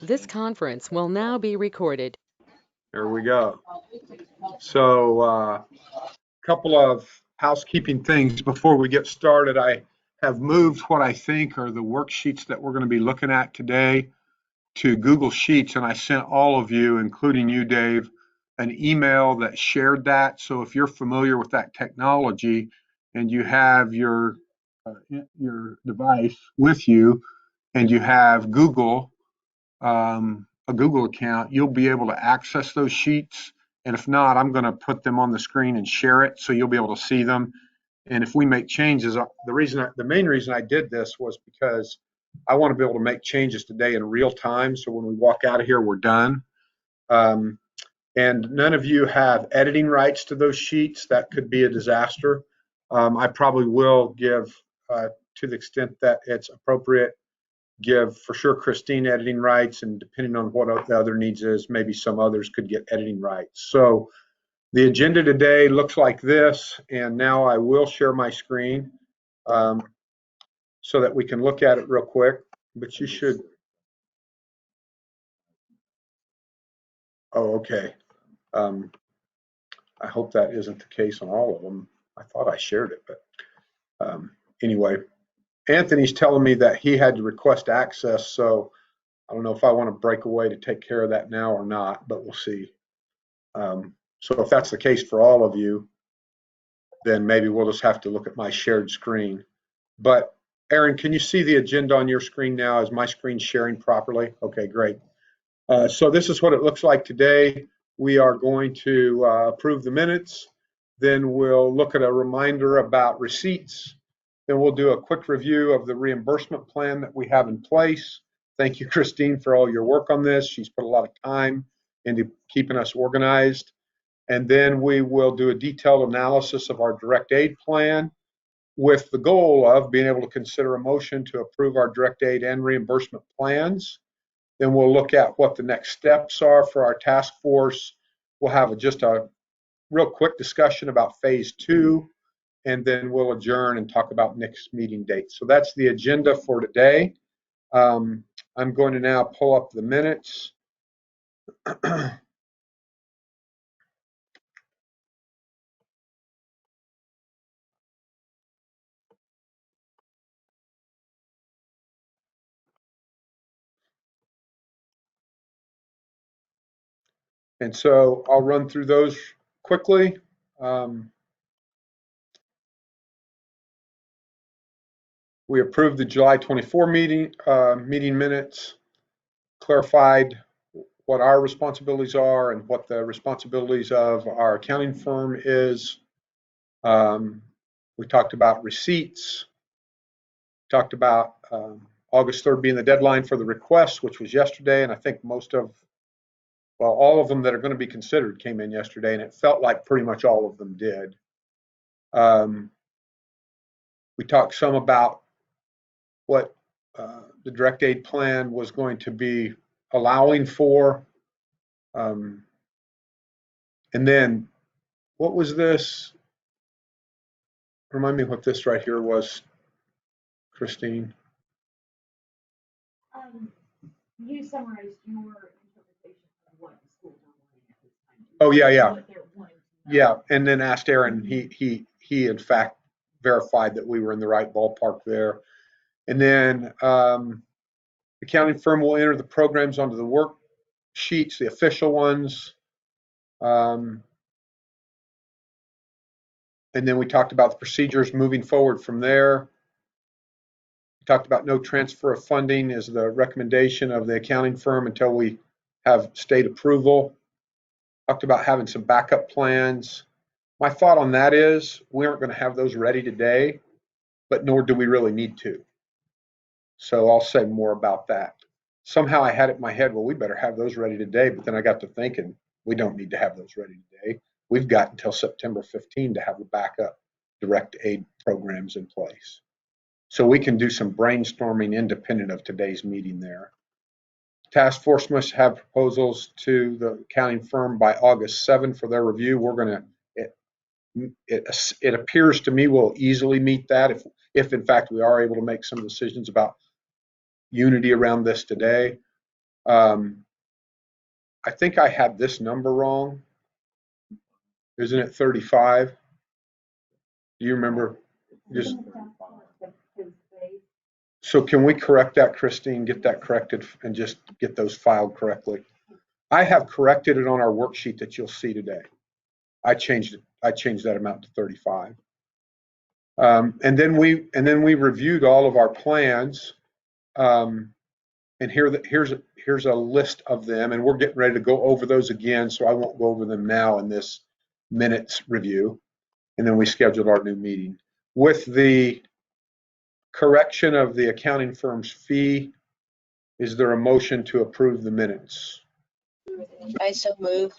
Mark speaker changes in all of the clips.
Speaker 1: This conference will now be recorded.
Speaker 2: There we go. So, couple of housekeeping things before we get started. I have moved what I think are the worksheets that we're going to be looking at today to Google Sheets, and I sent all of you, including you, Dave, an email that shared that. So if you're familiar with that technology and you have your device with you and you have a Google account, you'll be able to access those sheets. And if not, I'm going to put them on the screen and share it so you'll be able to see them. And if we make changes, the main reason I did this was because I want to be able to make changes today in real time. So when we walk out of here, we're done. Um, and none of you have editing rights to those sheets. That could be a disaster. I probably will give, to the extent that it's appropriate, give for sure Christine editing rights, and depending on what the other needs is, maybe some others could get editing rights. So the agenda today looks like this, and now I will share my screen so that we can look at it real quick, but you should. Oh, okay. I hope that isn't the case on all of them. I thought I shared it, but anyway, Anthony's telling me that he had to request access, so I don't know if I want to break away to take care of that now or not, but we'll see. So if that's the case for all of you, then maybe we'll just have to look at my shared screen. But Aaron, can you see the agenda on your screen now? Is my screen sharing properly? Okay, great. So this is what it looks like today. We are going to approve the minutes. Then we'll look at a reminder about receipts. Then we'll do a quick review of the reimbursement plan that we have in place. Thank you, Christine, for all your work on this. She's put a lot of time into keeping us organized. And then we will do a detailed analysis of our direct aid plan with the goal of being able to consider a motion to approve our direct aid and reimbursement plans. Then we'll look at what the next steps are for our task force. We'll have just a real quick discussion about phase 2, and then we'll adjourn and talk about next meeting dates. So that's the agenda for today. I'm going to now pull up the minutes. And so I'll run through those quickly. We approved the July 24 meeting minutes, clarified what our responsibilities are and what the responsibilities of our accounting firm is. We talked about receipts, talked about August 3rd being the deadline for the requests, which was yesterday, and I think all of them that are going to be considered came in yesterday, and it felt like pretty much all of them did. We talked some about what the direct aid plan was going to be allowing for. And then what was this? Remind me what this right here was, Christine.
Speaker 3: You summarized your interpretation of what the schools are wanting at this time.
Speaker 2: Oh, yeah.
Speaker 3: What they're wanting to know.
Speaker 2: Yeah, and then asked Aaron, he in fact verified that we were in the right ballpark there. And then the accounting firm will enter the programs onto the worksheets, the official ones. And then we talked about the procedures moving forward from there. We talked about no transfer of funding is the recommendation of the accounting firm until we have state approval. Talked about having some backup plans. My thought on that is we aren't going to have those ready today, but nor do we really need to. So I'll say more about that. Somehow I had it in my head, well, we better have those ready today, but then I got to thinking, we don't need to have those ready today. We've got until September 15 to have the backup direct aid programs in place. So we can do some brainstorming independent of today's meeting there. Task force must have proposals to the accounting firm by August 7 for their review. We're going to, it appears to me we'll easily meet that if in fact we are able to make some decisions about unity around this today. I think I had this number wrong. Isn't it 35? Do you remember? Just so can we correct that, Christine? Get that corrected and just get those filed correctly. I have corrected it on our worksheet that you'll see today. I changed it. I changed that amount to 35. And then we reviewed all of our plans. And here's a list of them, and we're getting ready to go over those again, so I won't go over them now in this minutes review. And then we scheduled our new meeting. With the correction of the accounting firm's fee, is there a motion to approve the minutes?
Speaker 4: I so move.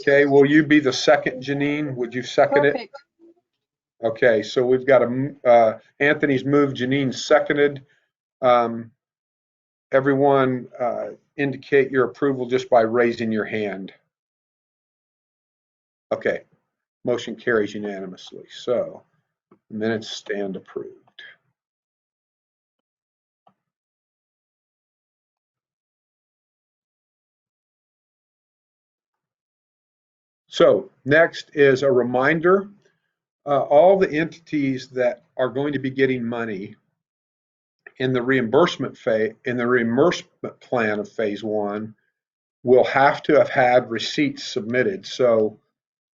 Speaker 2: Okay, will you be the second, Janine? Would you second it?
Speaker 4: Perfect.
Speaker 2: Okay, so we've got Anthony's moved, Janine's seconded. Everyone indicate your approval just by raising your hand. Okay, motion carries unanimously. So minutes stand approved. So next is a reminder. All the entities that are going to be getting money in the reimbursement plan of phase one will have to have had receipts submitted. So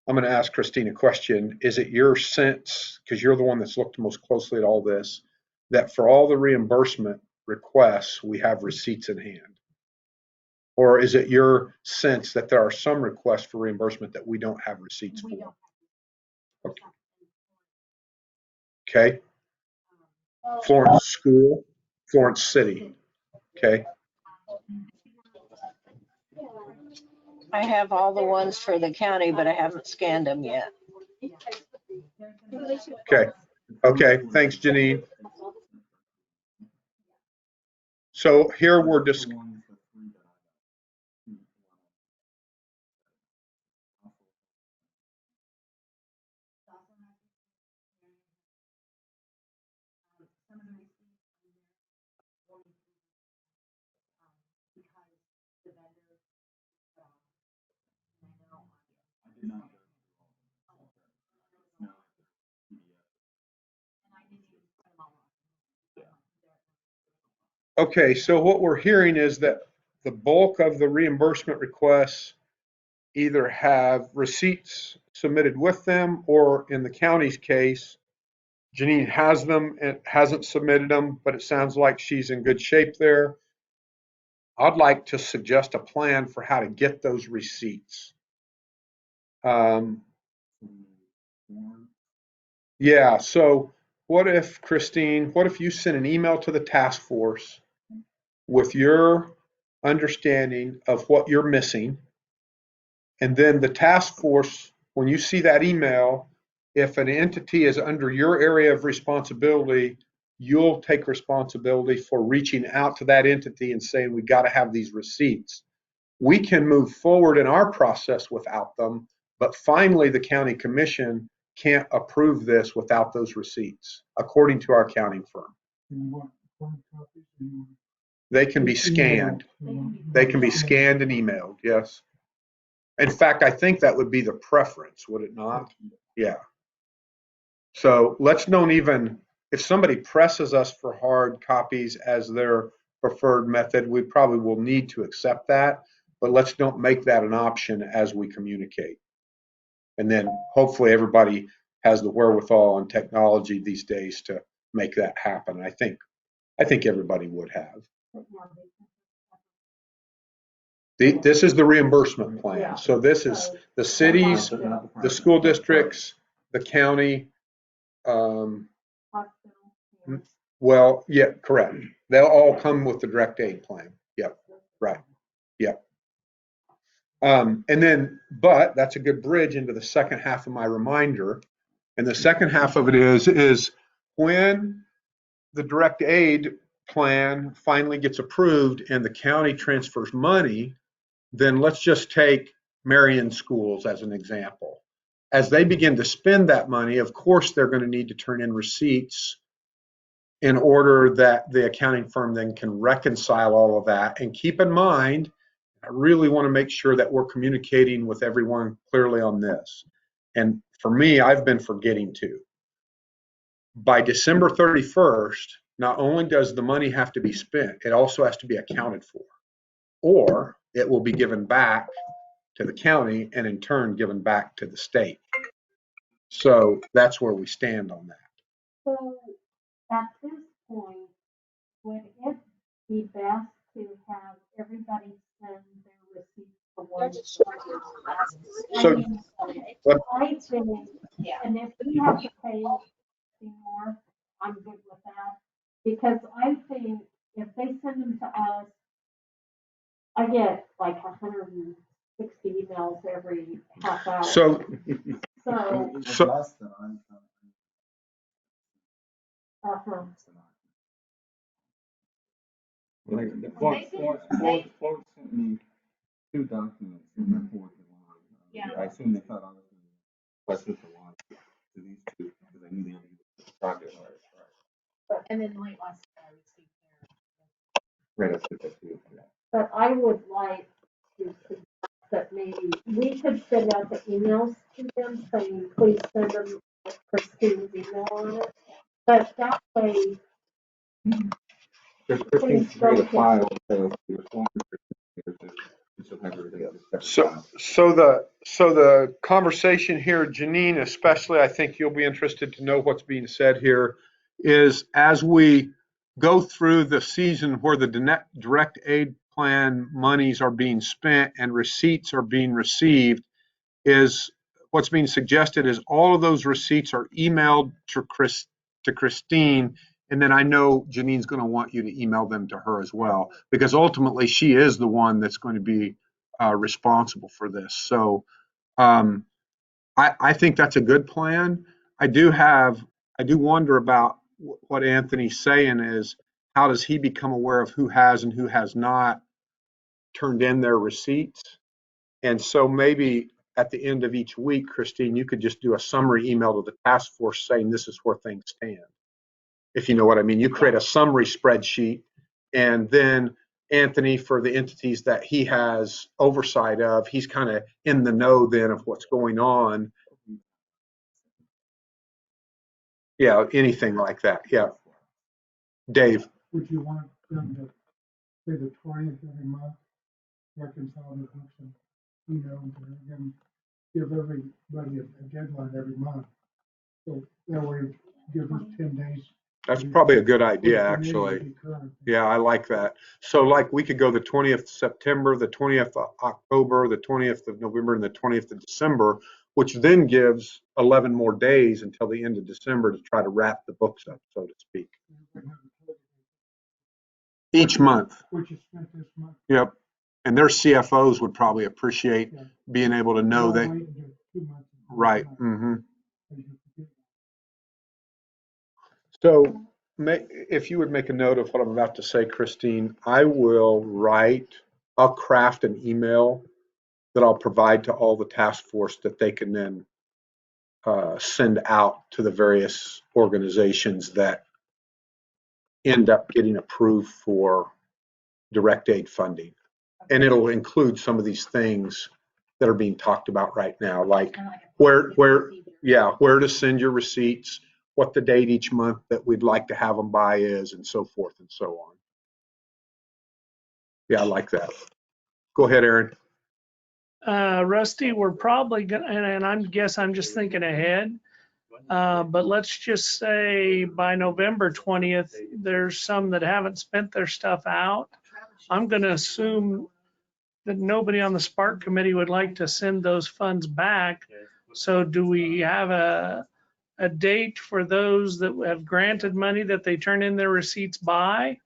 Speaker 2: I'm going to ask Christine a question. Is it your sense, because you're the one that's looked most closely at all this, that for all the reimbursement requests, we have receipts in hand? Or is it your sense that there are some requests for reimbursement that we don't have receipts for? Okay. Florence School, Florence City. Okay.
Speaker 4: I have all the ones for the county, but I haven't scanned them yet.
Speaker 2: Okay. Okay. Thanks, Janine. So here we're just. Okay, so what we're hearing is that the bulk of the reimbursement requests either have receipts submitted with them, or in the county's case, Janine has them and hasn't submitted them, but it sounds like she's in good shape there. I'd like to suggest a plan for how to get those receipts. Yeah, so what if, Christine, what if you sent an email to the task force with your understanding of what you're missing? And then the task force, when you see that email, if an entity is under your area of responsibility, you'll take responsibility for reaching out to that entity and saying, we got to have these receipts. We can move forward in our process without them, but finally the county commission can't approve this without those receipts, according to our accounting firm. They can be scanned. They can be scanned and emailed, yes. In fact, I think that would be the preference, would it not? Yeah. So let's don't even, if somebody presses us for hard copies as their preferred method, we probably will need to accept that, but let's don't make that an option as we communicate. And then hopefully everybody has the wherewithal and technology these days to make that happen. I think everybody would have. This is the reimbursement plan. So this is the cities, the school districts, the county. Well, yeah, correct. They'll all come with the direct aid plan. Yep, right. Yep. And then, but that's a good bridge into the second half of my reminder. And the second half of it is when the direct aid plan finally gets approved and the county transfers money, then let's just take Marion schools as an example. As they begin to spend that money, of course, they're going to need to turn in receipts in order that the accounting firm then can reconcile all of that. And keep in mind, I really want to make sure that we're communicating with everyone clearly on this. And for me, I've been forgetting to. By December 31st, not only does the money have to be spent, it also has to be accounted for, or it will be given back to the county and in turn given back to the state. So that's where we stand on that.
Speaker 3: So at this point, would it be best to have everybody send their receipts to one?
Speaker 2: So what,
Speaker 3: I think, and if we have to pay more, I'm good with that. Because I think if they send them to us, I get like 160 emails every half hour.
Speaker 2: so
Speaker 3: So, uh-huh.
Speaker 5: Like the Florence sent me 2 documents and I forwarded them on.
Speaker 3: Yeah.
Speaker 5: I assume they thought I was going to request the one to these 2 because I knew they needed the project.
Speaker 3: And then late last year, I received
Speaker 5: Right, I took that too. Yeah.
Speaker 3: but I would like to suggest that maybe we could send out the emails to them saying, please send them Christine's email on it. But that way,
Speaker 5: There's Christine create a file, so your form, she'll have everything else.
Speaker 2: So the conversation here, Janine, especially, I think you'll be interested to know what's being said here, is as we go through the season where the direct aid plan monies are being spent and receipts are being received, is what's being suggested is all of those receipts are emailed to Christine. And then I know Janine's going to want you to email them to her as well, because ultimately she is the one that's going to be responsible for this. So I think that's a good plan. I do wonder about what Anthony's saying is, how does he become aware of who has and who has not turned in their receipts? And so maybe at the end of each week, Christine, you could just do a summary email to the task force saying this is where things stand. If you know what I mean, you create a summary spreadsheet, and then Anthony, for the entities that he has oversight of, he's kind of in the know then of what's going on. Yeah, anything like that. Yeah. Dave.
Speaker 6: Would you want them to say the 20th every month, reconcile the books and and give everybody a deadline every month? So that way, give us 10 days.
Speaker 2: That's probably a good idea, actually. Yeah, I like that. So like we could go the 20th September, the 20th of October, the 20th of November, and the 20th of December, which then gives 11 more days until the end of December to try to wrap the books up, so to speak. Each month.
Speaker 6: Which is spent this month.
Speaker 2: Yep. And their CFOs would probably appreciate being able to know that. Right. Mm-hmm. So if you would make a note of what I'm about to say, Christine, I'll craft an email that I'll provide to all the task force that they can then send out to the various organizations that end up getting approved for direct aid funding. And it'll include some of these things that are being talked about right now, like where to send your receipts, what the date each month that we'd like to have them by is, and so forth and so on. Yeah, I like that. Go ahead, Aaron.
Speaker 7: Rusty, we're probably gonna, and I'm just thinking ahead. But let's just say by November 20th, there's some that haven't spent their stuff out. I'm going to assume that nobody on the Spark committee would like to send those funds back. So do we have a date for those that have granted money that they turn in their receipts by?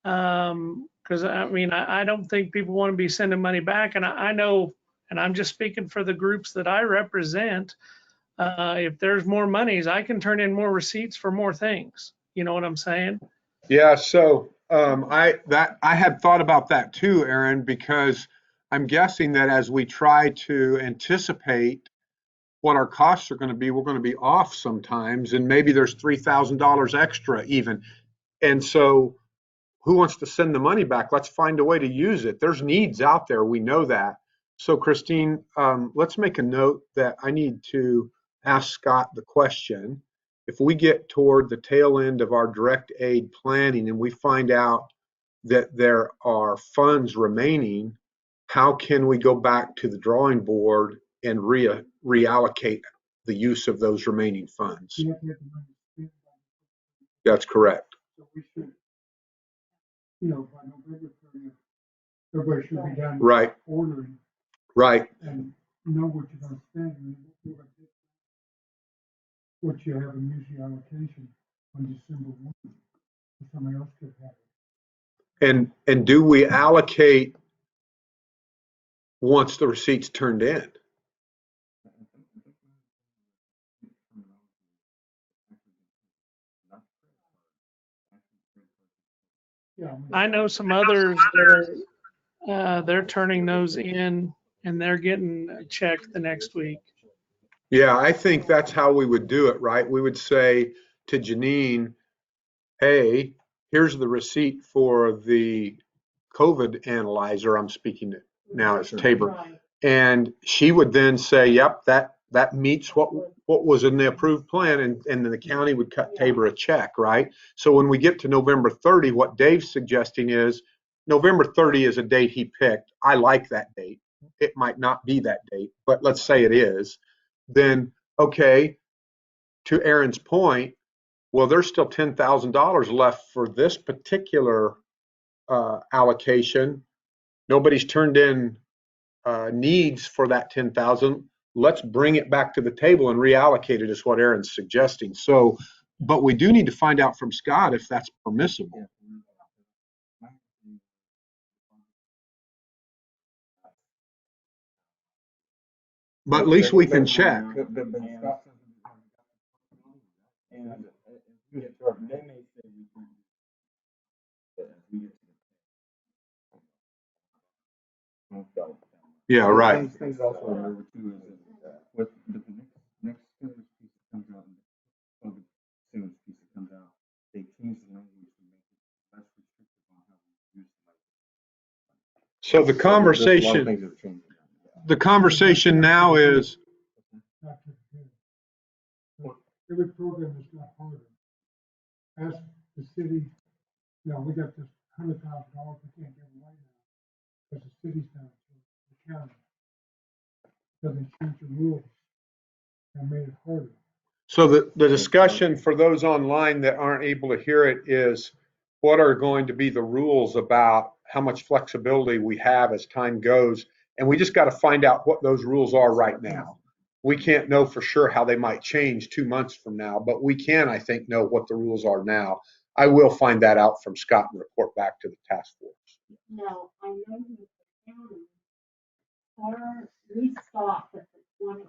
Speaker 7: Because I mean, I don't think people want to be sending money back. And I know, and I'm just speaking for the groups that I represent, if there's more monies, I can turn in more receipts for more things. You know what I'm saying?
Speaker 2: Yeah, so I had thought about that too, Aaron, because I'm guessing that as we try to anticipate what our costs are going to be, we're going to be off sometimes, and maybe there's $3,000 extra even. And so who wants to send the money back? Let's find a way to use it. There's needs out there. We know that. So Christine, let's make a note that I need to ask Scott the question. If we get toward the tail end of our direct aid planning and we find out that there are funds remaining, how can we go back to the drawing board and reallocate the use of those remaining funds?
Speaker 6: You have to have the money spent by
Speaker 2: That's correct.
Speaker 6: so we should, by November 30th, everybody should be done
Speaker 2: Right,
Speaker 6: ordering
Speaker 2: right.
Speaker 6: and know what you're gonna spend and what you have in usual allocation on December 1. So somebody else could have it.
Speaker 2: And do we allocate once the receipt's turned in?
Speaker 6: Yeah.
Speaker 7: I know some others that are, they're turning those in and they're getting a check the next week.
Speaker 2: Yeah, I think that's how we would do it, right? We would say to Janine, hey, here's the receipt for the COVID analyzer. I'm speaking to now as Tabor.
Speaker 3: Right.
Speaker 2: And she would then say, yep, that meets what was in the approved plan, and then the county would cut Tabor a check, right? So when we get to November 30, what Dave's suggesting is November 30 is a date he picked. I like that date. It might not be that date, but let's say it is. Then, okay, to Aaron's point, well, there's still $10,000 left for this particular allocation. Nobody's turned in needs for that 10,000. Let's bring it back to the table and reallocate it, is what Aaron's suggesting. So, but we do need to find out from Scott if that's permissible. But at least we can check.
Speaker 5: And we get to our, they may say we can, but as we get to the
Speaker 2: Yeah, right.
Speaker 5: Things also remember too is that with the next stimulus piece that comes out, or the stimulus piece that comes out, they change the language to make it less restrictive on how we use the language.
Speaker 2: So the conversation now is,
Speaker 6: Every program is not harder. As the city, we got this $100,000 we can't give away now, because the city's down to the county. So they changed the rules and made it harder.
Speaker 2: so the discussion for those online that aren't able to hear it is, what are going to be the rules about how much flexibility we have as time goes? And we just got to find out what those rules are right now. We can't know for sure how they might change 2 months from now, but we can, I think, know what the rules are now. I will find that out from Scott and report back to the task force.
Speaker 3: Now, I know that the county, we stop at the 20th,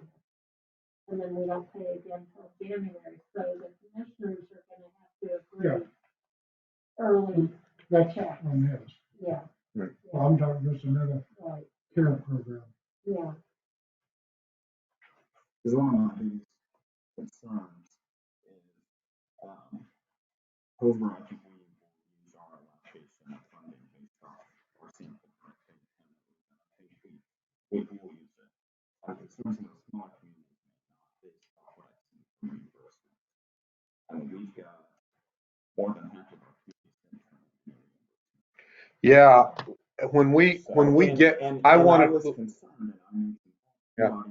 Speaker 3: and then we don't pay again until January, so the commissioners are gonna have to agree early
Speaker 6: That's
Speaker 3: check.
Speaker 6: on this.
Speaker 3: Yeah,
Speaker 6: Well, I'm talking this another
Speaker 3: right,
Speaker 6: care program.
Speaker 3: yeah.
Speaker 5: Because one of my biggest concerns is, overarching we use our allocation of funding based off or sample. We will use it. My concerns in the small communities may not based off what I see from reimbursement. I mean, we've got more than half of our communities.
Speaker 2: Yeah, when we get, I want
Speaker 5: was
Speaker 2: to,
Speaker 5: concerned that I mean,
Speaker 2: yeah.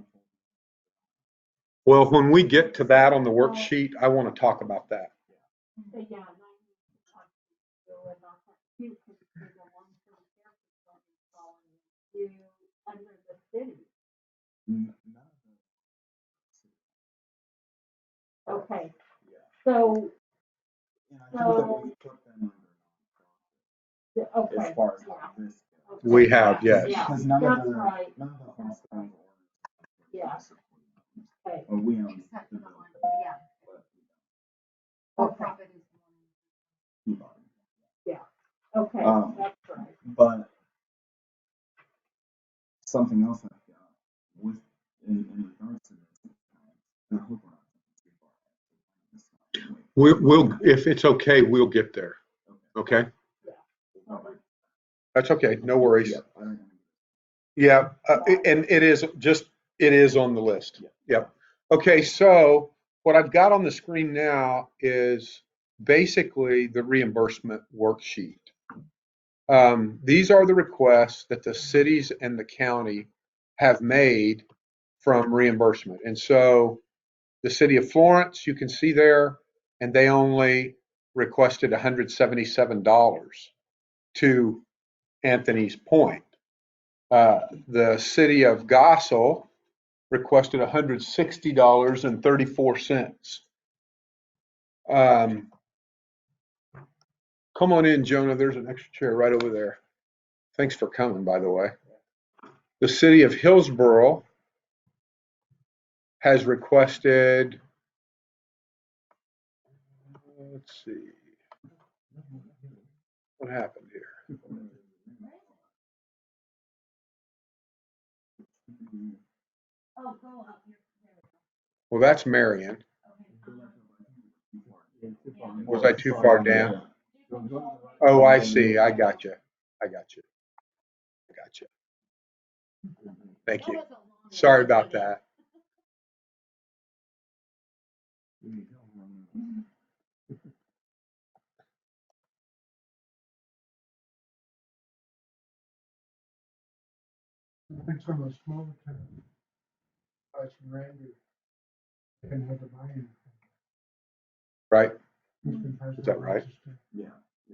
Speaker 2: Well, when we get to that on the worksheet, I want to talk about that.
Speaker 3: So, yeah, and I need to talk to you about that too, because there's a long-term care facility calling you under the city. Okay, so,
Speaker 5: And I think that we put them under
Speaker 3: okay.
Speaker 5: as far as
Speaker 3: yeah,
Speaker 5: this.
Speaker 3: okay,
Speaker 2: We have,
Speaker 3: yeah,
Speaker 2: yes.
Speaker 3: Yeah,
Speaker 5: Because
Speaker 3: that's right.
Speaker 5: none of the hospitals.
Speaker 3: Yeah. Okay,
Speaker 5: Or we own.
Speaker 8: Except for the one, yeah.
Speaker 3: okay, okay, that's right.
Speaker 5: But something else I've got with in regards to this, And I hope we're not too far.
Speaker 2: We'll, if it's okay, we'll get there. Okay? That's okay. No worries. Yeah, and it is on the list. Yep. Okay, so what I've got on the screen now is basically the reimbursement worksheet. These are the requests that the cities and the county have made from reimbursement. And so the city of Florence, you can see there, and they only requested $177 to Anthony's point. The city of Gossel requested $160.34. Come on in, Jonah. There's an extra chair right over there. Thanks for coming, by the way. The city of Hillsborough has requested, let's see, what happened here? Well, that's Marion. Was I too far down? Oh, I see. I got you. I got you. I got you. Thank you. Sorry about that.
Speaker 6: I think some of the smaller towns, like Randy, can have the buy-in.
Speaker 2: Right? Is that right?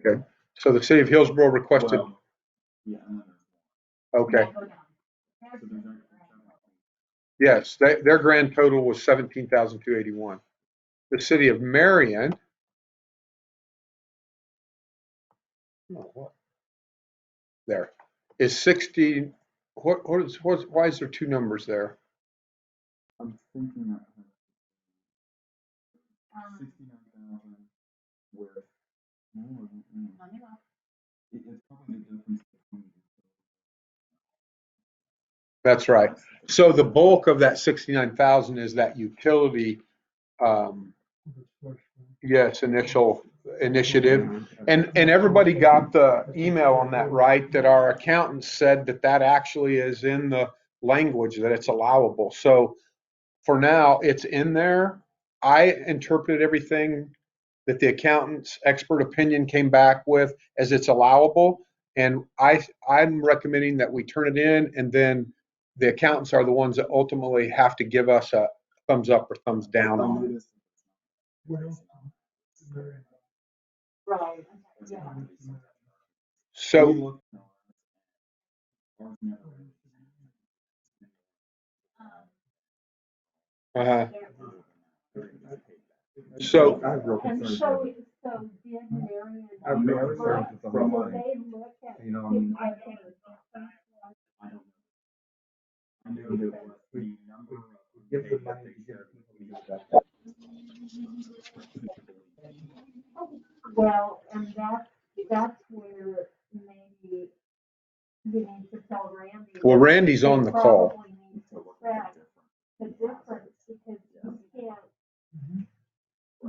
Speaker 2: Okay. So the city of Hillsborough requested, okay. Yes, their grand total was 17,281. The city of Marion. There is 60. Why is there two numbers there?
Speaker 5: I'm thinking that 69,000 with more than it's probably the difference between.
Speaker 2: That's right. So the bulk of that 69,000 is that utility, yes, initial initiative. And everybody got the email on that, right? That our accountant said that actually is in the language that it's allowable. So for now, it's in there. I interpreted everything that the accountant's expert opinion came back with as it's allowable. And I'm recommending that we turn it in, and then the accountants are the ones that ultimately have to give us a thumbs up or thumbs down on it.
Speaker 3: Right, yeah.
Speaker 2: So, uh, so
Speaker 3: And so did Marion, did they look at?
Speaker 5: You know, I mean, I knew that was the number of days that they shared with me that.
Speaker 3: Well, and that's where maybe you need to tell Randy.
Speaker 2: well, Randy's on the call.
Speaker 3: Probably need to track the difference, because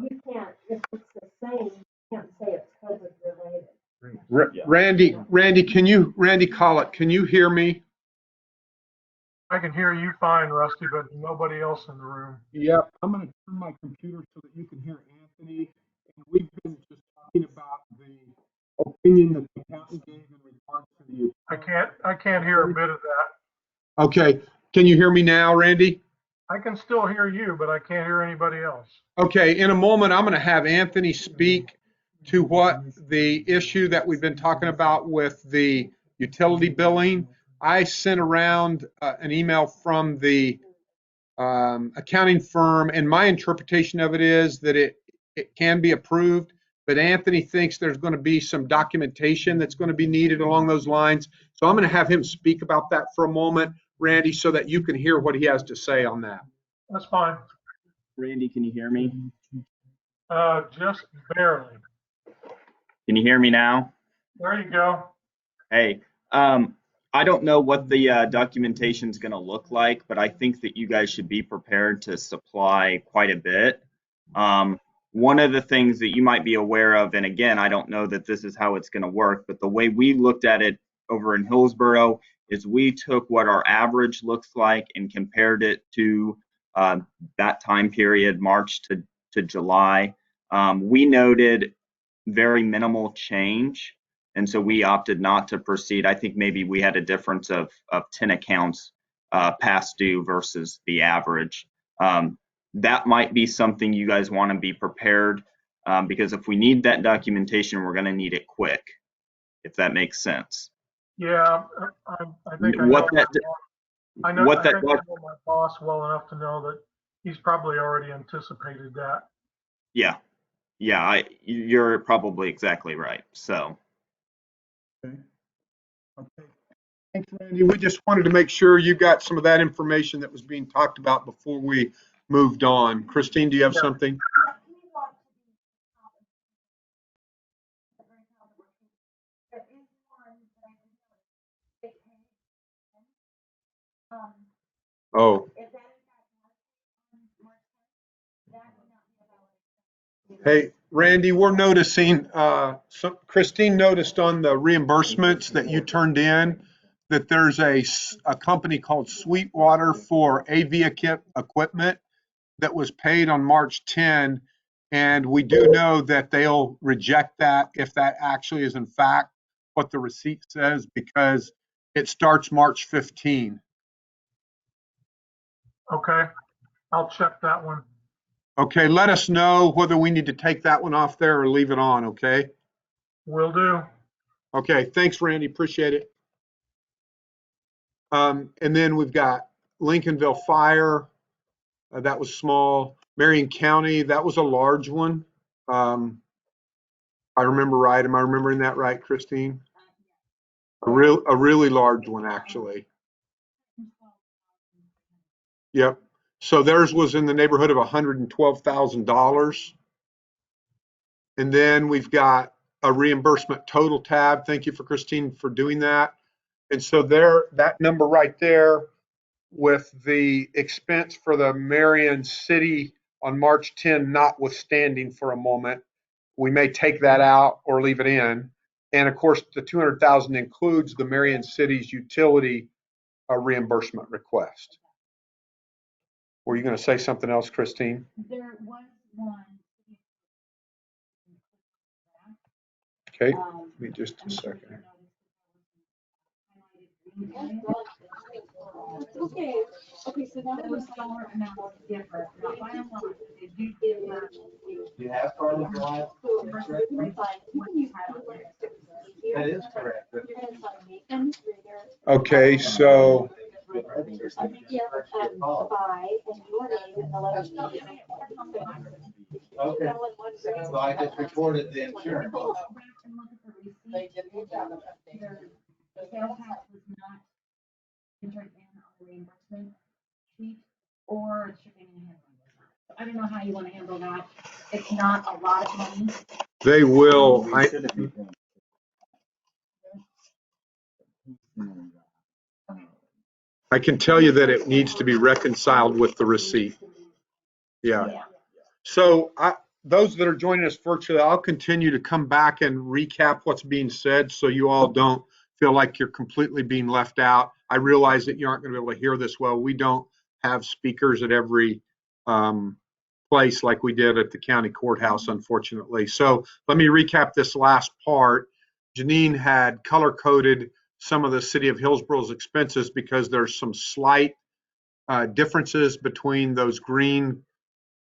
Speaker 3: you can't, if it's the same, you can't say it's COVID related.
Speaker 2: Randy Collett, can you hear me?
Speaker 8: I can hear you fine, Rusty, but nobody else in the room.
Speaker 2: Yeah, I'm going to turn my computer so that you can hear Anthony. And we've been just talking about the opinion that the accountant gave in regards to the.
Speaker 8: I can't hear a bit of that.
Speaker 2: Okay, can you hear me now, Randy?
Speaker 8: I can still hear you, but I can't hear anybody else.
Speaker 2: Okay, in a moment, I'm going to have Anthony speak to what the issue that we've been talking about with the utility billing. I sent around an email from the accounting firm, and my interpretation of it is that it can be approved, but Anthony thinks there's going to be some documentation that's going to be needed along those lines. So I'm going to have him speak about that for a moment, Randy, so that you can hear what he has to say on that.
Speaker 8: That's fine.
Speaker 9: Randy, can you hear me?
Speaker 8: Just barely.
Speaker 9: Can you hear me now?
Speaker 8: There you go.
Speaker 9: Hey, I don't know what the documentation is going to look like, but I think that you guys should be prepared to supply quite a bit. One of the things that you might be aware of, and again, I don't know that this is how it's going to work, but the way we looked at it over in Hillsborough is we took what our average looks like and compared it to that time period, March to July. We noted very minimal change, and so we opted not to proceed. I think maybe we had a difference of 10 accounts past due versus the average. That might be something you guys want to be prepared, because if we need that documentation, we're going to need it quick, if that makes sense.
Speaker 8: Yeah, I think I
Speaker 9: What
Speaker 8: know.
Speaker 9: that
Speaker 8: I know.
Speaker 9: what
Speaker 8: I
Speaker 9: that
Speaker 8: think I know my boss well enough to know that he's probably already anticipated that.
Speaker 9: yeah, you're probably exactly right. So
Speaker 2: Okay. Thanks, Randy. We just wanted to make sure you got some of that information that was being talked about before we moved on. Christine, do you have something? Oh. Hey, Randy, we're noticing, Christine noticed on the reimbursements that you turned in that there's a company called Sweetwater for AV equipment that was paid on March 10. And we do know that they'll reject that if that actually is in fact what the receipt says, because it starts March 15.
Speaker 8: Okay, I'll check that one.
Speaker 2: Okay, let us know whether we need to take that one off there or leave it on, okay?
Speaker 8: Will do.
Speaker 2: Okay, thanks, Randy, appreciate it. And then we've got Lincolnville Fire, that was small. Marion County, that was a large one. I remember right, am I remembering that right, Christine? A really large one, actually. Yep. So theirs was in the neighborhood of $112,000. And then we've got a reimbursement total tab. Thank you for Christine for doing that. And so there, that number right there with the expense for the Marion City on March 10 notwithstanding for a moment, we may take that out or leave it in. And of course, the 200,000 includes the Marion City's utility reimbursement request. Were you going to say something else, Christine?
Speaker 3: There was one.
Speaker 2: Okay, give me just a second.
Speaker 3: Okay, so that was dollar amount different. Now, by and large, did you give her?
Speaker 10: You have Carla Drive? That is correct.
Speaker 2: Okay, so
Speaker 10: Okay. So I just reported the insurance.
Speaker 3: Their sales tax was not entered in on the reimbursement sheet or shipping and handling was not. So I don't know how you want to handle that. It's not a lot of money.
Speaker 2: they will. I can tell you that it needs to be reconciled with the receipt. Yeah. So those that are joining us virtually, I'll continue to come back and recap what's being said so you all don't feel like you're completely being left out. I realize that you aren't going to be able to hear this well. We don't have speakers at every place like we did at the county courthouse, unfortunately. So let me recap this last part. Janine had color-coded some of the city of Hillsborough's expenses because there's some slight differences between those green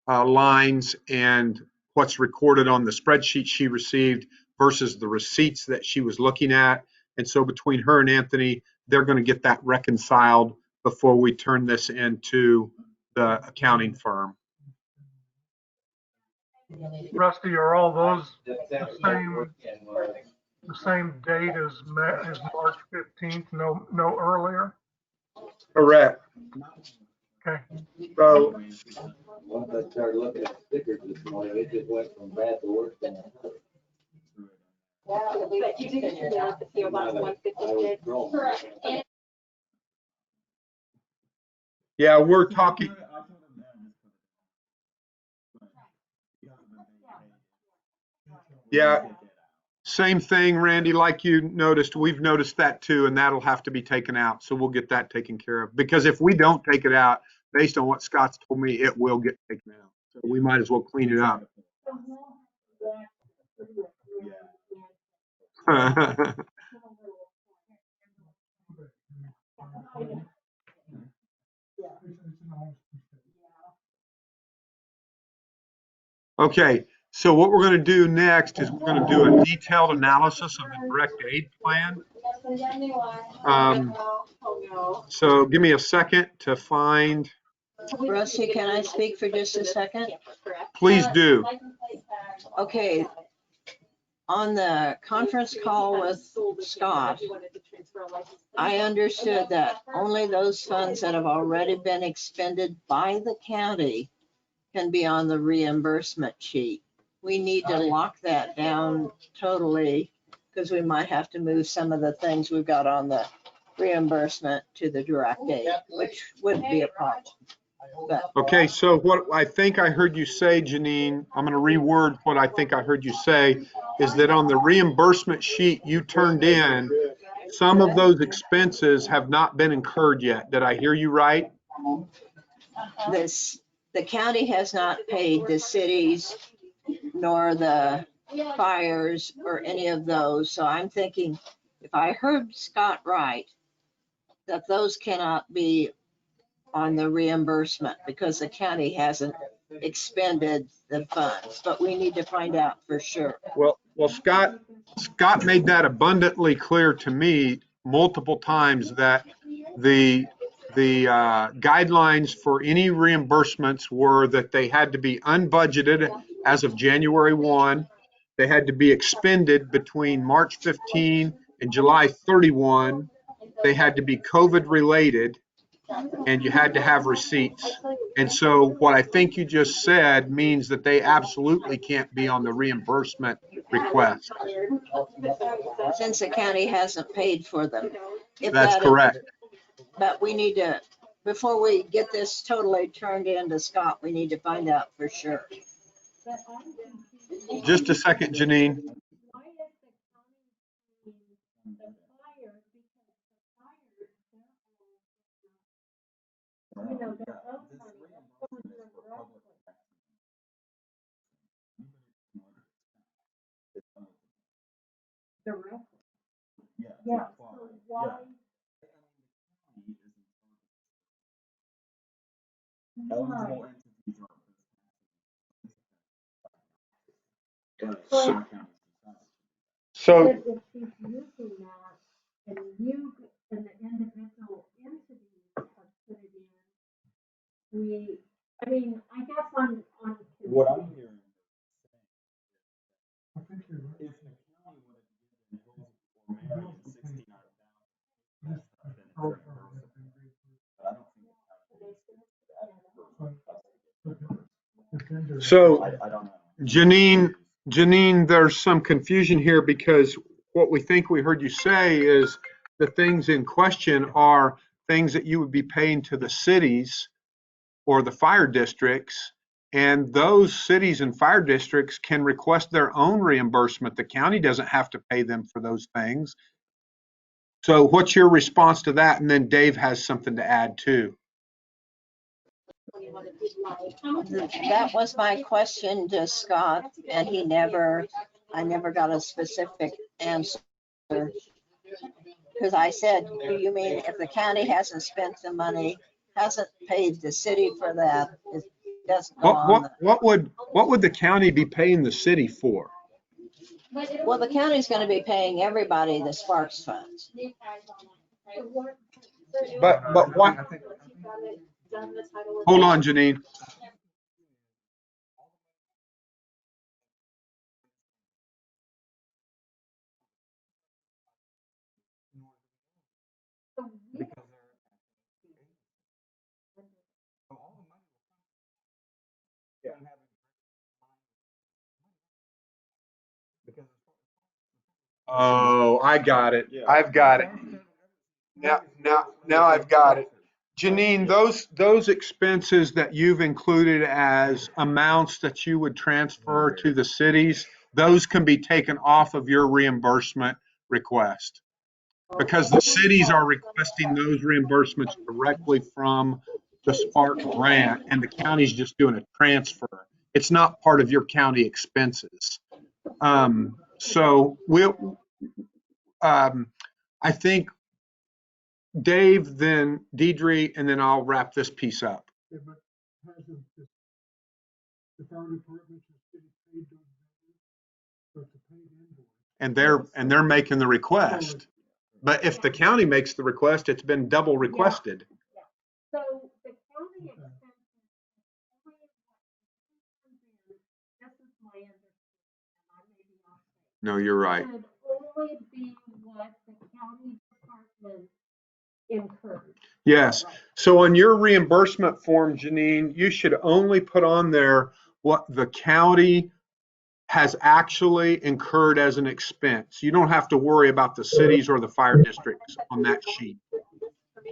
Speaker 2: lines and what's recorded on the spreadsheet she received versus the receipts that she was looking at. And so between her and Anthony, they're going to get that reconciled before we turn this into the accounting firm.
Speaker 8: Rusty, are all those the same date as March 15th? No earlier?
Speaker 2: Correct.
Speaker 8: Okay.
Speaker 2: So
Speaker 10: Once I started looking at stickers this morning, it just went from bad to worse.
Speaker 3: But you didn't hear that, the PO Box 156. Correct.
Speaker 2: Yeah, we're talking, yeah, same thing, Randy, like you noticed, we've noticed that too, and that'll have to be taken out. So we'll get that taken care of. Because if we don't take it out, based on what Scott's told me, it will get taken out. So we might as well clean it up. Okay, so what we're going to do next is we're going to do a detailed analysis of the direct aid plan. So give me a second to find.
Speaker 4: Rusty, can I speak for just a second?
Speaker 2: Please do.
Speaker 4: Okay. On the conference call with Scott, I understood that only those funds that have already been expended by the county can be on the reimbursement sheet. We need to lock that down totally because we might have to move some of the things we've got on the reimbursement to the direct aid, which wouldn't be a problem. But
Speaker 2: Okay, so what I think I heard you say, Janine, I'm going to reword what I think I heard you say, is that on the reimbursement sheet you turned in, some of those expenses have not been incurred yet. Did I hear you right?
Speaker 4: the county has not paid the cities nor the fires or any of those. So I'm thinking, if I heard Scott right, that those cannot be on the reimbursement because the county hasn't expended the funds, but we need to find out for sure.
Speaker 2: Well, Scott made that abundantly clear to me multiple times that the guidelines for any reimbursements were that they had to be unbudgeted as of January 1. They had to be expended between March 15 and July 31. They had to be COVID related, and you had to have receipts. And so what I think you just said means that they absolutely can't be on the reimbursement request.
Speaker 4: Since the county hasn't paid for them. If
Speaker 2: That's
Speaker 4: that is-
Speaker 2: correct.
Speaker 4: But we need to, before we get this totally turned into Scott, we need to find out for sure.
Speaker 2: Just a second, Janine.
Speaker 3: Why is the county paying the fire? Because the fire, their own money, that's going directly. Directly. Yeah, so why? Right.
Speaker 2: So,
Speaker 3: But if she's using that and you and the individual entities have put it in, I mean, I guess I'm
Speaker 5: What I'm
Speaker 3: confused.
Speaker 5: hearing,
Speaker 6: I think you're right.
Speaker 5: if the county would have given Hills or Marion $69,000,
Speaker 6: This-
Speaker 5: then it's
Speaker 6: oh,
Speaker 5: reimbursable. But I don't think the county would that.
Speaker 2: So
Speaker 5: I don't know.
Speaker 2: Janine, there's some confusion here because what we think we heard you say is the things in question are things that you would be paying to the cities or the fire districts. And those cities and fire districts can request their own reimbursement. The county doesn't have to pay them for those things. So what's your response to that? And then Dave has something to add too.
Speaker 4: That was my question to Scott, and I never got a specific answer. Because I said, do you mean if the county hasn't spent the money, hasn't paid the city for that, it doesn't go on
Speaker 2: What would the county be paying the city for?
Speaker 4: Well, the county's gonna be paying everybody the Sparks funds.
Speaker 2: But what? Hold on, Janine. Oh, I got it. I've got it. Now I've got it. Janine, those expenses that you've included as amounts that you would transfer to the cities, those can be taken off of your reimbursement request. Because the cities are requesting those reimbursements directly from the Spark grant, and the county's just doing a transfer. It's not part of your county expenses. So I think Dave, then Deidre, and then I'll wrap this piece up.
Speaker 6: Yeah, but hasn't the fire department or city paid those bills? So it's a paid invoice.
Speaker 2: And they're making the request. But if the county makes the request, it's been double requested.
Speaker 3: So the county expenses, this is my understanding, and I may be off.
Speaker 2: No, you're right.
Speaker 3: Should only be what the county department incurred.
Speaker 2: Yes. So on your reimbursement form, Janine, you should only put on there what the county has actually incurred as an expense. You don't have to worry about the cities or the fire districts on that sheet.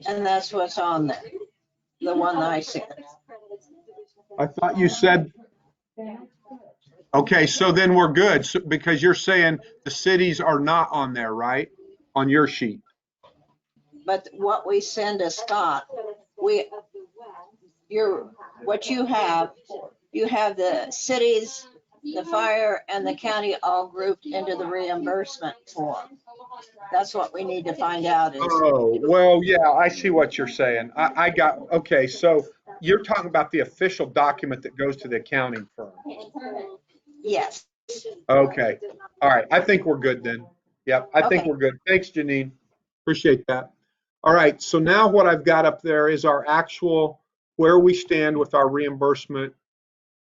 Speaker 4: And that's what's on there, the one that I sent.
Speaker 2: I thought you said, okay, so then we're good. So, because you're saying the cities are not on there, right? On your sheet.
Speaker 4: But what we send to Scott, what you have the cities, the fire, and the county all grouped into the reimbursement form. That's what we need to find out is.
Speaker 2: Oh, well, yeah, I see what you're saying. I got, okay, so you're talking about the official document that goes to the accounting firm.
Speaker 4: Yes.
Speaker 2: Okay, all right, I think we're good then. Yep, I think
Speaker 4: Okay.
Speaker 2: we're good. Thanks, Janine. Appreciate that. All right, so now what I've got up there is our actual, where we stand with our reimbursement,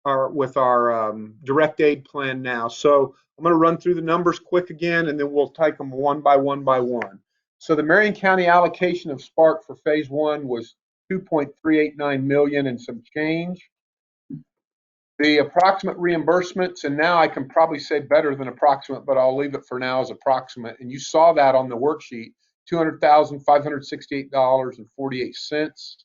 Speaker 2: with our direct aid plan now. So I'm going to run through the numbers quick again, and then we'll take them one by one by one. So the Marion County allocation of Spark for phase one was 2.389 million and some change. The approximate reimbursements, and now I can probably say better than approximate, but I'll leave it for now as approximate. And you saw that on the worksheet, $200,568.48.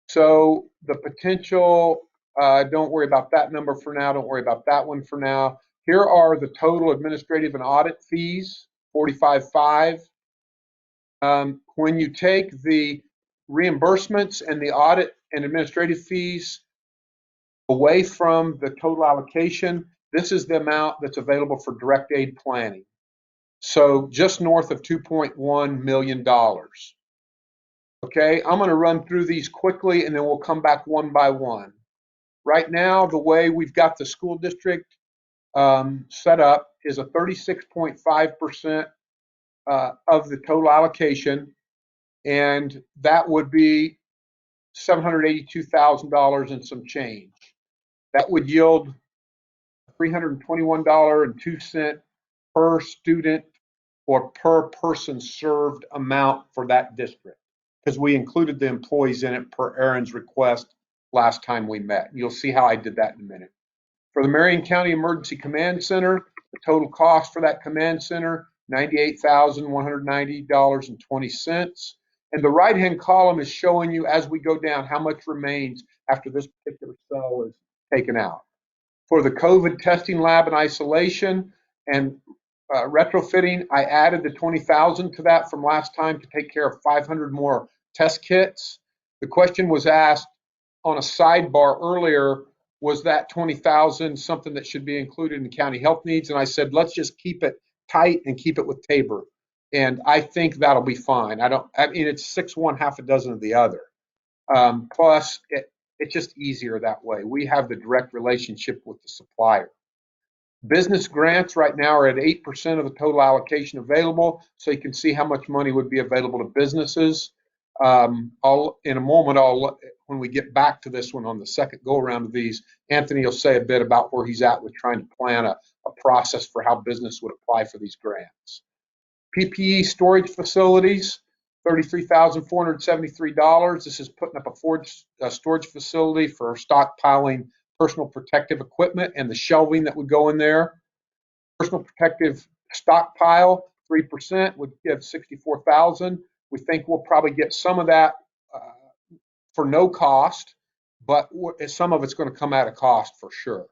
Speaker 2: So the potential, don't worry about that number for now. Don't worry about that one for now. Here are the total administrative and audit fees, 45.5. When you take the reimbursements and the audit and administrative fees away from the total allocation, this is the amount that's available for direct aid planning. So just north of $2.1 million. Okay, I'm going to run through these quickly and then we'll come back one by one. Right now, the way we've got the school district set up is a 36.5% of the total allocation, and that would be $782,000 and some change. That would yield $321.02 per student or per person served amount for that district, because we included the employees in it per Aaron's request last time we met. You'll see how I did that in a minute. For the Marion County Emergency Command Center, the total cost for that command center, $98,190.20. And the right-hand column is showing you as we go down how much remains after this particular cell is taken out. For the COVID testing lab and isolation and retrofitting, I added the 20,000 to that from last time to take care of 500 more test kits. The question was asked on a sidebar earlier, was that 20,000 something that should be included in county health needs? And I said, let's just keep it tight and keep it with Tabor. And I think that'll be fine. I mean, it's 6 one, half a dozen of the other. Plus, it's just easier that way. We have the direct relationship with the supplier. Business grants right now are at 8% of the total allocation available, so you can see how much money would be available to businesses. In a moment, when we get back to this one on the second go around of these, Anthony will say a bit about where he's at with trying to plan a process for how business would apply for these grants. PPE storage facilities, $33,473. This is putting up a storage facility for stockpiling personal protective equipment and the shelving that would go in there. Personal protective stockpile, 3% would give 64,000. We think we'll probably get some of that for no cost, but some of it's going to come at a cost for sure.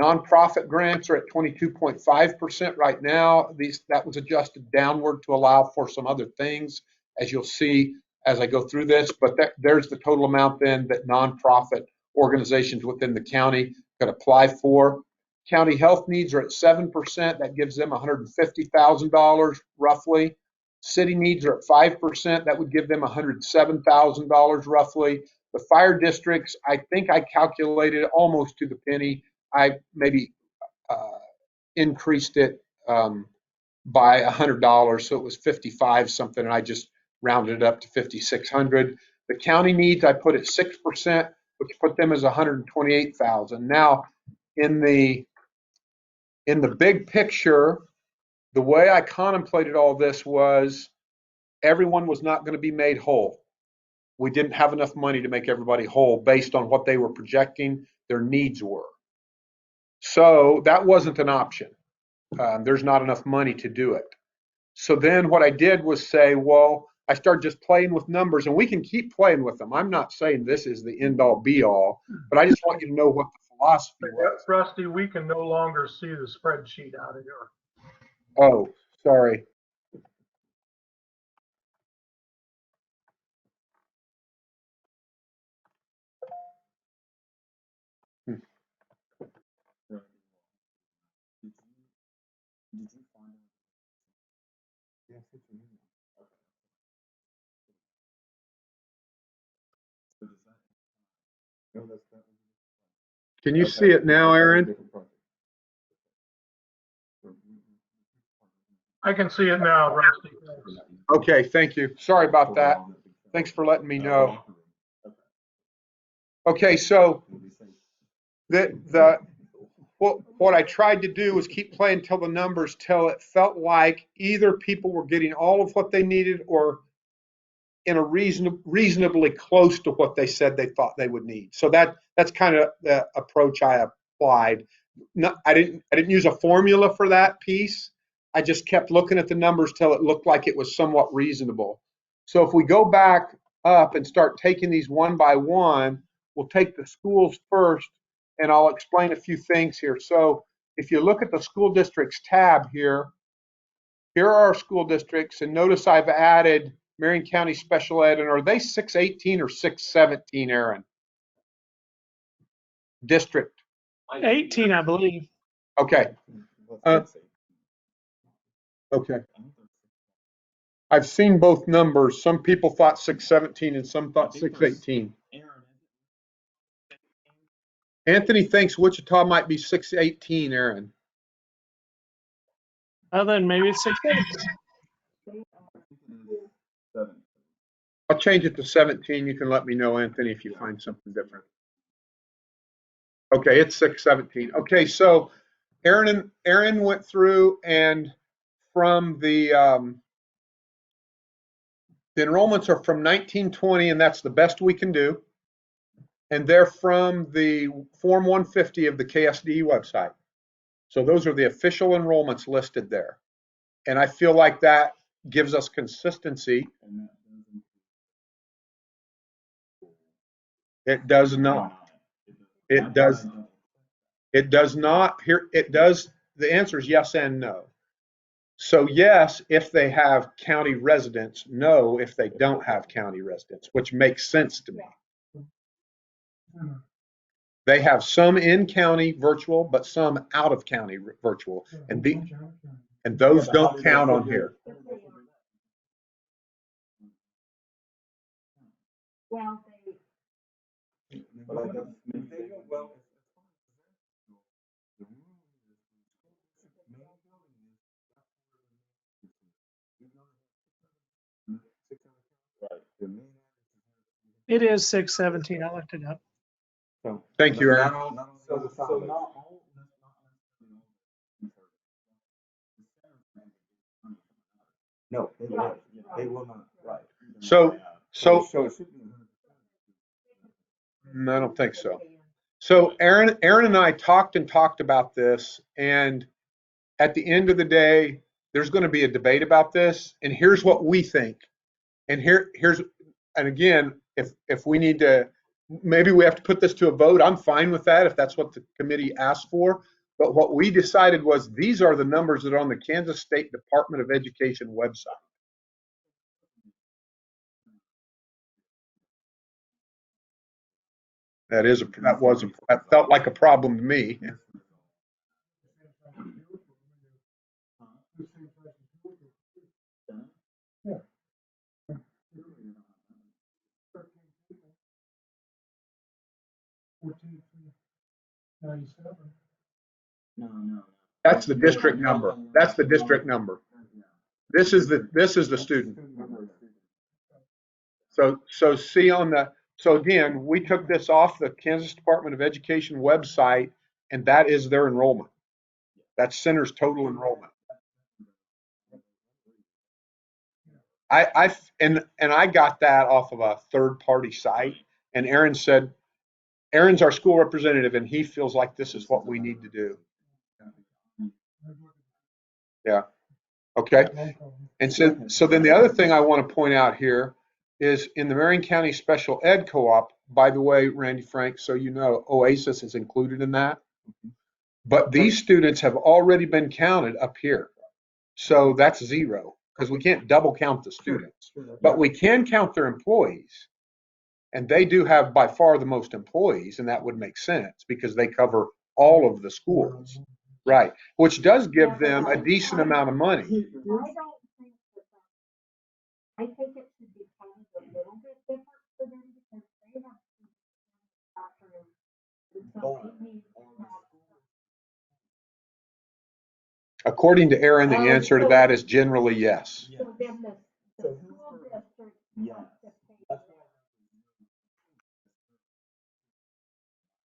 Speaker 2: Nonprofit grants are at 22.5% right now. That was adjusted downward to allow for some other things, as you'll see as I go through this. But there's the total amount then that nonprofit organizations within the county could apply for. County health needs are at 7%. That gives them $150,000 roughly. City needs are at 5%. That would give them $107,000 roughly. The fire districts, I think I calculated almost to the penny. I maybe increased it by $100, so it was 55 something, and I just rounded it up to 5,600. The county needs I put at 6%, which put them as 128,000. Now, in the big picture, the way I contemplated all this was everyone was not going to be made whole. We didn't have enough money to make everybody whole based on what they were projecting their needs were. So that wasn't an option. There's not enough money to do it. So then what I did was say, well, I started just playing with numbers, and we can keep playing with them. I'm not saying this is the end all be all, but I just want you to know what the philosophy was.
Speaker 8: Rusty, we can no longer see the spreadsheet out of here.
Speaker 2: Oh, sorry.
Speaker 5: Did you find out? Yes, it's an email. Okay. So does that? No, that's that.
Speaker 2: Can you see it now, Aaron?
Speaker 8: I can see it now, Rusty.
Speaker 2: Okay, thank you. Sorry about that. Thanks for letting me know. Okay, so what I tried to do was keep playing till the numbers till it felt like either people were getting all of what they needed or in a reasonably close to what they said they thought they would need. So that's kind of the approach I applied. No, I didn't use a formula for that piece. I just kept looking at the numbers till it looked like it was somewhat reasonable. So if we go back up and start taking these one by one, we'll take the schools first, and I'll explain a few things here. So if you look at the school districts tab here are our school districts, and notice I've added Marion County Special Ed, and are they 618 or 617, Aaron? District.
Speaker 7: 18, I believe.
Speaker 2: Okay. Okay. I've seen both numbers. Some people thought 617 and some thought 618. Anthony thinks Wichita might be 618, Aaron.
Speaker 7: Well, then maybe it's 617.
Speaker 2: I'll change it to 17. You can let me know, Anthony, if you find something different. Okay, it's 617. Okay, so Aaron went through, and from the enrollments are from 1920, and that's the best we can do. And they're from the Form 150 of the KSDE website. So those are the official enrollments listed there. And I feel like that gives us consistency. It does not. It does. It does not. Here it does. The answer is yes and no. So yes, if they have county residents. No, if they don't have county residents, which makes sense to me. They have some in county virtual, but some out of county virtual, and those don't count on here.
Speaker 3: Well,
Speaker 7: It is 617. I looked it up.
Speaker 2: Thank you, Aaron.
Speaker 5: No, they will not. Right.
Speaker 2: So I don't think so. So Aaron and I talked about this, and at the end of the day, there's going to be a debate about this, and here's what we think. And and again, if we need to, maybe we have to put this to a vote. I'm fine with that if that's what the committee asked for. But what we decided was these are the numbers that are on the Kansas State Department of Education website. That felt like a problem to me.
Speaker 5: No.
Speaker 2: That's the district number. That's the district number. This is the student. So see so again, we took this off the Kansas Department of Education website, and that is their enrollment. That's center's total enrollment. And I got that off of a third party site, and Aaron's our school representative, and he feels like this is what we need to do. Yeah. Okay. And so then the other thing I want to point out here is in the Marion County Special Ed Co-op, by the way, Randy Frank, so you know, Oasis is included in that. But these students have already been counted up here. So that's 0 because we can't double count the students, but we can count their employees. And they do have by far the most employees, and that would make sense because they cover all of the schools, right? Which does give them a decent amount of money.
Speaker 3: I think it should be kind of a little bit different for them because they have afternoon. And so they need to have.
Speaker 2: According to Aaron, the answer to that is generally yes.
Speaker 3: So then the school district.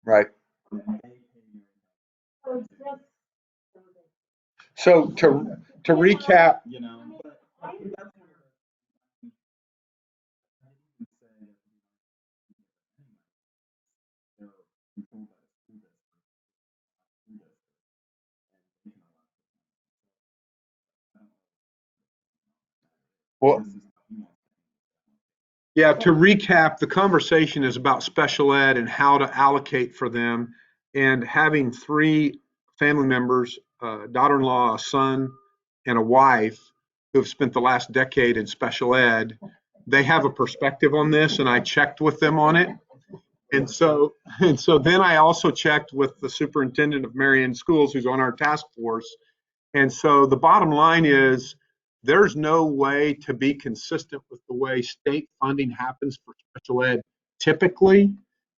Speaker 2: Right. So to recap, well, yeah, to recap, the conversation is about special ed and how to allocate for them, and having 3 family members, a daughter-in-law, a son, and a wife who have spent the last decade in special ed. They have a perspective on this, and I checked with them on it. And so then I also checked with the superintendent of Marion Schools, who's on our task force. And so the bottom line is there's no way to be consistent with the way state funding happens for special ed typically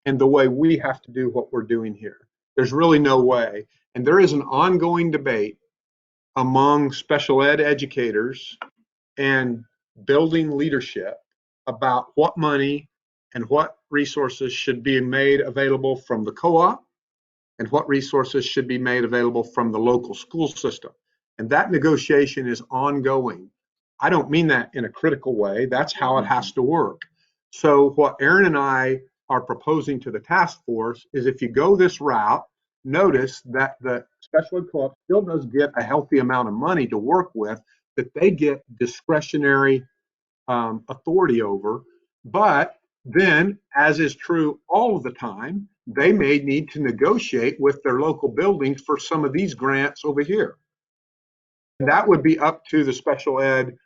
Speaker 2: and the way we have to do what we're doing here. There's really no way. And there is an ongoing debate among special ed educators and building leadership about what money and what resources should be made available from the co-op and what resources should be made available from the local school system. And that negotiation is ongoing. I don't mean that in a critical way. That's how it has to work. So what Aaron and I are proposing to the task force is if you go this route, notice that the special ed co-op still does get a healthy amount of money to work with that they get discretionary authority over. But then, as is true all of the time, they may need to negotiate with their local buildings for some of these grants over here. And that would be up to the special ed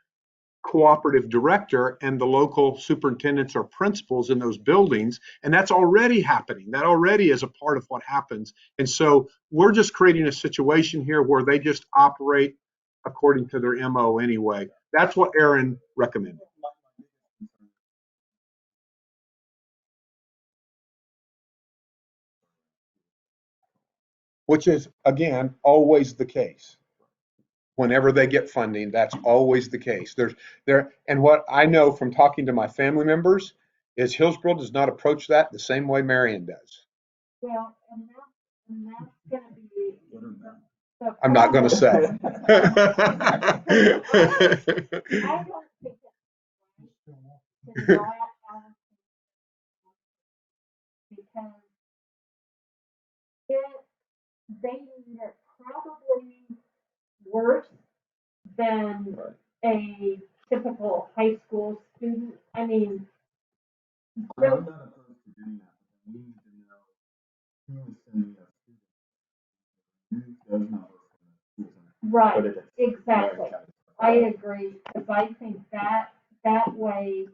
Speaker 2: cooperative director and the local superintendents or principals in those buildings. And that's already happening. That already is a part of what happens. And so we're just creating a situation here where they just operate according to their MO anyway. That's what Aaron recommended. Which is, again, always the case. Whenever they get funding, that's always the case. And what I know from talking to my family members is Hillsborough does not approach that the same way Marion does.
Speaker 3: Well, and that's going to be.
Speaker 2: I'm not going to say.
Speaker 3: I don't think it's right to not allocate because they need it probably than a typical high school student. I mean,
Speaker 5: I'm not opposed to doing that, but we need to know who is sending us students. Who does not work for the schools.
Speaker 3: right,
Speaker 5: But if it's
Speaker 3: exactly.
Speaker 5: American,
Speaker 3: I agree, because I think that way,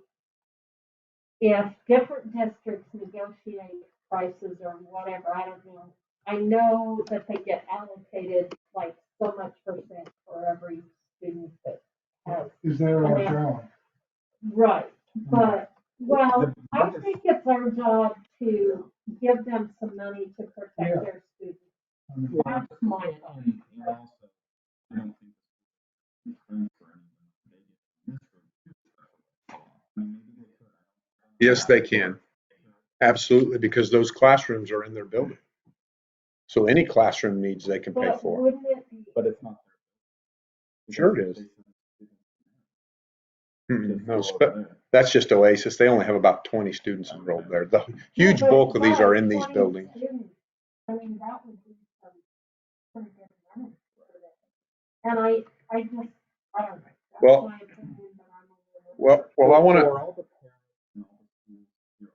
Speaker 3: if different districts negotiate prices or whatever, I don't know. I know that they get allocated like so much percent for every student that has.
Speaker 6: Is that our job?
Speaker 3: Right, but, well, I think it's our job to give them some money to protect
Speaker 6: Yeah.
Speaker 3: their students.
Speaker 6: I mean,
Speaker 3: That's my thought.
Speaker 5: And also, I don't think it's friends for anyone. They get this for I mean, maybe they could.
Speaker 2: Yes, they can. Absolutely, because those classrooms are in their building. So any classroom needs they can pay
Speaker 3: But
Speaker 2: for.
Speaker 3: wouldn't it be,
Speaker 5: But it's not their.
Speaker 2: Sure it is. No,
Speaker 5: No,
Speaker 2: that's just Oasis. They only have about 20 students enrolled there. The huge bulk of these are in these
Speaker 3: 20
Speaker 2: buildings.
Speaker 3: students, I mean, that would be some pretty good money for that. And I just, I don't know. That's
Speaker 2: Well-
Speaker 3: my opinion, but I'm a little-
Speaker 2: Well, I want to,
Speaker 5: For all the parents and all the schools, you're all.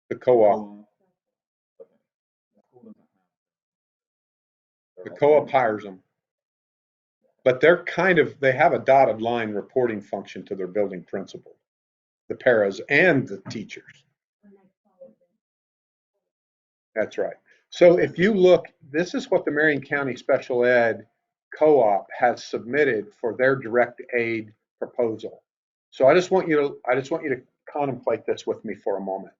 Speaker 2: the co-op,
Speaker 5: Okay. The school doesn't have.
Speaker 2: the co-op hires them. But they're they have a dotted line reporting function to their building principal, the paras and the teachers. That's right. So if you look, this is what the Marion County Special Ed Co-op has submitted for their direct aid proposal. So I just want you to contemplate this with me for a moment.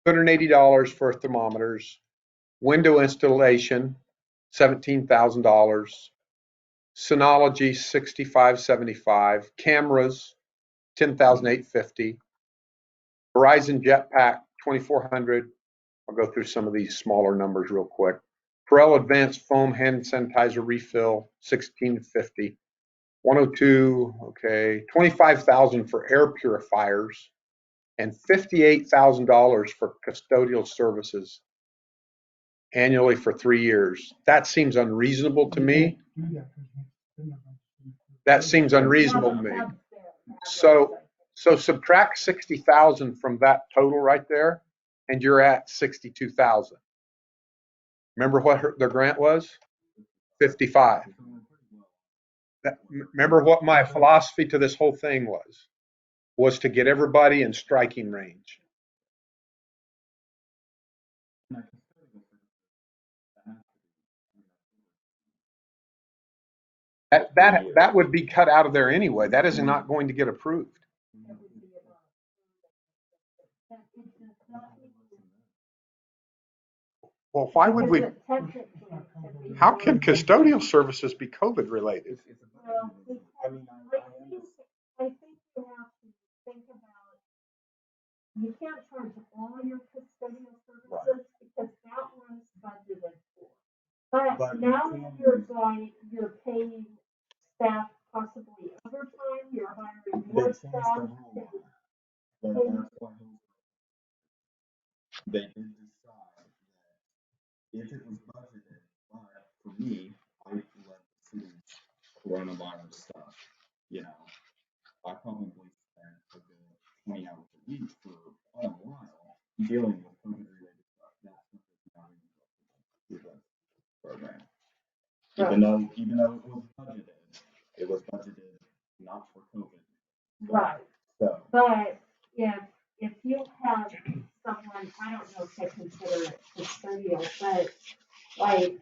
Speaker 2: $280 for thermometers, window installation, $17,000, Synology, $65.75, cameras, $10,850, Verizon Jetpack, $2,400. I'll go through some of these smaller numbers real quick. Perel Advanced Foam Hand Sanitizer Refill, $1,650. 102, okay, $25,000 for air purifiers and $58,000 for custodial services annually for 3 years. That seems unreasonable to me. That seems unreasonable to me. So subtract 60,000 from that total right there, and you're at 62,000. Remember what their grant was? 55. Remember what my philosophy to this whole thing was to get everybody in striking range. That would be cut out of there anyway. That is not going to get approved. Well, why would we? How can custodial services be COVID related?
Speaker 3: Well, I think you have to think about, you can't charge all your custodial services because that was budgeted for. But now you're paying staff possibly overtime, you're hiring more staff.
Speaker 5: They did decide that if it was budgeted, but for me, I let the students coronavirus stuff, I probably spent a good 20 hours a week for quite a while dealing with COVID related stuff. That's not even the program. Even though it was budgeted not for COVID.
Speaker 3: Right.
Speaker 5: So.
Speaker 3: But if you have someone, I don't know if they consider it custodial, but like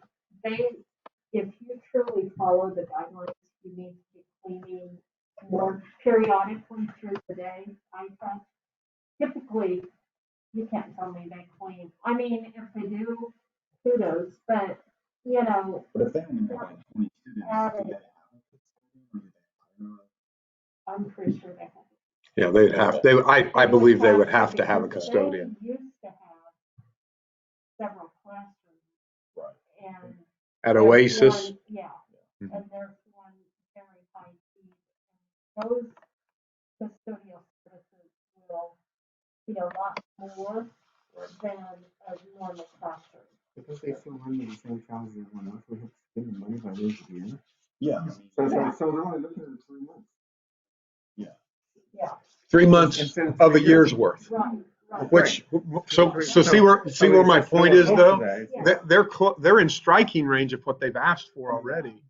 Speaker 3: if you truly follow the guidelines, you need to be cleaning more periodically through the day. I think typically you can't tell me they clean. I mean, if they do, kudos, but
Speaker 5: But if they only have like 20 students, do they have a custodian or
Speaker 3: I'm pretty sure they have.
Speaker 2: Yeah, they'd have. I believe they would have to have a custodian.
Speaker 3: They used to have several classrooms.
Speaker 5: Right.
Speaker 3: And
Speaker 2: At Oasis.
Speaker 3: Yeah, and there's one very high speed. Those custodial services will be a lot more than a normal classroom.
Speaker 5: Because they still run the same challenges as everyone else, we have to spend the money by the end of the year.
Speaker 2: Yeah.
Speaker 5: So they're only looking at 3 months.
Speaker 3: Yeah,
Speaker 2: 3 months
Speaker 5: Instead of
Speaker 2: of a
Speaker 5: 3 years.
Speaker 2: year's worth.
Speaker 3: right, right.
Speaker 2: Which, so see where my point is though? They're in striking range of what they've asked for already.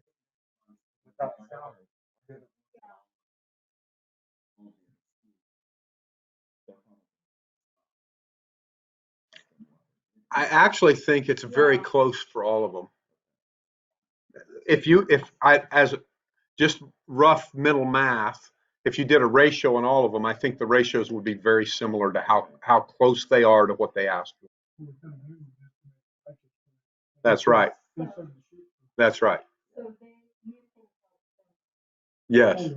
Speaker 2: I actually think it's very close for all of them. As just rough mental math, if you did a ratio on all of them, I think the ratios would be very similar to how close they are to what they asked for. That's right. That's right. Yes.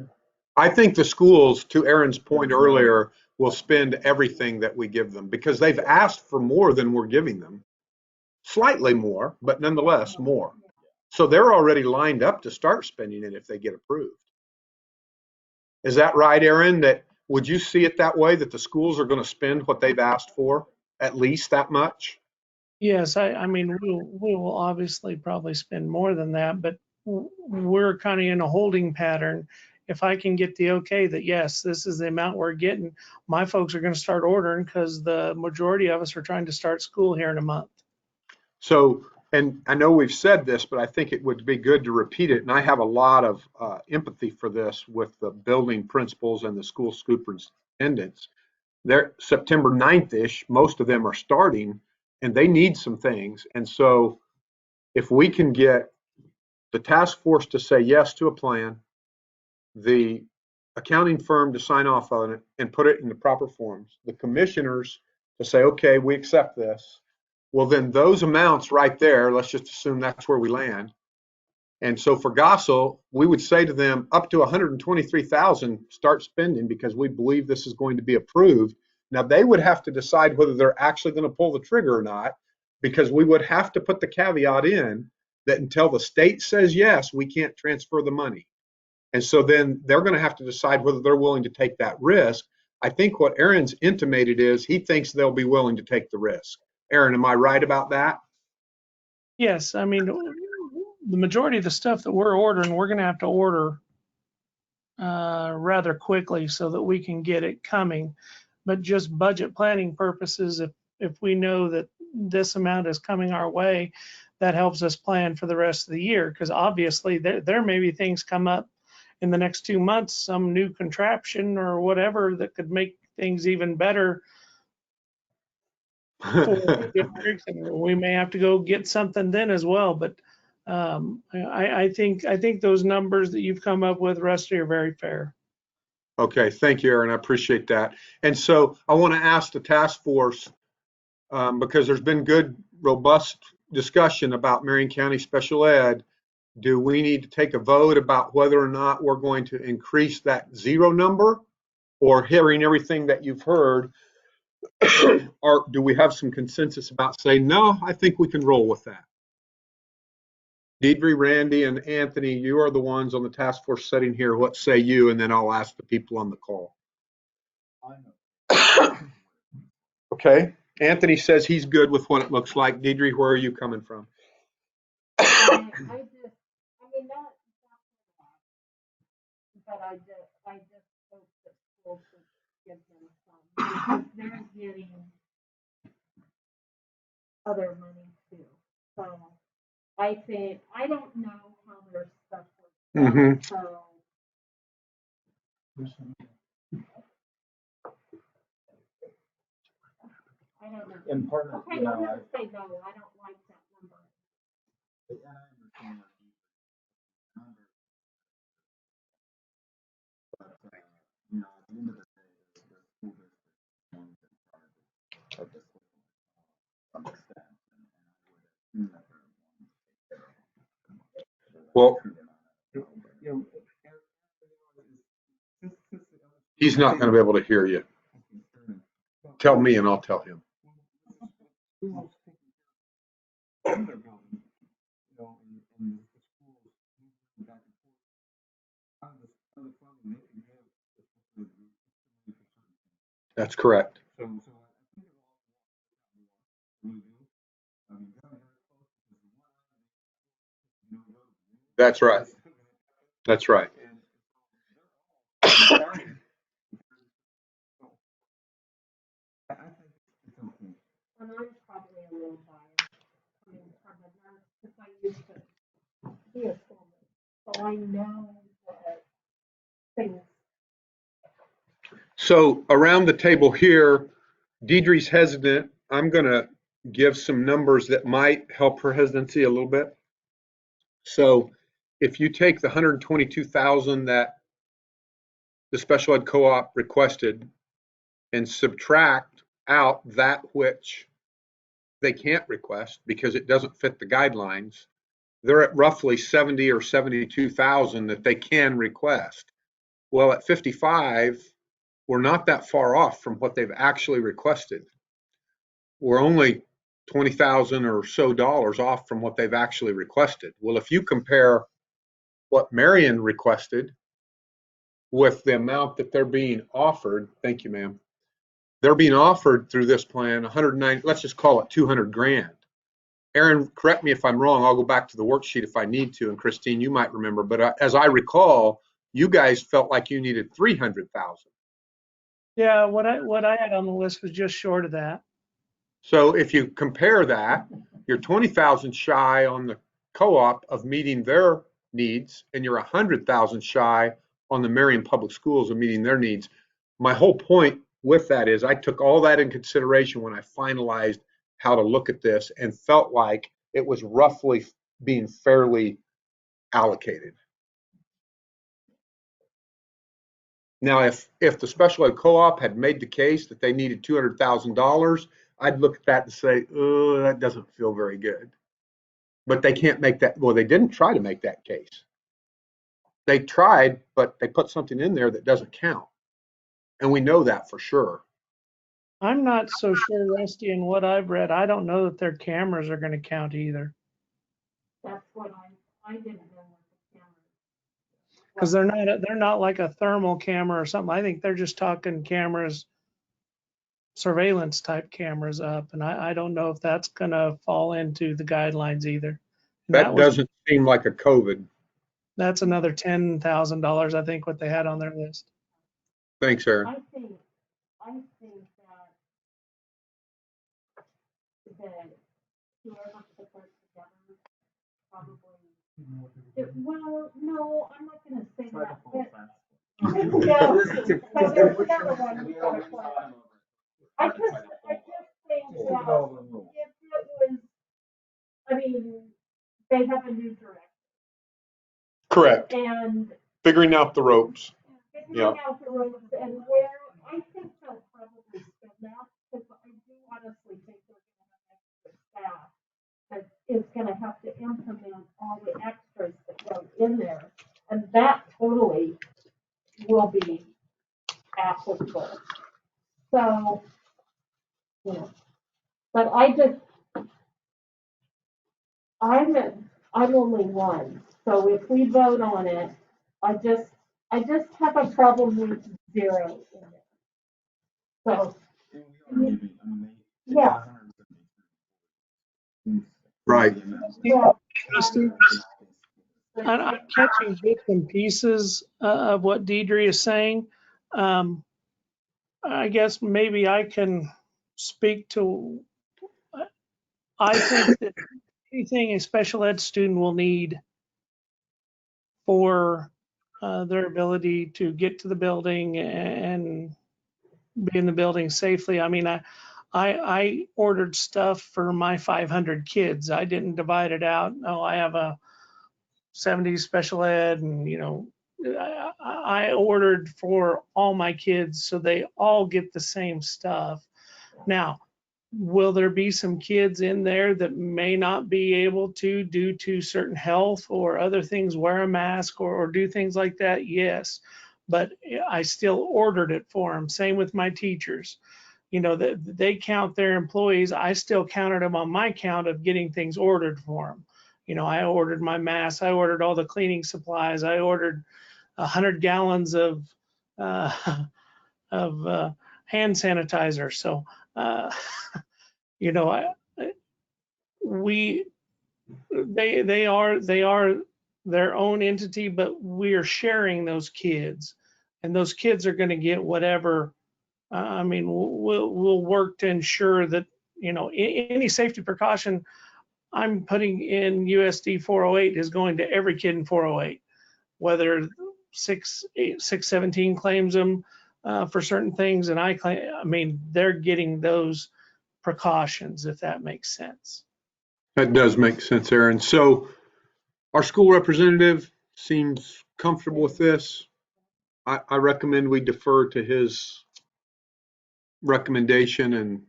Speaker 2: I think the schools, to Aaron's point earlier, will spend everything that we give them because they've asked for more than we're giving them. Slightly more, but nonetheless more. So they're already lined up to start spending it if they get approved. Is that right, Aaron? Would you see it that way, that the schools are going to spend what they've asked for, at least that much?
Speaker 7: Yes, I mean, we will obviously probably spend more than that, but we're kind of in a holding pattern. If I can get the okay that yes, this is the amount we're getting, my folks are going to start ordering because the majority of us are trying to start school here in a month.
Speaker 2: So, and I know we've said this, but I think it would be good to repeat it. And I have a lot of empathy for this with the building principals and the school superintendents. They're September 9th-ish, most of them are starting and they need some things. And so if we can get the task force to say yes to a plan, the accounting firm to sign off on it and put it in the proper forms, the commissioners to say, okay, we accept this. Well, then those amounts right there, let's just assume that's where we land. And so for Gossel, we would say to them up to 123,000, start spending because we believe this is going to be approved. Now they would have to decide whether they're actually going to pull the trigger or not, because we would have to put the caveat in that until the state says yes, we can't transfer the money. And so then they're going to have to decide whether they're willing to take that risk. I think what Aaron's intimated is he thinks they'll be willing to take the risk. Aaron, am I right about that?
Speaker 7: Yes, I mean, the majority of the stuff that we're ordering, we're going to have to order rather quickly so that we can get it coming. But just budget planning purposes, if we know that this amount is coming our way, that helps us plan for the rest of the year. Because obviously there may be things come up in the next 2 months, some new contraption or whatever that could make things even better for districts, and we may have to go get something then as well. But I think those numbers that you've come up with, Rusty, are very fair.
Speaker 2: Okay, thank you, Aaron. I appreciate that. And so I want to ask the task force, because there's been good, robust discussion about Marion County Special Ed. Do we need to take a vote about whether or not we're going to increase that zero number, or hearing everything that you've heard, or do we have some consensus about saying, no, I think we can roll with that? Deidre, Randy, and Anthony, you are the ones on the task force sitting here. What say you? And then I'll ask the people on the call. Okay. Anthony says he's good with what it looks like. Deidre, where are you coming from?
Speaker 3: I mean, but I just hope that schools would give them some, because they're getting other money too. So I think, I don't know how their stuff works out,
Speaker 2: Mhm.
Speaker 3: so. I don't know.
Speaker 5: And part of,
Speaker 3: Okay,
Speaker 5: you
Speaker 3: I'm
Speaker 5: know,
Speaker 3: gonna say no, I don't like that number.
Speaker 5: and I understand that number, but, you know, at the end of the day, the school district is going to be part of the school, some extent, and I would assume that they're going to take care of it.
Speaker 2: Well,
Speaker 5: You know,
Speaker 2: he's not going to be able to hear you. Tell me and I'll tell him. That's correct. That's right. That's right.
Speaker 5: I think it's okay.
Speaker 3: And I'm probably a little biased, coming from a nurse, because I used to be a school nurse, so I know that things.
Speaker 2: So around the table here, Deidre's hesitant. I'm going to give some numbers that might help her hesitancy a little bit. So if you take the 122,000 that the special ed co-op requested and subtract out that which they can't request because it doesn't fit the guidelines, they're at roughly 70 or 72,000 that they can request. Well, at 55, we're not that far off from what they've actually requested. We're only 20,000 or so dollars off from what they've actually requested. Well, if you compare what Marion requested with the amount that they're being offered, thank you, ma'am. They're being offered through this plan 190, let's just call it 200 grand. Aaron, correct me if I'm wrong. I'll go back to the worksheet if I need to. And Christine, you might remember, but as I recall, you guys felt like you needed 300,000.
Speaker 7: Yeah, what I had on the list was just short of that.
Speaker 2: So if you compare that, you're 20,000 shy on the co-op of meeting their needs, and you're 100,000 shy on the Marion Public Schools of meeting their needs. My whole point with that is I took all that in consideration when I finalized how to look at this and felt like it was roughly being fairly allocated. Now, if the special ed co-op had made the case that they needed $200,000, I'd look at that and say, oh, that doesn't feel very good. But they can't make that, well, they didn't try to make that case. They tried, but they put something in there that doesn't count. And we know that for sure.
Speaker 7: I'm not so sure, Rusty, in what I've read. I don't know that their cameras are going to count either.
Speaker 3: That's what I didn't know what the camera.
Speaker 7: Because they're not like a thermal camera or something. I think they're just talking cameras, surveillance type cameras up, and I don't know if that's going to fall into the guidelines either. And
Speaker 2: That doesn't seem like a COVID.
Speaker 7: That's another $10,000, I think, what they had on their list.
Speaker 2: Thanks, Aaron.
Speaker 3: I think that whoever put that together probably. Well, no, I'm not going to say that. But there's the other one we gotta play. I just think that if it was, I mean, they have a new director.
Speaker 2: Correct.
Speaker 3: And
Speaker 2: Figuring out the ropes.
Speaker 3: figuring out the ropes and where, I think they'll probably spend that, because I do honestly think they're gonna have extra staff that is gonna have to implement all the extras that go in there, and that totally will be applicable. So, you know, but I'm only one, so if we vote on it, I just have a problem with zero in it. So, yeah.
Speaker 2: Right.
Speaker 3: Yeah.
Speaker 7: I'm catching bits and pieces of what Deidre is saying. I guess maybe I can speak to, I think that anything a special ed student will need for their ability to get to the building and be in the building safely. I mean, I ordered stuff for my 500 kids. I didn't divide it out. Oh, I have a 70 special ed, and I ordered for all my kids so they all get the same stuff. Now, will there be some kids in there that may not be able to, due to certain health or other things, wear a mask or do things like that? Yes, but I still ordered it for them. Same with my teachers. They count their employees. I still counted them on my count of getting things ordered for them. I ordered my masks. I ordered all the cleaning supplies. I ordered 100 gallons of hand sanitizer. So, they are their own entity, but we're sharing those kids. And those kids are going to get whatever. I mean, we'll work to ensure that, any safety precaution I'm putting in USD 408 is going to every kid in 408, whether 617 claims them for certain things, and I claim, I mean, they're getting those precautions, if that makes sense.
Speaker 2: That does make sense, Aaron. So our school representative seems comfortable with this. I recommend we defer to his recommendation and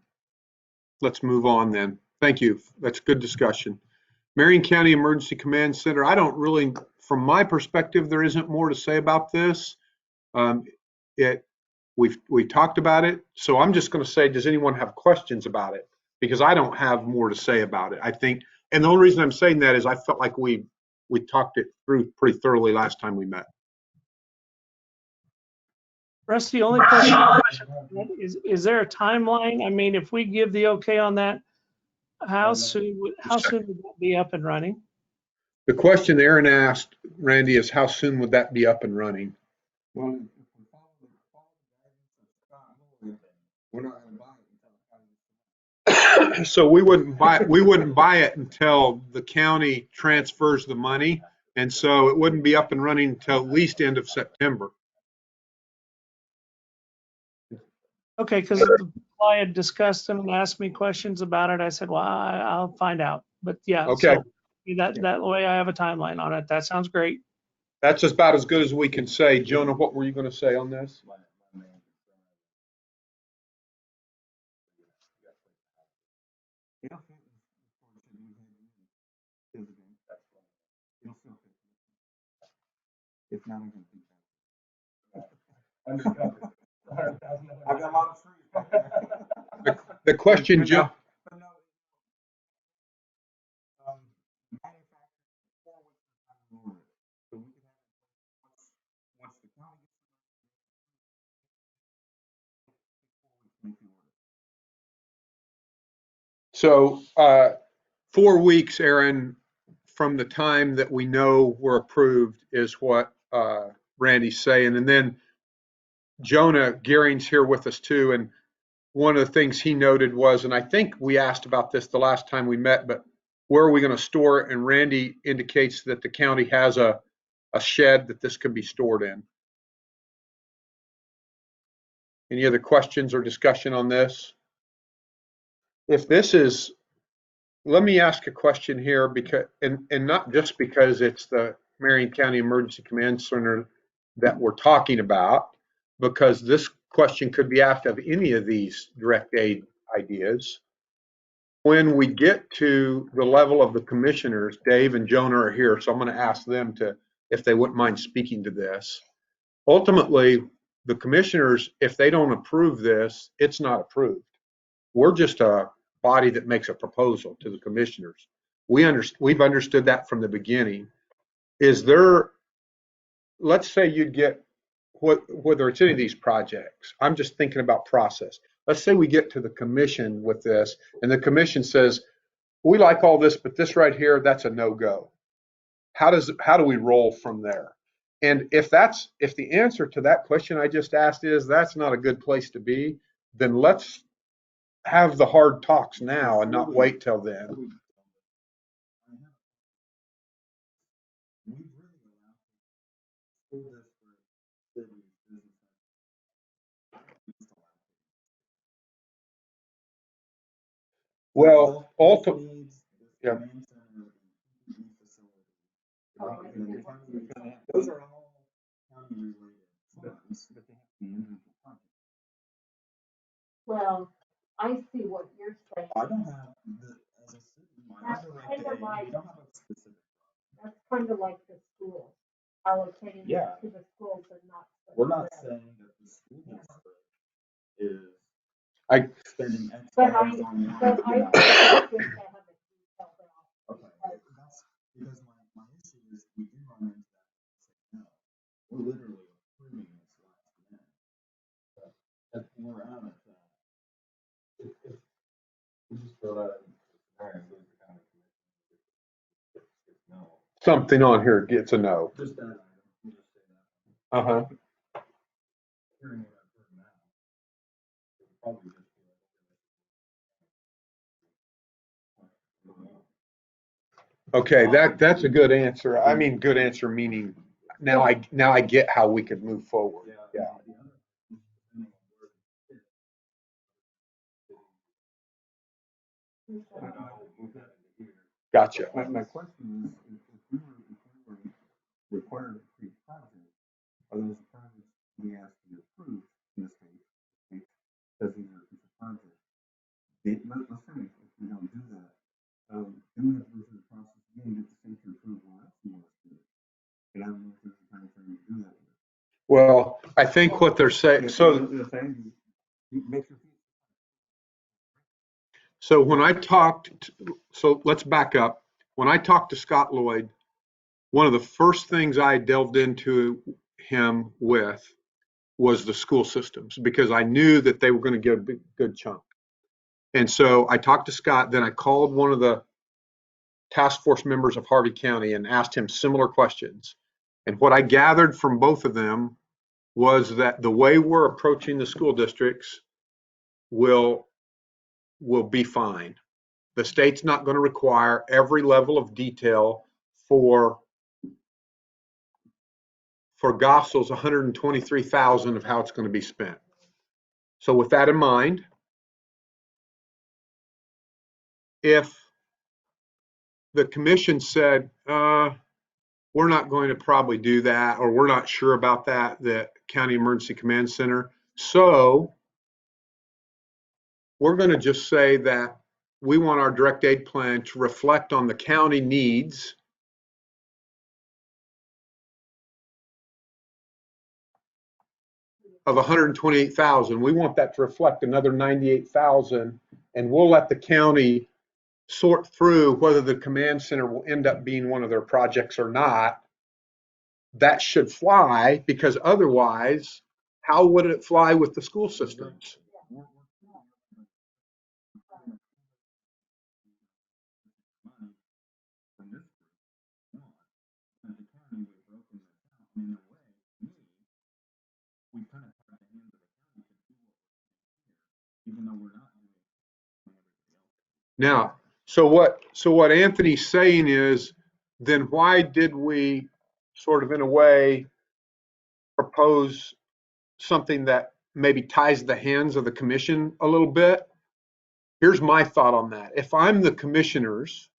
Speaker 2: let's move on then. Thank you. That's good discussion. Marion County Emergency Command Center, I don't really, from my perspective, there isn't more to say about this. We talked about it, so I'm just going to say, does anyone have questions about it? Because I don't have more to say about it. I think, and the only reason I'm saying that is I felt like we talked it through pretty thoroughly last time we met.
Speaker 7: Rusty, the only question is there a timeline? I mean, if we give the okay on that, how soon would that be up and running?
Speaker 2: The question Aaron asked, Randy, is how soon would that be up and running?
Speaker 5: Well, if we follow the guidance of Scott Lloyd, we're not gonna buy it until.
Speaker 2: So we wouldn't buy it until the county transfers the money, and so it wouldn't be up and running until at least end of September.
Speaker 7: Okay, because I had discussed them and asked me questions about it. I said, well, I'll find out. But yeah,
Speaker 2: Okay.
Speaker 7: so that way I have a timeline on it. That sounds great.
Speaker 2: That's about as good as we can say. Jonah, what were you going to say on this?
Speaker 5: It's not even. I got a lot of trees back there.
Speaker 2: The question, Joe. So 4 weeks, Aaron, from the time that we know we're approved is what Randy's saying. And then Jonah Gearing's here with us too. And one of the things he noted was, and I think we asked about this the last time we met, but where are we going to store it? And Randy indicates that the county has a shed that this can be stored in. Any other questions or discussion on this? If this is, let me ask a question here, because, and not just because it's the Marion County Emergency Command Center that we're talking about, because this question could be asked of any of these direct aid ideas. When we get to the level of the commissioners, Dave and Jonah are here, so I'm going to ask them to, if they wouldn't mind speaking to this. Ultimately, the commissioners, if they don't approve this, it's not approved. We're just a body that makes a proposal to the commissioners. We've understood that from the beginning. Is there, let's say you'd get, whether it's any of these projects, I'm just thinking about process. Let's say we get to the commission with this and the commission says, we like all this, but this right here, that's a no-go. How do we roll from there? And if the answer to that question I just asked is that's not a good place to be, then let's have the hard talks now and not wait till then. Well, ultimately, yeah.
Speaker 5: Those are all county related funds, but they have to be individual projects.
Speaker 3: Well, I see what you're saying.
Speaker 5: I don't have as a city,
Speaker 3: That's
Speaker 5: direct
Speaker 3: kind of
Speaker 5: aid,
Speaker 3: like-
Speaker 5: we don't have a specific.
Speaker 3: That's kind of like the schools, allocating
Speaker 5: Yeah.
Speaker 3: it to the schools and not. to
Speaker 5: We're
Speaker 3: the
Speaker 5: not
Speaker 3: rest.
Speaker 5: saying that the school district is
Speaker 2: I-
Speaker 5: spending X
Speaker 3: But
Speaker 5: dollars
Speaker 3: I,
Speaker 5: on.
Speaker 3: but I think it's good to have it detailed out.
Speaker 5: Okay, that's because my issue is we do run into that. Say, no, we're literally approving this last minute. But we're out of that.
Speaker 10: We just fill out. All right, so it's kind of. No.
Speaker 2: something on here gets a no.
Speaker 5: Just that item, we'll just say that.
Speaker 2: Uh-huh.
Speaker 5: Hearing what I've heard now, it would probably just be like,
Speaker 2: Okay, that's a good answer. I mean, good answer meaning now I get how we could move forward. Yeah.
Speaker 5: the other, depending on where it fits. But I will move that into here.
Speaker 2: Gotcha.
Speaker 5: My question is, if we were required to create projects, are those projects we ask to be approved in the state designated as a project? Let's say if we don't do that, then we have to go through the process again, get the state to approve what else we want to do. And I don't know if there's a time frame to do that.
Speaker 2: Well, I think what they're saying, so when I talked, so let's back up. When I talked to Scott Lloyd, one of the first things I delved into him with was the school systems, because I knew that they were going to get a good chunk. And so I talked to Scott, then I called one of the task force members of Harvey County and asked him similar questions. And what I gathered from both of them was that the way we're approaching the school districts will be fine. The state's not going to require every level of detail for Gossel's 123,000 of how it's going to be spent. So with that in mind, if the commission said, we're not going to probably do that, or we're not sure about that, the County Emergency Command Center, so we're going to just say that we want our direct aid plan to reflect on the county needs of 128,000. We want that to reflect another 98,000, and we'll let the county sort through whether the command center will end up being one of their projects or not. That should fly, because otherwise, how would it fly with the school systems? Now, so what Anthony's saying is, then why did we sort of in a way propose something that maybe ties the hands of the commission a little bit? Here's my thought on that. If I'm the commissioners,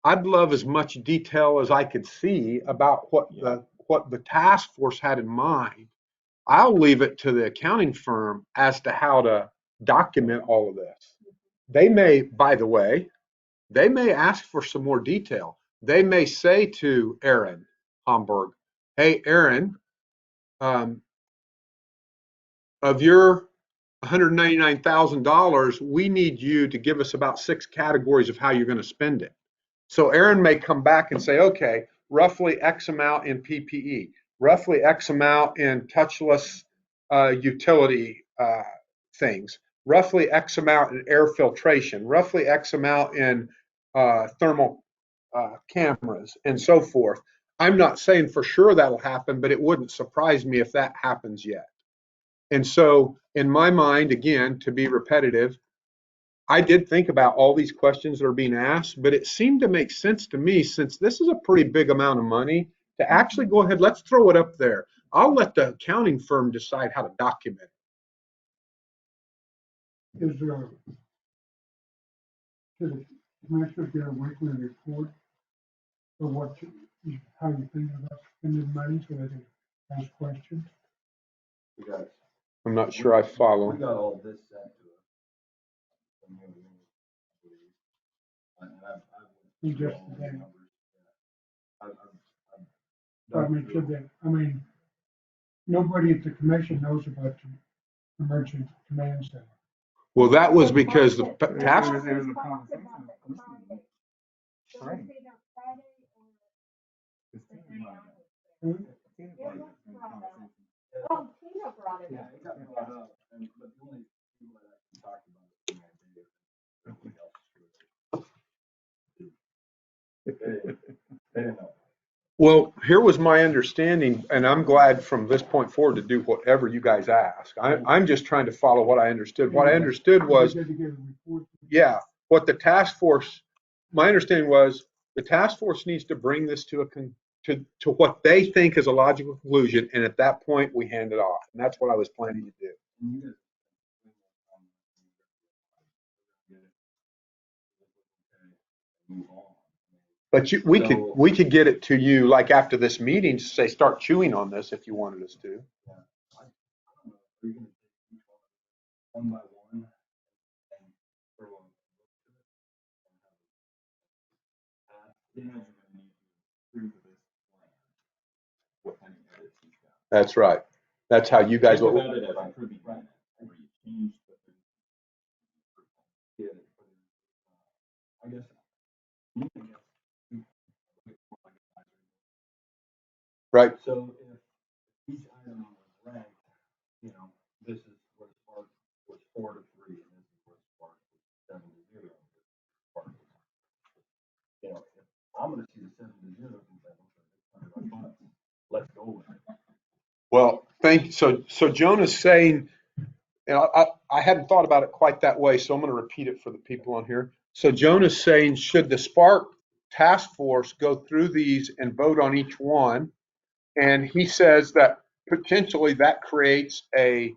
Speaker 2: I'd love as much detail as I could see about what the task force had in mind. I'll leave it to the accounting firm as to how to document all of this. They may, by the way, they may ask for some more detail. They may say to Aaron Homburg, hey, Aaron, of your $199,000, we need you to give us about 6 categories of how you're going to spend it. So Aaron may come back and say, okay, roughly X amount in PPE, roughly X amount in touchless utility things, roughly X amount in air filtration, roughly X amount in thermal cameras, and so forth. I'm not saying for sure that'll happen, but it wouldn't surprise me if that happens yet. And so in my mind, again, to be repetitive, I did think about all these questions that are being asked, but it seemed to make sense to me, since this is a pretty big amount of money, to actually go ahead, let's throw it up there. I'll let the accounting firm decide how to document it.
Speaker 6: Is there, should the commissioner get a weekly report for how you think about spending money so they can ask questions?
Speaker 2: I'm not sure I follow.
Speaker 5: We got all this sent to us.
Speaker 6: He just today. I mean, should they, nobody at the commission knows about the emergency command center.
Speaker 2: Well, that was because the task.
Speaker 3: Oh, Tina brought it
Speaker 5: Yeah,
Speaker 3: up.
Speaker 5: it got brought up, but the only people that actually talked about it was Dave. Nobody else. They didn't know.
Speaker 2: Well, here was my understanding, and I'm glad from this point forward to do whatever you guys ask. I'm just trying to follow what I understood. What I understood was,
Speaker 6: They did get a report.
Speaker 2: yeah, what the task force, my understanding was the task force needs to bring this to to what they think is a logical conclusion. And at that point, we hand it off. And that's what I was planning to do.
Speaker 5: And you guys move on.
Speaker 2: But we could get it to you like after this meeting, say, start chewing on this if you wanted us to.
Speaker 5: Yeah. I don't know. Are you gonna take each one by one and throw a look to it and have then you're gonna need to approve this plan with any edits you've got.
Speaker 2: That's right. That's how you guys
Speaker 5: Think
Speaker 2: will.
Speaker 5: about it as improving plan, where you change the things. Yeah. I guess. You can guess.
Speaker 2: Right.
Speaker 5: So if each item was ranked, this is where Spark was 4-3, and this is where Spark was 7-0. Spark was, if I'm gonna see the 7-0, $100, let's go with it.
Speaker 2: Well, so Jonah's saying, I hadn't thought about it quite that way, so I'm going to repeat it for the people on here. So Jonah's saying, should the Spark task force go through these and vote on each one? And he says that potentially that creates a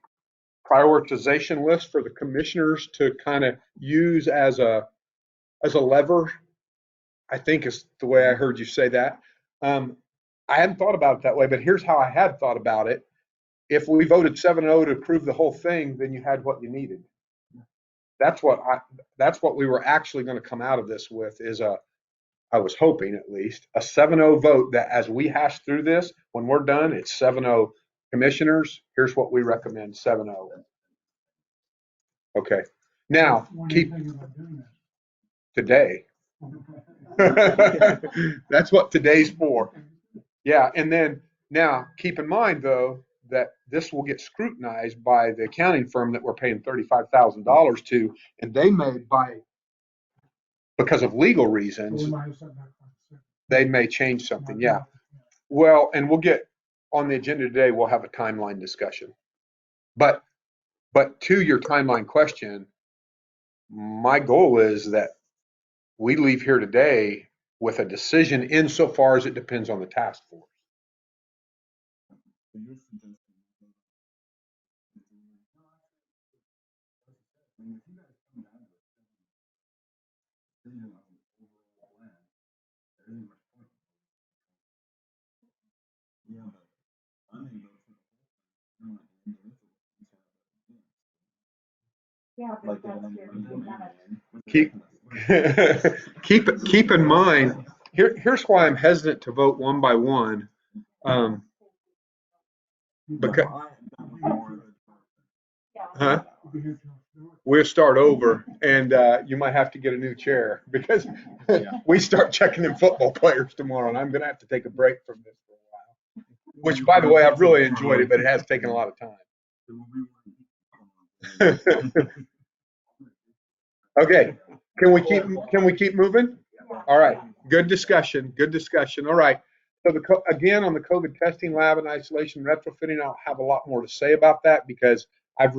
Speaker 2: prioritization list for the commissioners to kind of use as a lever, I think is the way I heard you say that. I hadn't thought about it that way, but here's how I had thought about it. If we voted 7-0 to approve the whole thing, then you had what you needed. That's what we were actually going to come out of this with is I was hoping at least, a 7-0 vote that as we hash through this, when we're done, it's 7-0 commissioners. Here's what we recommend, 7-0. Okay. Now, keep today. That's what today's for. Yeah. And then now keep in mind though, that this will get scrutinized by the accounting firm that we're paying $35,000 to, and they may because of legal reasons, they may change something. Yeah. Well, and we'll get on the agenda today, we'll have a timeline discussion. But to your timeline question, my goal is that we leave here today with a decision insofar as it depends on the task force.
Speaker 3: Yeah, but that's
Speaker 2: Keep in mind, here's why I'm hesitant to vote one by one. Because we'll start over, and you might have to get a new chair because we start checking in football players tomorrow, and I'm going to have to take a break from this for a while. Which, by the way, I've really enjoyed it, but it has taken a lot of time. Okay, can we keep moving? All right, good discussion. All right. So again, on the COVID testing lab and isolation retrofitting, I'll have a lot more to say about that because I've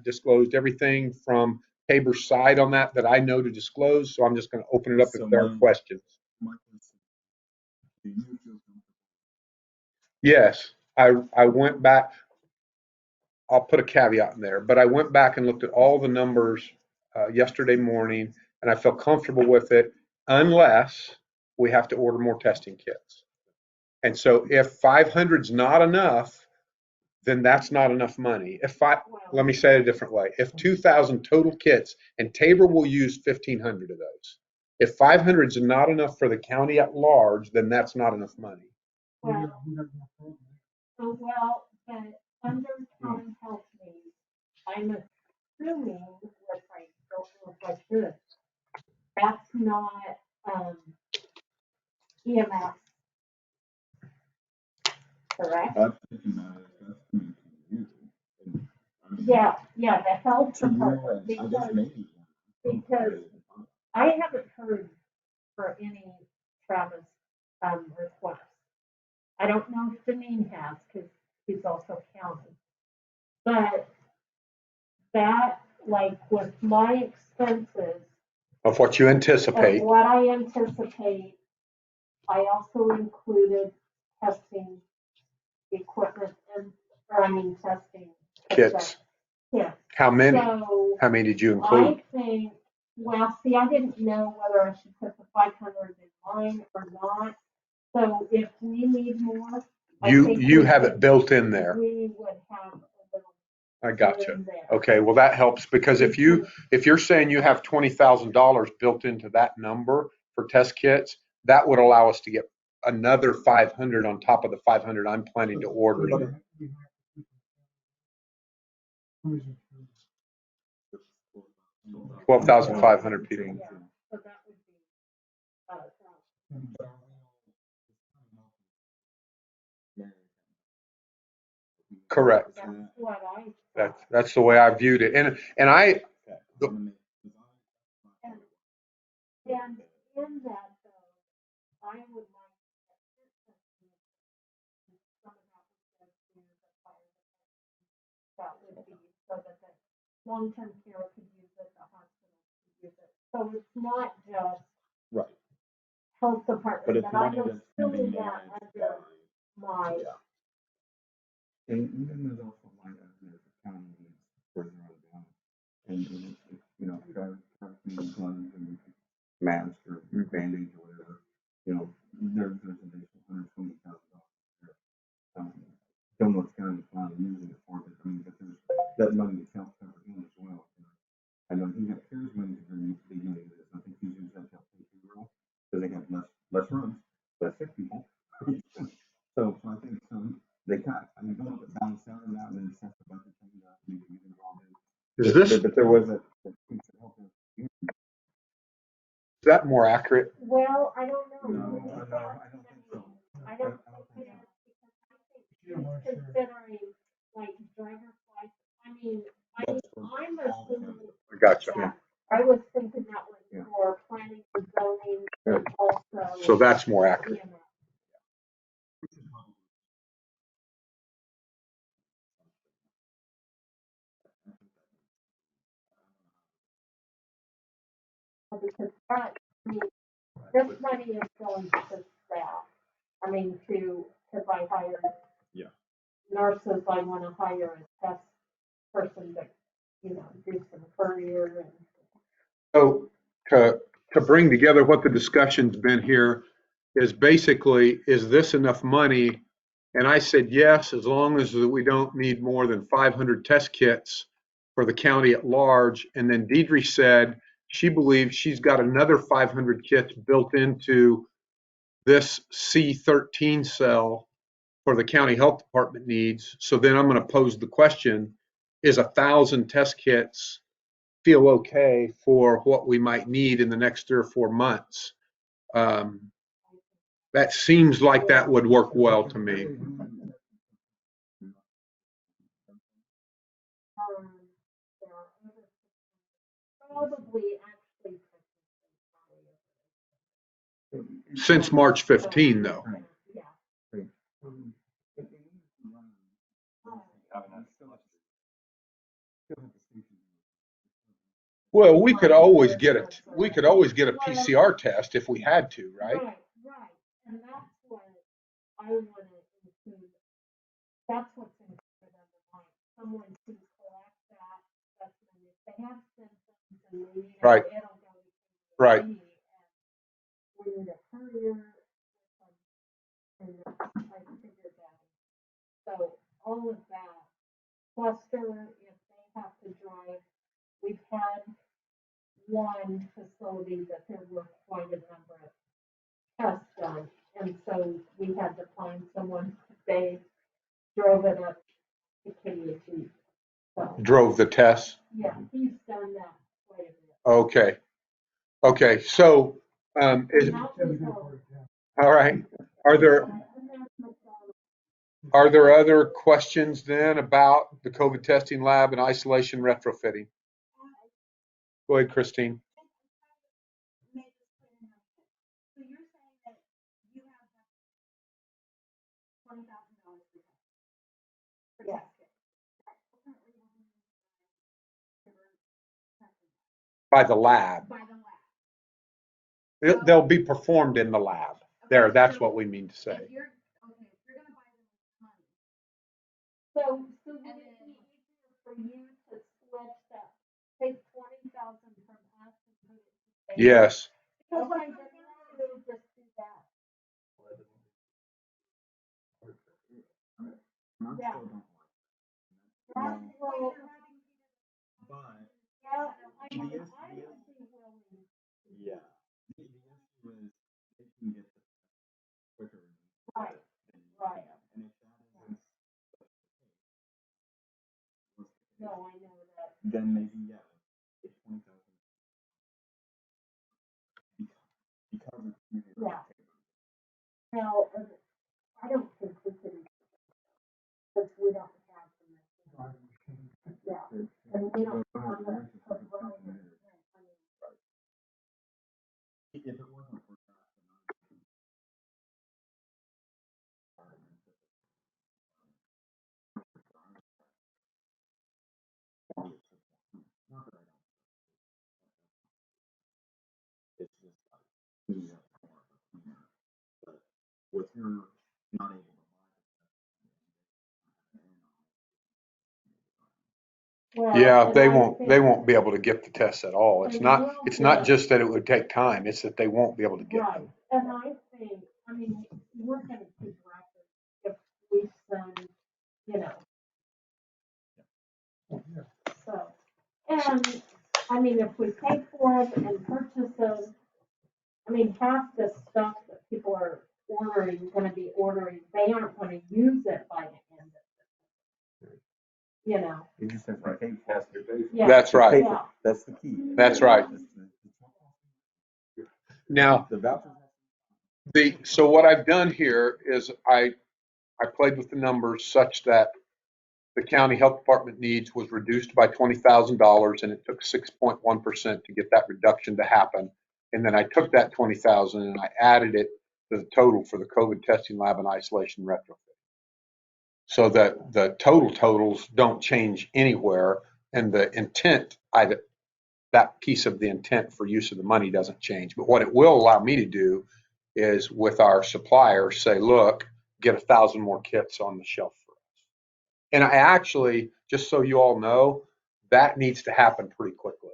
Speaker 2: disclosed everything from Tabor's side on that I know to disclose. So I'm just going to open it up if there are questions. Yes, I went back. I'll put a caveat in there, but I went back and looked at all the numbers yesterday morning, and I felt comfortable with it unless we have to order more testing kits. And so if 500 is not enough, then that's not enough money. Let me say it a different way. If 2,000 total kits, and Tabor will use 1,500 of those. If 500 is not enough for the county at large, then that's not enough money.
Speaker 3: Well, but under common health needs, I'm assuming with like this, that's not EMS, correct? Yeah, the health department, because I haven't heard for any Travis request. I don't know if Janine has, because he's also county. But that, like with my expenses,
Speaker 2: Of what you
Speaker 3: of
Speaker 2: anticipate.
Speaker 3: what I anticipate, I also included testing equipment and, or I mean, testing.
Speaker 2: Kits.
Speaker 3: Yeah.
Speaker 2: How many?
Speaker 3: So
Speaker 2: How many did you include?
Speaker 3: I think, well, see, I didn't know whether I should put the 500 in mine or not. So if we need more, I think
Speaker 2: You
Speaker 3: we
Speaker 2: have
Speaker 3: could-
Speaker 2: it built in there.
Speaker 3: We would have a little.
Speaker 2: I gotcha.
Speaker 3: room there.
Speaker 2: Okay, well, that helps because if you're saying you have $20,000 built into that number for test kits, that would allow us to get another 500 on top of the 500 I'm planning to order. 12,500 people.
Speaker 3: Yeah, so that would be,
Speaker 2: Correct.
Speaker 3: that's what I.
Speaker 2: That's the way I viewed it. And I,
Speaker 3: And in that though, I would like that some of that would go to the fire department. That would be so that the long-term care could use it, the hospital could use it. So it's not just
Speaker 2: right.
Speaker 3: health
Speaker 10: But
Speaker 3: department,
Speaker 10: it's
Speaker 3: but I
Speaker 10: money
Speaker 3: was
Speaker 10: that's gonna
Speaker 3: still
Speaker 10: be
Speaker 3: that
Speaker 10: managed
Speaker 3: under
Speaker 10: by,
Speaker 3: my.
Speaker 10: yeah.
Speaker 5: And then there's also line items for county needs further on down. And if, you know, guys needs guns and masks or band-aids or whatever, you know, there's an additional $120,000 there. Don't know what's county plan using it for, but I mean, but there's that money account covered in as well. I know he got CARES money at the very beginning of this. I think he's used that to help pay payroll because they have less runs, less sick people. So I think they kind of, I mean, don't have to balance out on that and then set the budget thing that we get involved in.
Speaker 2: Is this,
Speaker 5: But there was a
Speaker 2: is that more accurate?
Speaker 3: Well, I don't know.
Speaker 5: No, I don't think so.
Speaker 3: I don't think it is because I think he's considering like driver's license. I mean, I'm assuming.
Speaker 2: I gotcha.
Speaker 3: that- I was thinking that was
Speaker 5: Yeah.
Speaker 3: for planning and zoning and also.
Speaker 2: So that's more accurate.
Speaker 3: EMS. Because that, I mean, this money is going to staff. I mean, because I hired.
Speaker 2: Yeah.
Speaker 3: Nurses, I want to hire a test person to, do some courier and.
Speaker 2: So to bring together what the discussion's been here is basically, is this enough money? And I said, yes, as long as we don't need more than 500 test kits for the county at large. And then Deidre said she believes she's got another 500 kits built into this C13 cell for the county health department needs. So then I'm going to pose the question, is 1,000 test kits feel okay for what we might need in the next 3 or 4 months? That seems like that would work well to me.
Speaker 3: There are probably actually.
Speaker 2: Since March 15, though.
Speaker 3: Yeah.
Speaker 2: Well, we could always get a PCR test if we had to, right?
Speaker 3: Right. And that's what I want to include. That's what's included under mine. Someone to collect that specimen if they have symptoms and maybe
Speaker 2: Right.
Speaker 3: it'll go to
Speaker 2: Right.
Speaker 3: me, and we need a courier. And I figured that. So all of that, cluster, if they have to drive, we've had one facility that there were quite a number of tests done. And so we had to find someone, they drove it up to KUT. So,
Speaker 2: Drove the test.
Speaker 3: yeah, he's done that quite a bit.
Speaker 2: Okay. So,
Speaker 3: And that was
Speaker 2: all right. Are there other questions then about the COVID testing lab and isolation retrofitting? Go ahead, Christine.
Speaker 11: So you're saying that you have
Speaker 2: by the lab.
Speaker 3: by the lab.
Speaker 2: They'll be performed in the lab. There, that's what we mean to say.
Speaker 3: If you're gonna buy them with money. So would it be easier for you to switch that, take 20,000 from us and put it to state?
Speaker 2: Yes.
Speaker 3: Okay, then we would just do that. Yeah. Well,
Speaker 9: But
Speaker 3: yeah, I
Speaker 9: the
Speaker 3: would
Speaker 9: issue
Speaker 3: be
Speaker 9: is,
Speaker 3: willing.
Speaker 9: yeah, the issue is they can get the quicker
Speaker 3: Right,
Speaker 9: than you
Speaker 3: right.
Speaker 9: can. And if that isn't
Speaker 3: No, I know that.
Speaker 9: then maybe, yeah, it's 20,000. Because it's usually
Speaker 3: Yeah. Now, I don't think we can, because we don't have the machine. Yeah, and we don't have the.
Speaker 9: If it wasn't for that, not that I don't. It's just like cleaning up more of a cleaner. But with her not able to buy the
Speaker 2: Yeah, they won't be able to get the tests at all. It's not
Speaker 3: Yeah.
Speaker 2: just that it would take time, it's that they won't be able to get
Speaker 3: Right,
Speaker 2: them.
Speaker 3: and I think, I mean, we're gonna keep records if we send, you know. So, and, I mean, if we pay for it and purchase them, I mean, half the stuff that people are ordering, gonna be ordering, they aren't gonna use it by the end of it. You know,
Speaker 5: You just have to pay for it.
Speaker 3: yeah.
Speaker 2: That's right.
Speaker 3: Yeah.
Speaker 5: That's the key.
Speaker 2: That's right. Now,
Speaker 5: The vouchers.
Speaker 2: so what I've done here is I played with the numbers such that the county health department needs was reduced by $20,000, and it took 6.1% to get that reduction to happen. And then I took that 20,000 and I added it to the total for the COVID testing lab and isolation retrofit. So that the totals don't change anywhere, and the intent, that piece of the intent for use of the money doesn't change. But what it will allow me to do is with our suppliers say, look, get 1,000 more kits on the shelf for us. And I actually, just so you all know, that needs to happen pretty quickly,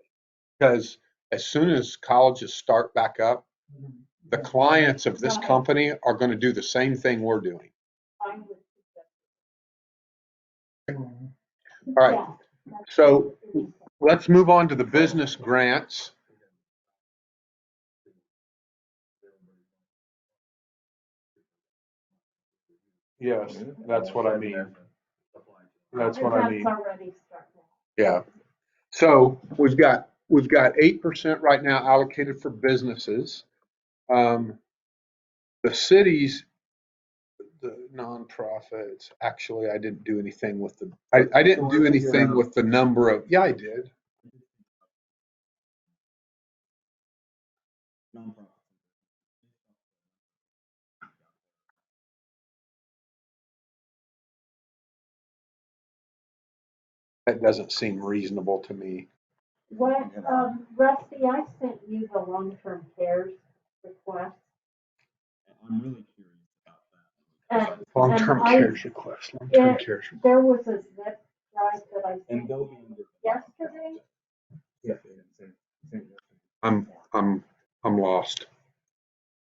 Speaker 2: because as soon as colleges start back up, the clients of this company are going to do the same thing we're doing.
Speaker 3: I would suggest.
Speaker 2: All right. So let's move on to the business grants. Yes, that's what I mean. That's what I mean. Yeah. So we've got 8% right now allocated for businesses. The cities, the nonprofits, actually, I didn't do anything with the, I didn't do anything with the number of, yeah, I did. That doesn't seem reasonable to me.
Speaker 3: What, Rusty, I sent you the long-term cares request.
Speaker 9: I'm really curious about that.
Speaker 2: Long-term cares request, long-term cares.
Speaker 3: There was a zip drive that I
Speaker 9: And
Speaker 3: sent
Speaker 9: they'll be in the.
Speaker 3: yesterday.
Speaker 5: Yeah.
Speaker 2: I'm lost.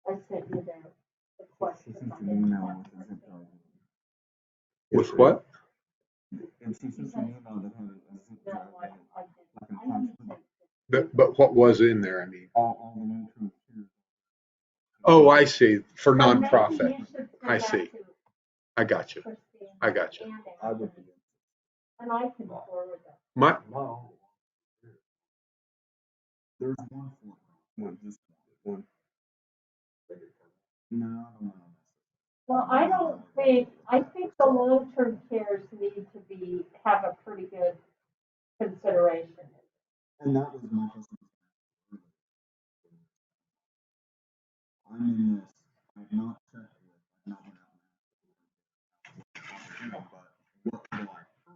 Speaker 3: I sent you the request.
Speaker 5: She sent an email with a zip drive.
Speaker 2: With what?
Speaker 5: And she sent an email that had a zip drive.
Speaker 3: No, I
Speaker 5: Like an attachment.
Speaker 2: But what was in there? I mean.
Speaker 5: All the long-term care.
Speaker 2: Oh, I see. For
Speaker 3: So maybe
Speaker 2: nonprofit.
Speaker 3: you should send
Speaker 2: I
Speaker 3: that
Speaker 2: see.
Speaker 3: to
Speaker 2: I got you.
Speaker 3: Christine
Speaker 2: I got you.
Speaker 3: and
Speaker 5: I would be.
Speaker 3: And I can forward that.
Speaker 2: My,
Speaker 5: There's one for one, just one. No, I don't know.
Speaker 3: Well, I think the long-term cares need to have a pretty good consideration.
Speaker 5: And that was my husband's. I'm in this. I've not checked with, I've not been out. But what I heard has been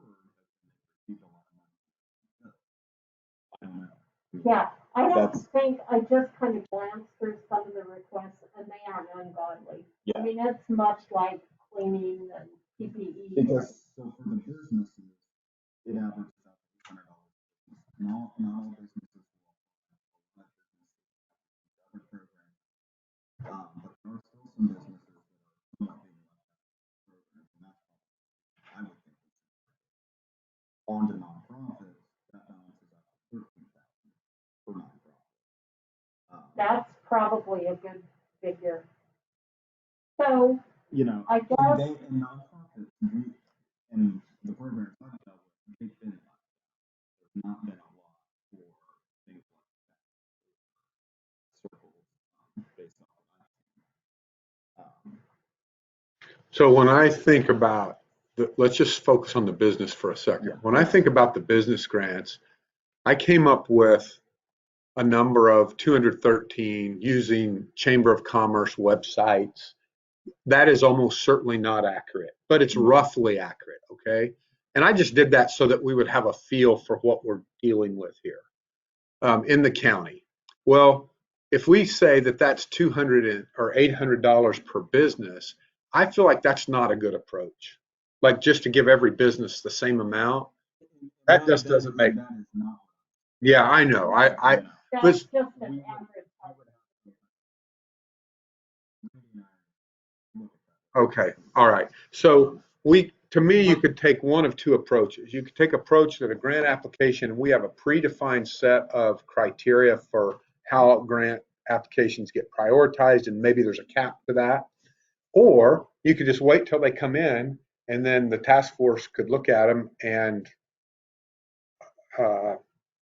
Speaker 5: they received a lot of money. I don't know.
Speaker 3: Yeah, I don't
Speaker 9: That's-
Speaker 3: think, I just kind of glanced through some of the requests and they aren't ungodly. I
Speaker 9: Yeah.
Speaker 3: mean, it's much like cleaning and PPE.
Speaker 5: Because, so for the businesses, it averages out to $800. Not all businesses will apply. Other programs. But there are still some businesses that are not being left out of programs, and that's probably, I would think. On to nonprofits, that balances out to 13,000 for nonprofit.
Speaker 3: That's probably a good figure. So,
Speaker 5: You know,
Speaker 3: I guess,
Speaker 5: in nonprofits, and the programs I've dealt with, they've been left out. There's not been a lot for things like that. Circles, based on what I've seen.
Speaker 2: So when I think about, let's just focus on the business for a second.
Speaker 5: Yeah.
Speaker 2: When I think about the business grants, I came up with a number of 213 using Chamber of Commerce websites. That is almost certainly not accurate, but it's roughly accurate, okay? And I just did that so that we would have a feel for what we're dealing with here in the county. Well, if we say that that's $200 or $800 per business, I feel like that's not a good approach. Like just to give every business the same amount, that just doesn't make.
Speaker 5: That is not.
Speaker 2: Yeah, I know.
Speaker 3: that's
Speaker 2: Let's-
Speaker 3: just an average.
Speaker 2: Okay, all right. So to me, you could take one of two approaches. You could take approach that a grant application, we have a predefined set of criteria for how grant applications get prioritized, and maybe there's a cap to that. Or you could just wait till they come in, and then the task force could look at them and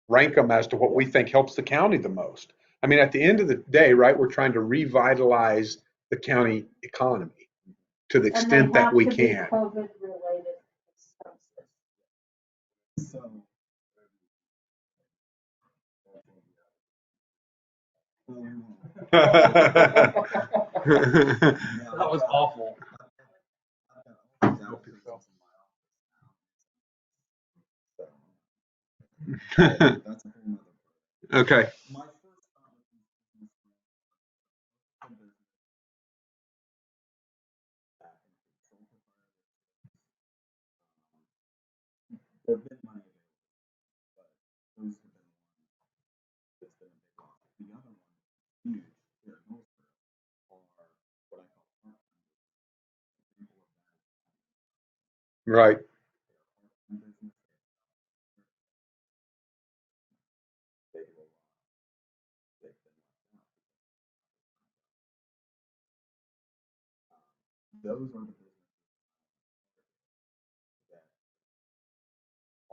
Speaker 2: rank them as to what we think helps the county the most. I mean, at the end of the day, right, we're trying to revitalize the county economy to the extent that we can.
Speaker 3: COVID related expenses.
Speaker 5: So.
Speaker 2: That
Speaker 5: was awful.
Speaker 2: Okay.
Speaker 5: There've been money available, but those have been one that's been a big loss. The other one, huge, here in Northborough, are what I call part-time businesses.
Speaker 2: Right.
Speaker 5: Those are the businesses that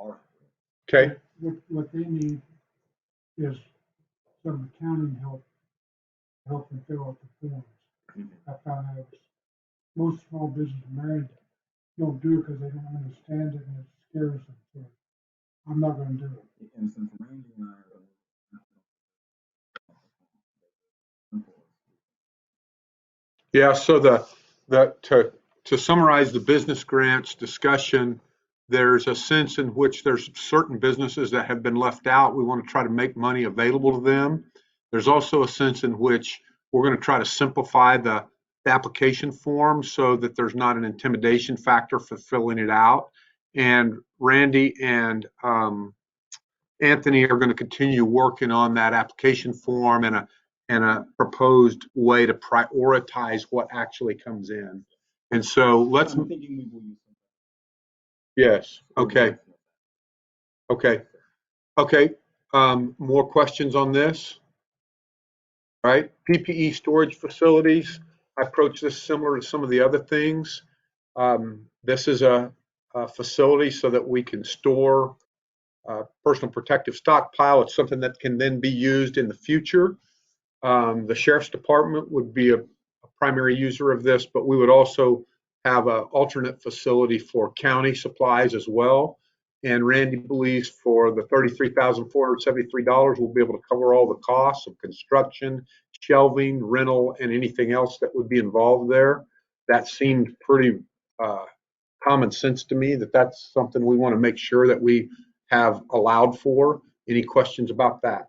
Speaker 5: are.
Speaker 2: Okay.
Speaker 6: What they need is some accounting help them fill out the forms. I found out most small business Americans don't do it because they don't understand it and it scares them. So I'm not going to do it.
Speaker 5: And since Randy and I are
Speaker 2: Yeah, so to summarize the business grants discussion, there's a sense in which there's certain businesses that have been left out. We want to try to make money available to them. There's also a sense in which we're going to try to simplify the application form so that there's not an intimidation factor for filling it out. And Randy and Anthony are going to continue working on that application form and a proposed way to prioritize what actually comes in. And so let's.
Speaker 5: I'm thinking we will use some.
Speaker 2: Yes. Okay. Okay. Okay. More questions on this? All right. PPE storage facilities. I approach this similar to some of the other things. This is a facility so that we can store personal protective stockpile. It's something that can then be used in the future. The sheriff's department would be a primary user of this, but we would also have an alternate facility for county supplies as well. And Randy believes for the $33,473, we'll be able to cover all the costs of construction, shelving, rental, and anything else that would be involved there. That seemed pretty common sense to me that that's something we want to make sure that we have allowed for. Any questions about that?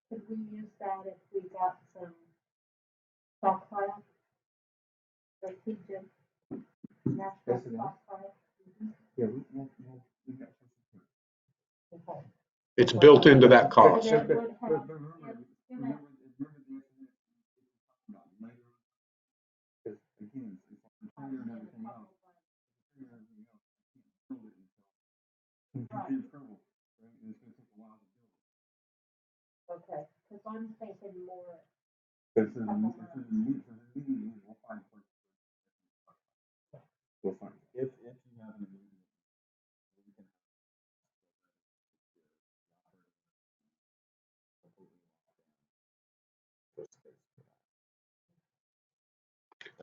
Speaker 3: Could we use that if we got some stockpile? Strategic natural
Speaker 5: Yes, it is.
Speaker 3: stockpile?
Speaker 5: Yeah, we got.
Speaker 3: Okay.
Speaker 2: It's built into that cost.
Speaker 3: That would have,
Speaker 5: Remember the estimate we talked about later? Because again, it's on the trigger and everything else. Trigger and everything else. I can't build it until it's in trouble, right? And it's gonna take a while to build it.
Speaker 3: okay, because I'm thinking more,
Speaker 5: But for the meeting, we'll find a place. We'll find, if you have an immediate, we can.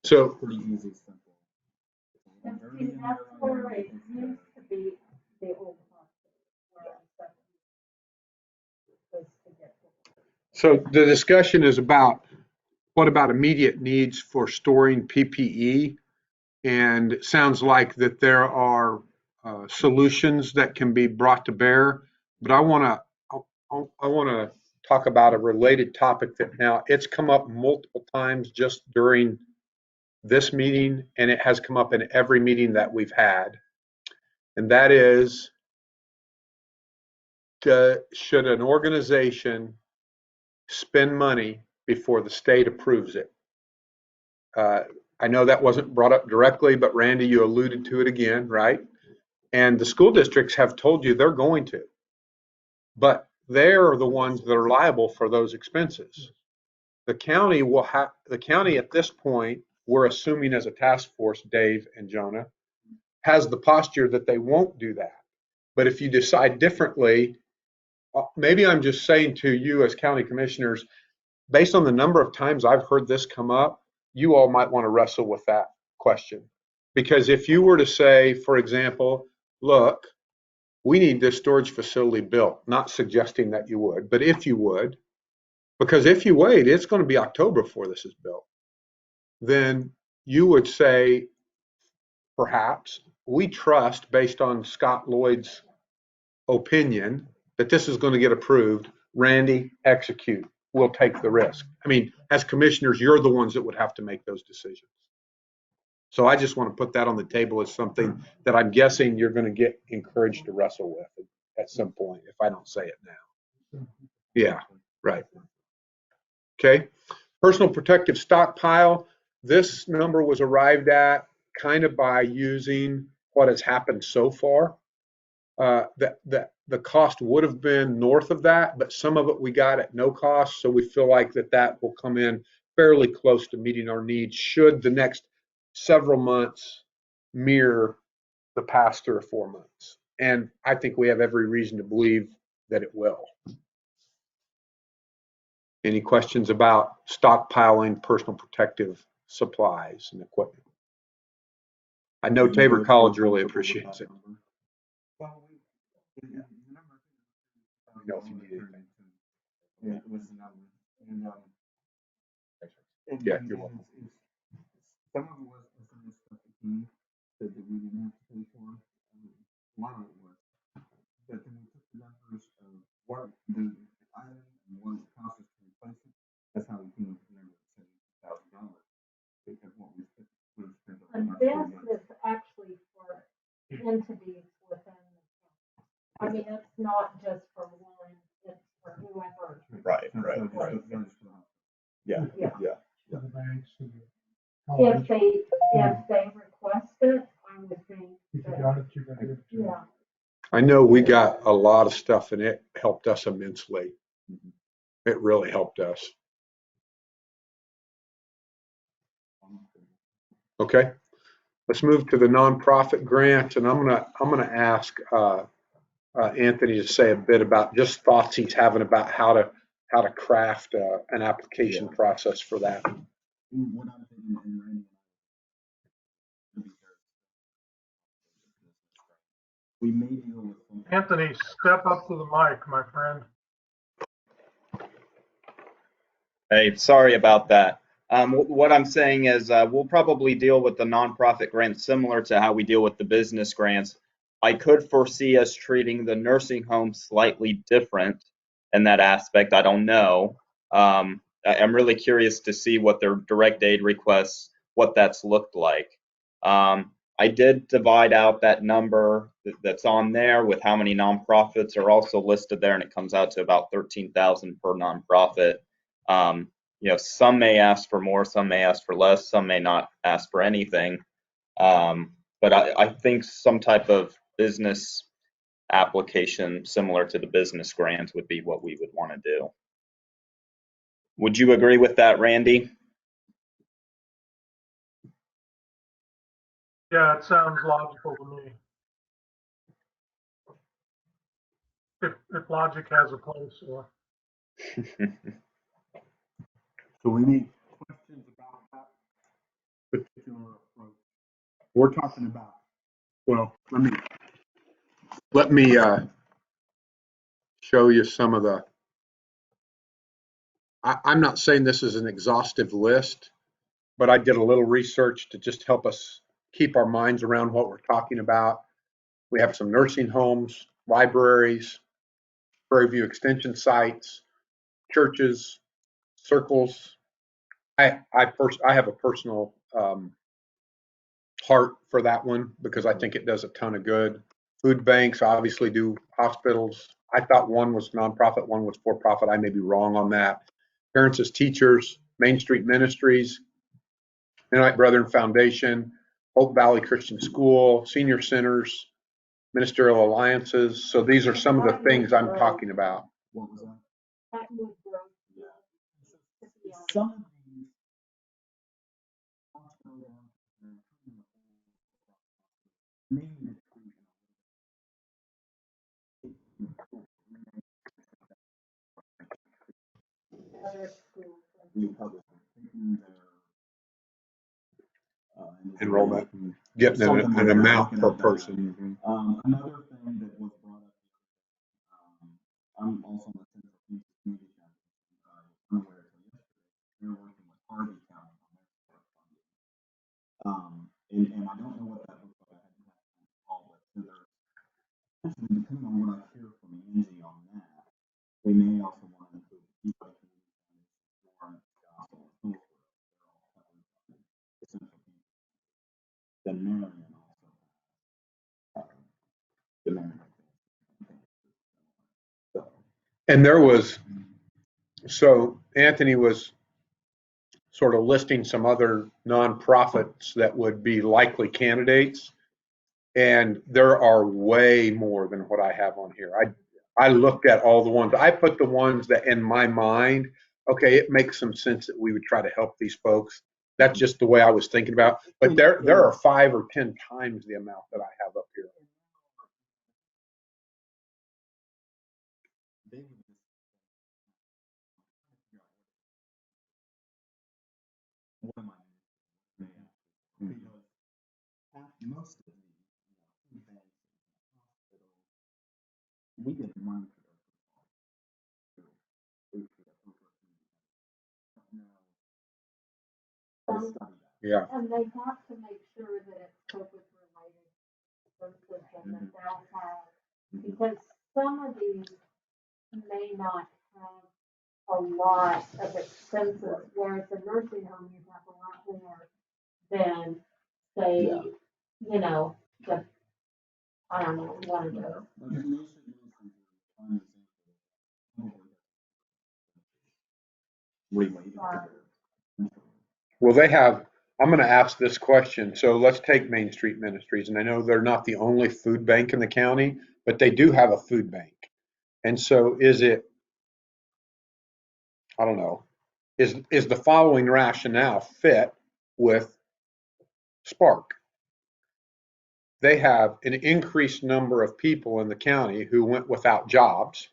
Speaker 2: So
Speaker 5: Pretty easy, simple.
Speaker 3: and see, that's where it used to be the old hospital, where I'm saying. Was to get to.
Speaker 2: So the discussion is about what about immediate needs for storing PPE? And it sounds like that there are solutions that can be brought to bear. But I want to talk about a related topic that now it's come up multiple times just during this meeting, and it has come up in every meeting that we've had. And that is, should an organization spend money before the state approves it? I know that wasn't brought up directly, but Randy, you alluded to it again, right? And the school districts have told you they're going to, but they're the ones that are liable for those expenses. The county at this point, we're assuming as a task force, Dave and Jonah, has the posture that they won't do that. But if you decide differently, maybe I'm just saying to you as county commissioners, based on the number of times I've heard this come up, you all might want to wrestle with that question. Because if you were to say, for example, look, we need this storage facility built, not suggesting that you would, but if you would, because if you wait, it's going to be October before this is built, then you would say, perhaps, we trust, based on Scott Lloyd's opinion, that this is going to get approved. Randy, execute. We'll take the risk. I mean, as commissioners, you're the ones that would have to make those decisions. So I just want to put that on the table as something that I'm guessing you're going to get encouraged to wrestle with at some point, if I don't say it now. Yeah, right. Okay. Personal protective stockpile. This number was arrived at kind of by using what has happened so far. The cost would have been north of that, but some of it we got at no cost. So we feel like that will come in fairly close to meeting our needs should the next several months mirror the past 3 or 4 months. And I think we have every reason to believe that it will. Any questions about stockpiling personal protective supplies and equipment? I know Tabor College really appreciates it. You know if you need anything.
Speaker 5: Yeah, it was the number.
Speaker 2: Yeah, you're welcome.
Speaker 5: Some of it was some of the stuff that came that we didn't have to pay for. A lot of it was. But then we took the numbers of what the item and what it cost us to replace it. That's how we came up with the number of $70,000. Because what we spent
Speaker 3: and this is actually for entities within the county. I mean, it's not just for one, it's for whoever.
Speaker 2: Right.
Speaker 3: Yeah.
Speaker 6: For the banks and the
Speaker 3: If
Speaker 6: college.
Speaker 3: they request it, I would think
Speaker 6: If you
Speaker 3: that,
Speaker 6: got it, you got it.
Speaker 3: yeah.
Speaker 2: I know we got a lot of stuff and it helped us immensely. It really helped us. Okay, let's move to the nonprofit grant, and I'm gonna ask Anthony to say a bit about just thoughts he's having about how to craft an application process for that.
Speaker 5: What I'm thinking, and Randy, we may deal with some.
Speaker 8: Anthony, step up to the mic, my friend.
Speaker 9: Hey, sorry about that. What I'm saying is we'll probably deal with the nonprofit grants similar to how we deal with the business grants. I could foresee us treating the nursing home slightly different in that aspect. I don't know. I'm really curious to see what their direct aid requests, what that's looked like. I did divide out that number that's on there with how many nonprofits are also listed there, and it comes out to about 13,000 per nonprofit. Some may ask for more, some may ask for less, some may not ask for anything. But I think some type of business application similar to the business grant would be what we would want to do. Would you agree with that, Randy?
Speaker 8: Yeah, it sounds logical to me. If logic has a place, or
Speaker 5: So any questions about that particular approach? We're talking about, well,
Speaker 2: Let me show you some of the, I'm not saying this is an exhaustive list, but I did a little research to just help us keep our minds around what we're talking about. We have some nursing homes, libraries, Prairie View Extension sites, churches, circles. I have a personal heart for that one because I think it does a ton of good. Food banks obviously do hospitals. I thought one was nonprofit, one was for profit. I may be wrong on that. Parents as Teachers, Main Street Ministries, Mennonite Brethren Foundation, Hope Valley Christian School, senior centers, ministerial alliances. So these are some of the things I'm talking about.
Speaker 5: what was that?
Speaker 3: That would grow.
Speaker 5: Some of these maybe
Speaker 2: Enrollment, getting an amount per person.
Speaker 5: Another thing that was brought up, I'm also on the Central Phoenix Community Council. Unaware of yesterday, they're working with Harvey County on their part funding. And I don't know what that looks like. I haven't had time to call it. So there's, depending on what I hear from Angie on that, they may also want to include the Peabody Community Foundation, Gospel, and Hillsborough. They're all heavily funded. The Central Phoenix. Then Marion also has the Marion.
Speaker 2: And there was, so Anthony was sort of listing some other nonprofits that would be likely candidates. And there are way more than what I have on here. I looked at all the ones. I put the ones that in my mind, okay, it makes some sense that we would try to help these folks. That's just the way I was thinking about. But there are 5 or 10 times the amount that I have up here.
Speaker 5: What am I doing? Because most of these, food banks, hospitals, we get money for their
Speaker 2: Yeah.
Speaker 3: And they have to make sure that it's COVID related services and that they'll have, because some of these may not have a lot of expenses, whereas a nursing home, you have a lot more than, say, the, I don't know, one of those.
Speaker 2: Well, they have, I'm going to ask this question. So let's take Main Street Ministries. And I know they're not the only food bank in the county, but they do have a food bank. And so is it, I don't know, is the following rationale fit with Spark? They have an increased number of people in the county who went without jobs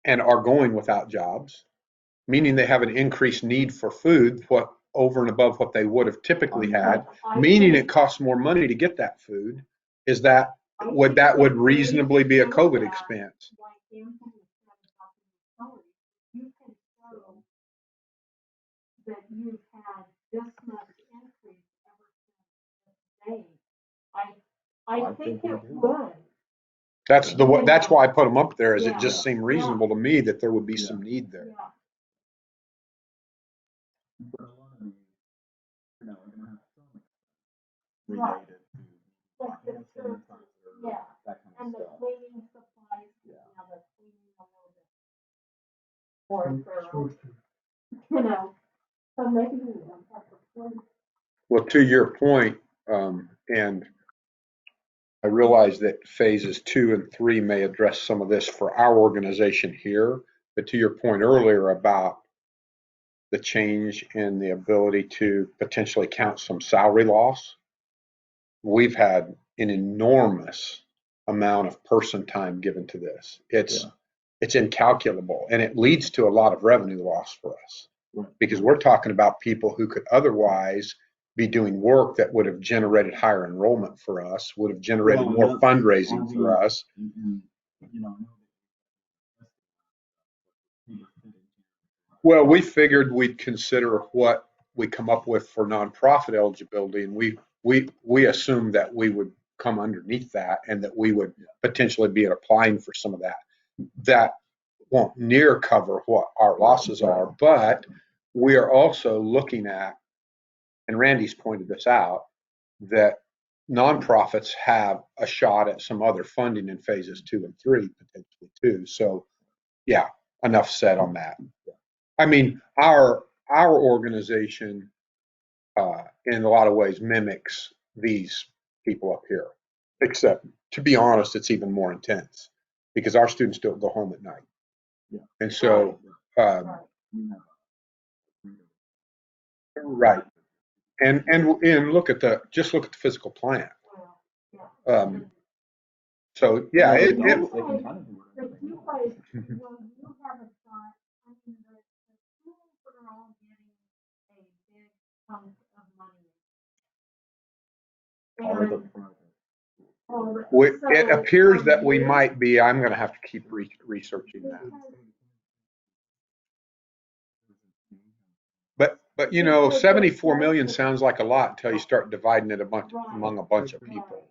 Speaker 2: and are going without jobs, meaning they have an increased need for food, what over and above what they would have typically had, meaning it costs more money to get that food. Is that would reasonably be a COVID expense?
Speaker 3: You can show that you've had this much increase ever since this day. I think it would.
Speaker 2: That's that's why I put them up there, is it just
Speaker 3: Yeah.
Speaker 2: seemed reasonable to me that there would be some need there.
Speaker 3: Yeah.
Speaker 5: But a lot of the, you know, we're gonna have some
Speaker 3: Right.
Speaker 5: related to
Speaker 3: Like the
Speaker 5: hand
Speaker 3: church,
Speaker 5: sanitizer,
Speaker 3: yeah,
Speaker 5: that kind
Speaker 3: and
Speaker 5: of
Speaker 3: the
Speaker 5: stuff.
Speaker 3: cleaning supplies, you
Speaker 5: Yeah.
Speaker 3: know, the cleaning a little bit. Or if they're,
Speaker 6: Supposed to.
Speaker 3: you know, so maybe we don't have to clean.
Speaker 2: Well, to your point, and I realize that phases 2 and 3 may address some of this for our organization here, but to your point earlier about the change in the ability to potentially count some salary loss, we've had an enormous amount of person time given to this. It's incalculable, and it leads to a lot of revenue loss for us.
Speaker 5: Right.
Speaker 2: Because we're talking about people who could otherwise be doing work that would have generated higher enrollment for us, would have generated
Speaker 5: Well,
Speaker 2: more
Speaker 5: that's
Speaker 2: fundraising
Speaker 5: on
Speaker 2: for
Speaker 5: the-
Speaker 2: us.
Speaker 5: And, you know, I know that.
Speaker 2: Well, we figured we'd consider what we come up with for nonprofit eligibility, and we assumed that we would come underneath that and that we would potentially be applying for some of that. That won't near cover what our losses are, but we are also looking at, and Randy's pointed this out, that nonprofits have a shot at some other funding in phases 2 and 3 potentially too. So yeah, enough said on that. I mean, our organization in a lot of ways mimics these people up here, except to be honest, it's even more intense because our students don't go home at night.
Speaker 5: Yeah.
Speaker 2: And so, right. And look at the physical plant. So yeah,
Speaker 3: If you guys, well, you have a shot, I mean, the schools are all getting a big chunk of money.
Speaker 2: It appears that we might be. I'm going to have to keep researching that. But you know, 74 million sounds like a lot until you start dividing it among a bunch of people.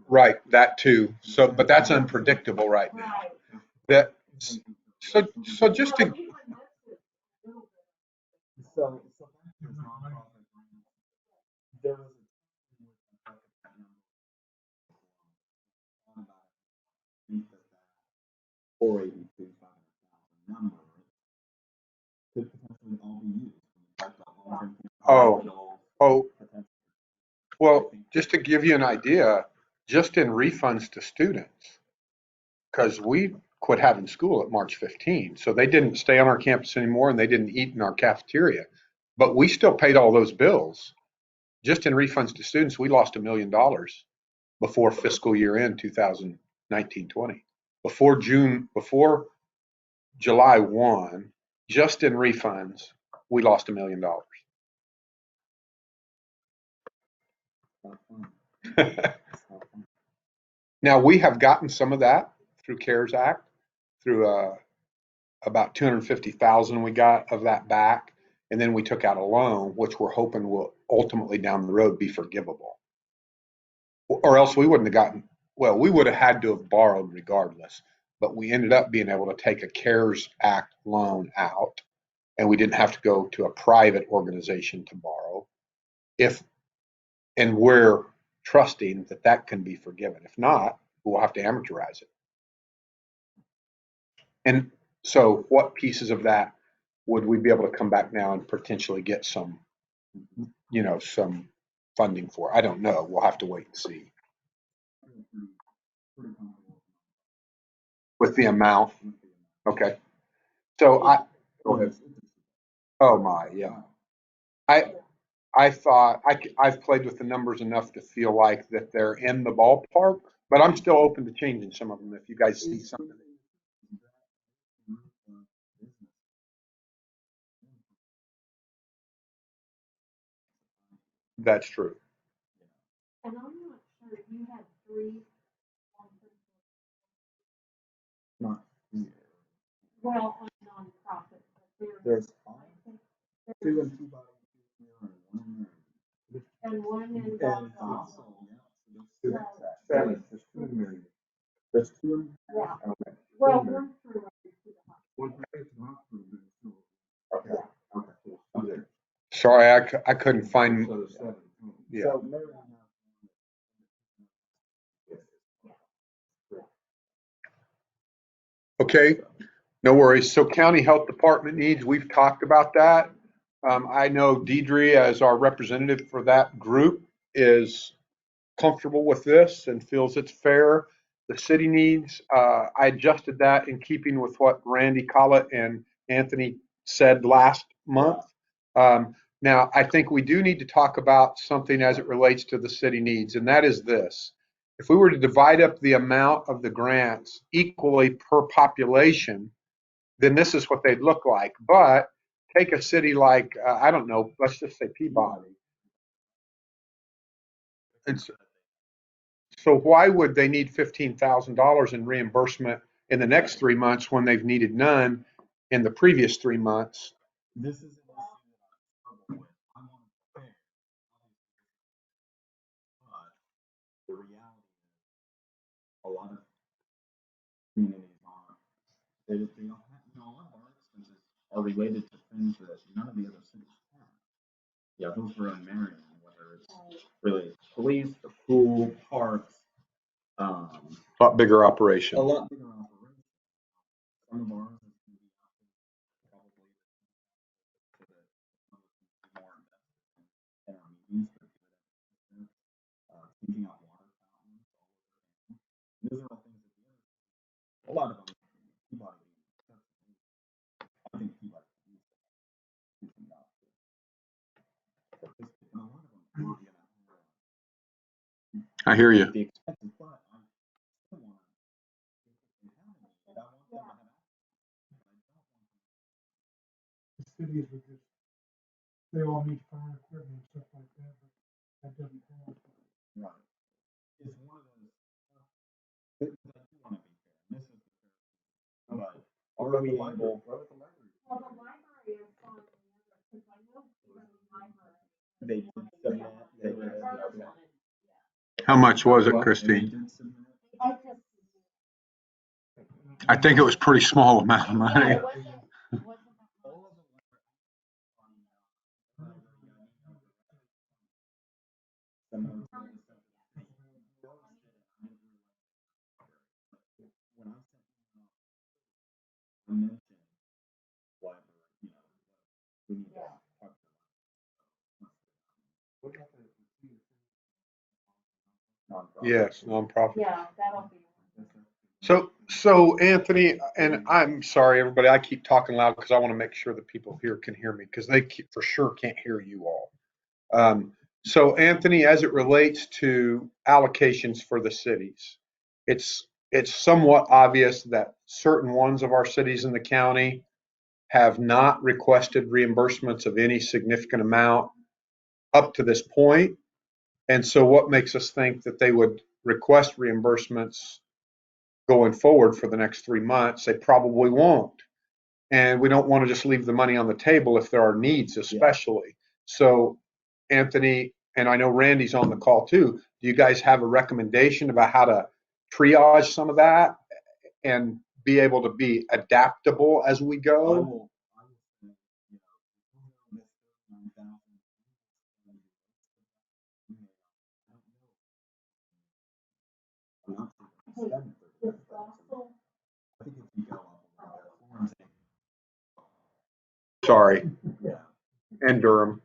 Speaker 2: Right, that too. So, but that's unpredictable right now. That so just to
Speaker 5: So there was a 482,500,000 number could potentially all be used.
Speaker 2: Oh, well, just to give you an idea, just in refunds to students, because we quit having school at March 15, so they didn't stay on our campus anymore and they didn't eat in our cafeteria, but we still paid all those bills. Just in refunds to students, we lost $1 million before fiscal year end 2019-20. Before July 1, just in refunds, we lost $1 million. Now we have gotten some of that through CARES Act, through about 250,000 we got of that back, and then we took out a loan, which we're hoping will ultimately down the road be forgivable. Or else we wouldn't have gotten, well, we would have had to have borrowed regardless, but we ended up being able to take a CARES Act loan out, and we didn't have to go to a private organization to borrow. And we're trusting that that can be forgiven. If not, we'll have to amortize it. And so what pieces of that would we be able to come back now and potentially get some, some funding for? I don't know. We'll have to wait and see. With the amount. Okay. So oh my, yeah. I've played with the numbers enough to feel like that they're in the ballpark, but I'm still open to changing some of them if you guys see something. That's true.
Speaker 3: And I'm not sure, you had 3
Speaker 5: Not
Speaker 3: well, on nonprofit, but
Speaker 5: there's 2
Speaker 3: there's
Speaker 5: and 2 bodies and 1
Speaker 3: and one in
Speaker 5: and also, yeah, so seven, there's two in Marion. There's two in
Speaker 3: Yeah.
Speaker 5: okay.
Speaker 3: Well, one through like to the hospital.
Speaker 5: One from the hospital, but it's still. Okay, okay, so two there.
Speaker 2: Sorry, I couldn't find,
Speaker 5: So there's seven.
Speaker 2: yeah.
Speaker 5: So Marion
Speaker 2: Okay, no worries. So county health department needs, we've talked about that. I know Deidre, as our representative for that group, is comfortable with this and feels it's fair. The city needs, I adjusted that in keeping with what Randy Collett and Anthony said last month. Now, I think we do need to talk about something as it relates to the city needs, and that is this. If we were to divide up the amount of the grants equally per population, then this is what they'd look like. But take a city like, I don't know, let's just say Peabody. It's, so why would they need $15,000 in reimbursement in the next 3 months when they've needed none in the previous 3 months?
Speaker 5: This is an issue that I struggle with. I want to fair. But the reality is a lot of communities aren't. They don't have, a lot of our expenses are related to things that none of the other cities have. Yeah, those are in Marion, whether it's really police, the pool, parks,
Speaker 2: A lot bigger operation.
Speaker 5: a lot bigger operation. Some of ours is going to be probably so that some of us can be more invested in our meetings, changing out water fountains, those are all things that a lot of them, Peabody, I think Peabody can use that. And a lot of them are going to
Speaker 2: I hear you.
Speaker 5: the expenses, but I still want to, if they have any, I want them to have access.
Speaker 6: The cities would just, they all need fire equipment and stuff like that, but that doesn't happen.
Speaker 5: Right. It's one of those, but I do want to be fair, and this is the fair, but are we able?
Speaker 3: Well, the library is on the other, because I know the library.
Speaker 5: They did submit, they did.
Speaker 2: How much was it,
Speaker 5: Well,
Speaker 2: Christine?
Speaker 5: they did submit.
Speaker 3: I just.
Speaker 2: I think it was a pretty small amount of
Speaker 3: Yeah,
Speaker 2: money.
Speaker 3: it wasn't that much.
Speaker 5: All of them when I mentioned library, we need to talk to
Speaker 2: Yes, nonprofit.
Speaker 3: Yeah, that'll be.
Speaker 2: So Anthony, and I'm sorry, everybody, I keep talking loud because I want to make sure the people here can hear me because they for sure can't hear you all. So Anthony, as it relates to allocations for the cities, it's somewhat obvious that certain ones of our cities in the county have not requested reimbursements of any significant amount up to this point. And so what makes us think that they would request reimbursements going forward for the next 3 months? They probably won't. And we don't want to just leave the money on the table if there are needs, especially. So Anthony, and I know Randy's on the call too, do you guys have a recommendation about how to triage some of that and be able to be adaptable as we go? Sorry. And Durham.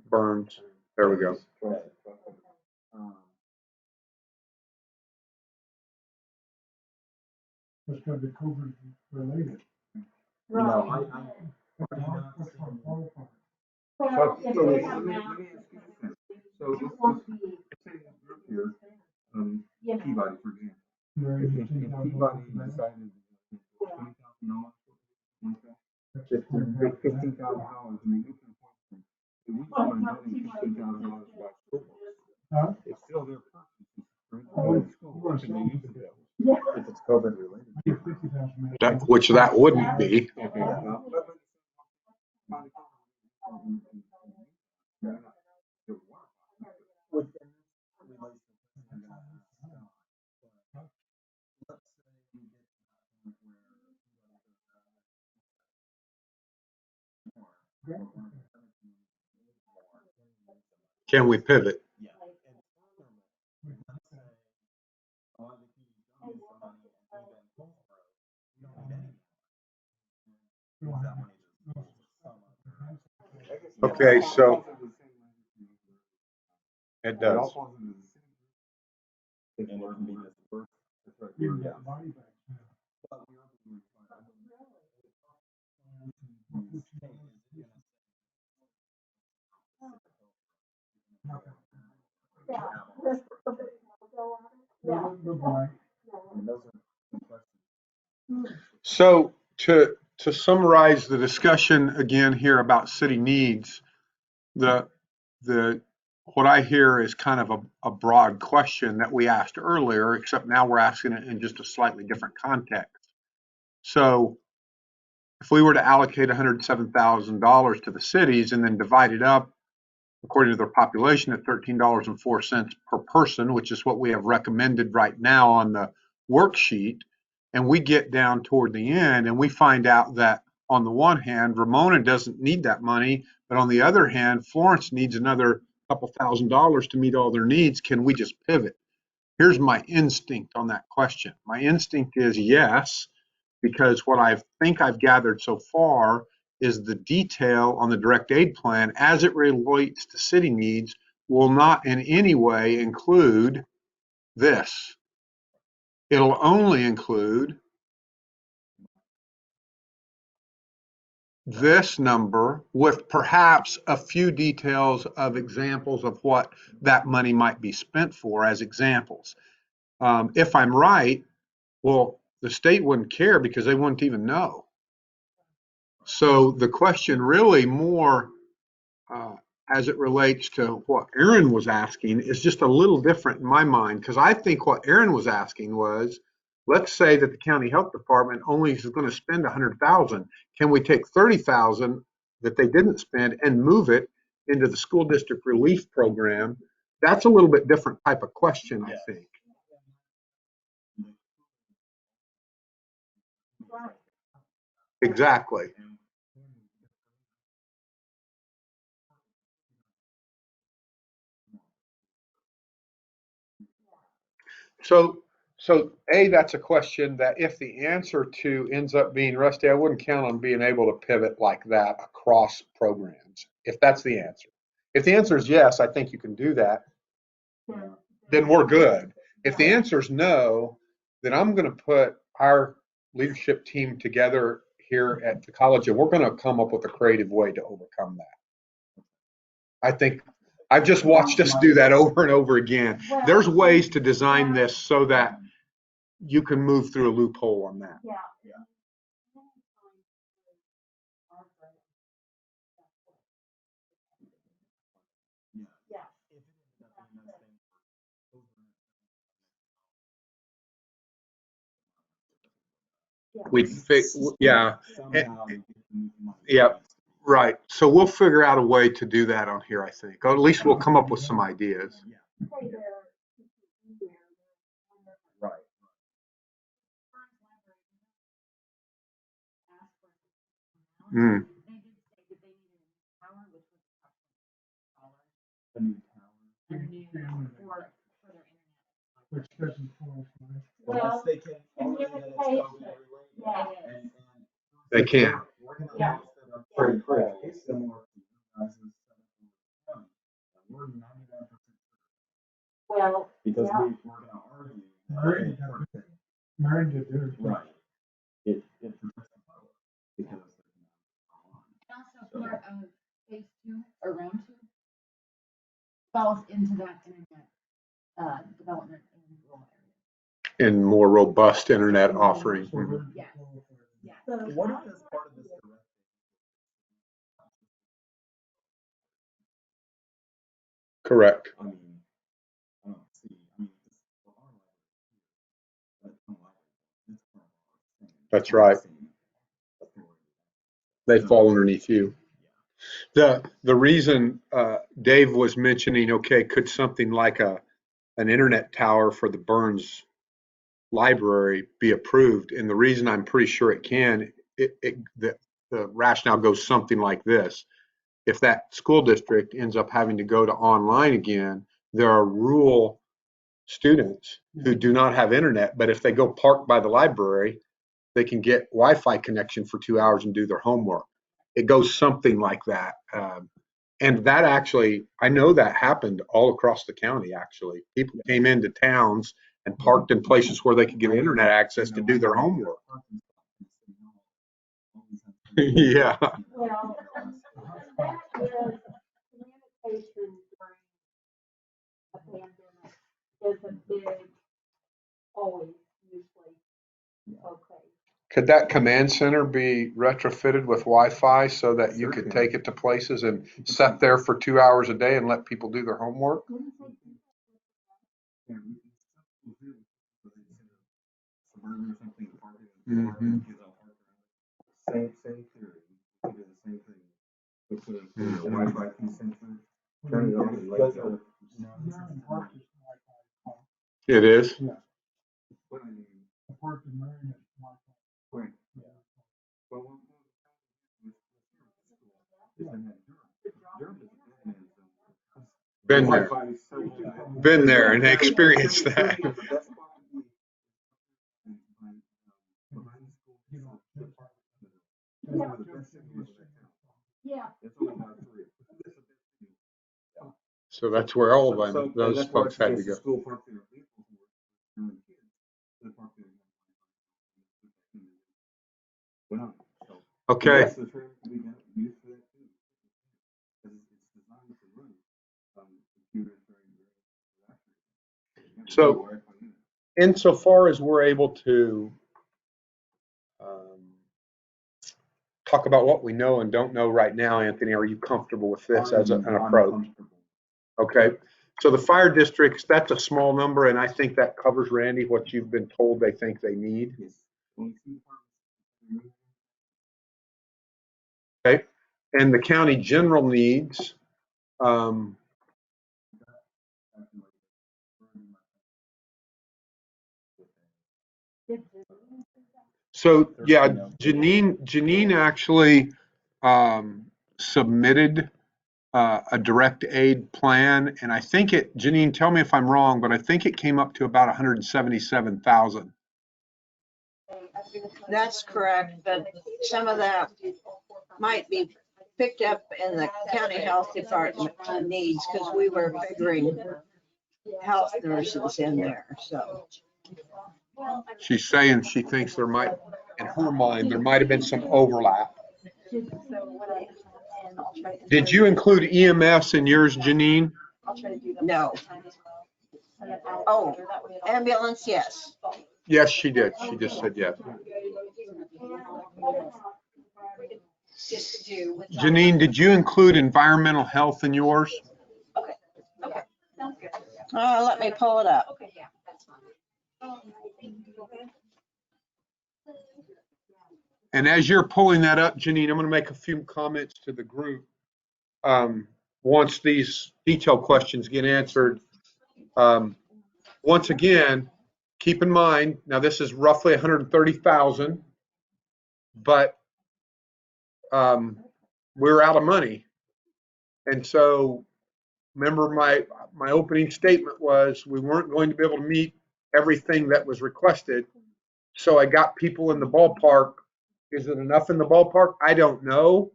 Speaker 2: Burns. There we go.
Speaker 6: It's gonna be COVID related.
Speaker 3: Right.
Speaker 6: That's what I'm qualified.
Speaker 3: Well, if
Speaker 5: So
Speaker 3: they
Speaker 5: let
Speaker 3: have
Speaker 5: me
Speaker 3: maps,
Speaker 5: ask you this. So
Speaker 3: it won't be,
Speaker 5: say you're here,
Speaker 3: you know.
Speaker 5: Peabody, for example.
Speaker 6: You're
Speaker 5: If
Speaker 6: in
Speaker 5: Peabody
Speaker 6: $15,000
Speaker 5: decided $20,000, if $15,000 and they get to the point, we just want to donate $15,000 to our school.
Speaker 6: Huh?
Speaker 5: It's still their purchase, right?
Speaker 6: Oh,
Speaker 5: The school, what can they use it for?
Speaker 3: Yeah.
Speaker 5: If it's COVID related.
Speaker 6: I get 50,000.
Speaker 2: Which that wouldn't be. Can we pivot?
Speaker 5: Yeah. And let's say a lot of the community don't need some money and we've been full through. We don't need any more. That money just goes to some other.
Speaker 2: Okay, so it
Speaker 5: It
Speaker 2: does.
Speaker 5: all falls into the same group. And it can be dispersed. That's right.
Speaker 6: Give that body back now.
Speaker 5: But we are being required.
Speaker 6: Goodbye.
Speaker 2: So to summarize the discussion again here about city needs, the what I hear is kind of a broad question that we asked earlier, except now we're asking it in just a slightly different context. So if we were to allocate $107,000 to the cities and then divide it up according to their population at $13.04 per person, which is what we have recommended right now on the worksheet, and we get down toward the end and we find out that on the one hand, Ramona doesn't need that money, but on the other hand, Florence needs another couple $1,000s to meet all their needs. Can we just pivot? Here's my instinct on that question. My instinct is yes, because what I think I've gathered so far is the detail on the direct aid plan as it relates to city needs will not in any way include this. It'll only include this number with perhaps a few details of examples of what that money might be spent for as examples. If I'm right, well, the state wouldn't care because they wouldn't even know. So the question really more as it relates to what Aaron was asking is just a little different in my mind, because I think what Aaron was asking was, let's say that the county health department only is going to spend 100,000. Can we take 30,000 that they didn't spend and move it into the school district relief program? That's a little bit different type of question, I think. Exactly. So that's a question that if the answer to ends up being Rusty, I wouldn't count on being able to pivot like that across programs, if that's the answer. If the answer is yes, I think you can do that, then we're good. If the answer is no, then I'm going to put our leadership team together here at the college and we're going to come up with a creative way to overcome that. I think I've just watched us do that over and over again. There's ways to design this so that you can move through a loophole on that.
Speaker 3: Yeah.
Speaker 2: Yeah. Yeah, right. So we'll figure out a way to do that on here, I think. Or at least we'll come up with some ideas.
Speaker 5: Right.
Speaker 2: Mm.
Speaker 5: A new tower.
Speaker 6: Which doesn't qualify.
Speaker 5: Unless they can, only that it's COVID related. And
Speaker 2: They can.
Speaker 5: we're gonna have set up pretty quick. It's similar to you guys' setup. We're 99%
Speaker 3: Well,
Speaker 5: because
Speaker 3: yeah.
Speaker 5: we're gonna argue.
Speaker 6: Mine did theirs.
Speaker 5: Right. It protects the public because
Speaker 11: Also part of phase two or round two falls into that internet development in rural areas.
Speaker 2: In more robust internet offering.
Speaker 11: Yes. Yes.
Speaker 5: what if as part of this direct?
Speaker 2: Correct.
Speaker 5: I mean, I don't see. I mean, just for our library, but some library, it's part of our thing.
Speaker 2: That's right. They fall underneath you. The reason Dave was mentioning, okay, could something like an internet tower for the Burns Library be approved? And the reason I'm pretty sure it can, the rationale goes something like this. if that school district ends up having to go to online again, there are rural students who do not have internet, but if they go park by the library, they can get Wi-Fi connection for 2 hours and do their homework. It goes something like that. And that actually, I know that happened all across the county, actually. People came into towns and parked in places where they could get internet access to do their homework. Yeah.
Speaker 3: Well, that is communication during a pandemic is a big, always usually okay.
Speaker 2: Could that command center be retrofitted with Wi-Fi so that you could take it to places and sit there for 2 hours a day and let people do their homework? Mhm.
Speaker 5: Same theory. We do the same thing. We put a Wi-Fi key sensor, turn it on and let it go.
Speaker 2: It is.
Speaker 6: Yeah.
Speaker 5: What I mean,
Speaker 6: The park and Marion is Wi-Fi.
Speaker 5: right. Well, one is in that Durham is
Speaker 2: Been there.
Speaker 5: Wi-Fi is so bad.
Speaker 2: Been there and experienced that.
Speaker 5: The best quality behind the school,
Speaker 6: You know,
Speaker 5: that's one of the best signals in that town.
Speaker 3: Yeah.
Speaker 5: It's only about 3. That's the best signal.
Speaker 2: So that's where all of
Speaker 5: So-
Speaker 2: them, those
Speaker 5: that's why
Speaker 2: folks had to
Speaker 5: it's
Speaker 2: go.
Speaker 5: the school park there, people who were young kids, the park there. Well, so-
Speaker 2: Okay.
Speaker 5: That's the trend we got used to that too. Because it's designed to run computers very.
Speaker 2: So insofar as we're able to talk about what we know and don't know right now, Anthony, are you comfortable with this as an approach? Okay. So the fire districts, that's a small number, and I think that covers, Randy, what you've been told they think they need.
Speaker 5: Yes. Only 2 departments.
Speaker 2: Okay. And the county general needs, so yeah, Janine actually submitted a direct aid plan, and I think it, Janine, tell me if I'm wrong, but I think it came up to about 177,000.
Speaker 4: That's correct, but some of that might be picked up in the county health department needs, because we were figuring health nurses in there, so.
Speaker 2: She's saying she thinks there might, in her mind, there might have been some overlap. Did you include EMS in yours, Janine?
Speaker 4: No. Oh, ambulance, yes.
Speaker 2: Yes, she did. She just said yes. Janine, did you include environmental health in yours?
Speaker 4: Let me pull it up.
Speaker 2: And as you're pulling that up, Janine, I'm going to make a few comments to the group. Once these detailed questions get answered, once again, keep in mind, now this is roughly 130,000, but we're out of money. And so remember my opening statement was we weren't going to be able to meet everything that was requested. So I got people in the ballpark. Is it enough in the ballpark? I don't know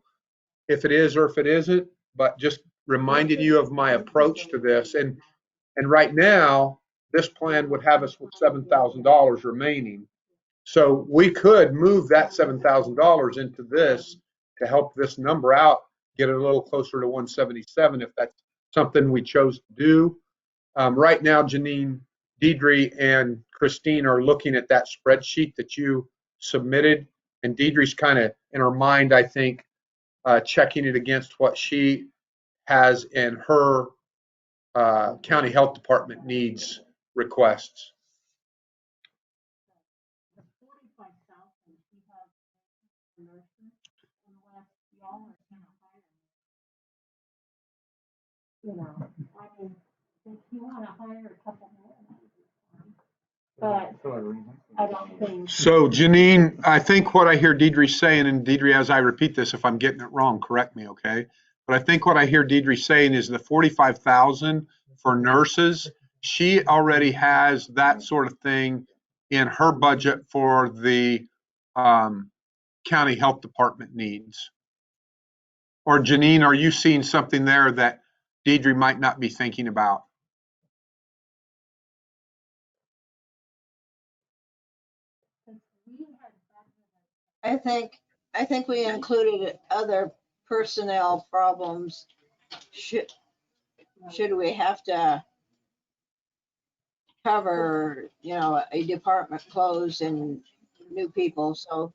Speaker 2: if it is or if it isn't, but just reminding you of my approach to this. And right now, this plan would have us with $7,000 remaining. So we could move that $7,000 into this to help this number out, get it a little closer to 177 if that's something we chose to do. Right now, Janine, Deidre, and Christine are looking at that spreadsheet that you submitted, and Deidre's kind of in her mind, I think, checking it against what she has in her county health department needs requests.
Speaker 3: You know, I mean, if you want to hire a couple more, but I don't think.
Speaker 2: So Janine, I think what I hear Deidre saying, and Deidre, as I repeat this, if I'm getting it wrong, correct me, okay? But I think what I hear Deidre saying is the 45,000 for nurses, she already has that sort of thing in her budget for the county health department needs. Or Janine, are you seeing something there that Deidre might not be thinking about?
Speaker 4: I think we included other personnel problems. Should we have to cover, a department closed and new people? So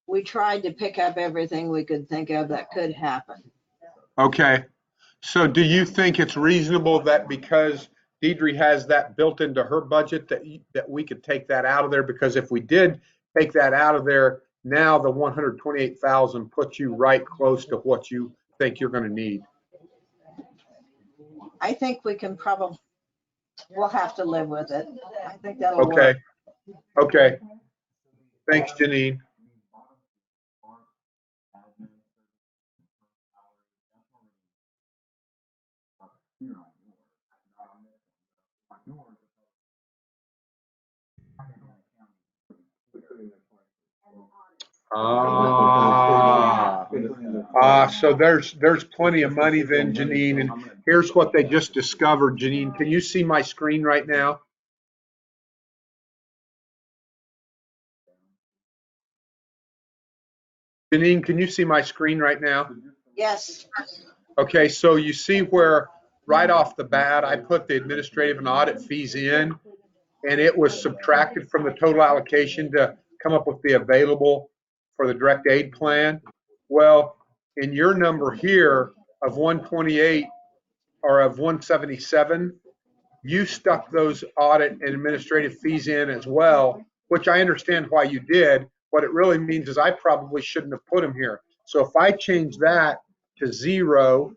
Speaker 4: we tried to pick up everything we could think of that could happen.
Speaker 2: Okay. So do you think it's reasonable that because Deidre has that built into her budget that we could take that out of there? Because if we did take that out of there, now the 128,000 puts you right close to what you think you're going to need.
Speaker 4: I think we can we'll have to live with it. I think that'll
Speaker 2: Okay.
Speaker 4: work.
Speaker 2: Okay. Thanks, Janine. So there's plenty of money then, Janine. And here's what they just discovered, Janine. Can you see my screen right now? Janine, can you see my screen right now?
Speaker 4: Yes.
Speaker 2: Okay, so you see where right off the bat, I put the administrative and audit fees in, and it was subtracted from the total allocation to come up with the available for the direct aid plan. Well, in your number here of 128 or of 177, you stuck those audit and administrative fees in as well, which I understand why you did. What it really means is I probably shouldn't have put them here. So if I change that to 0,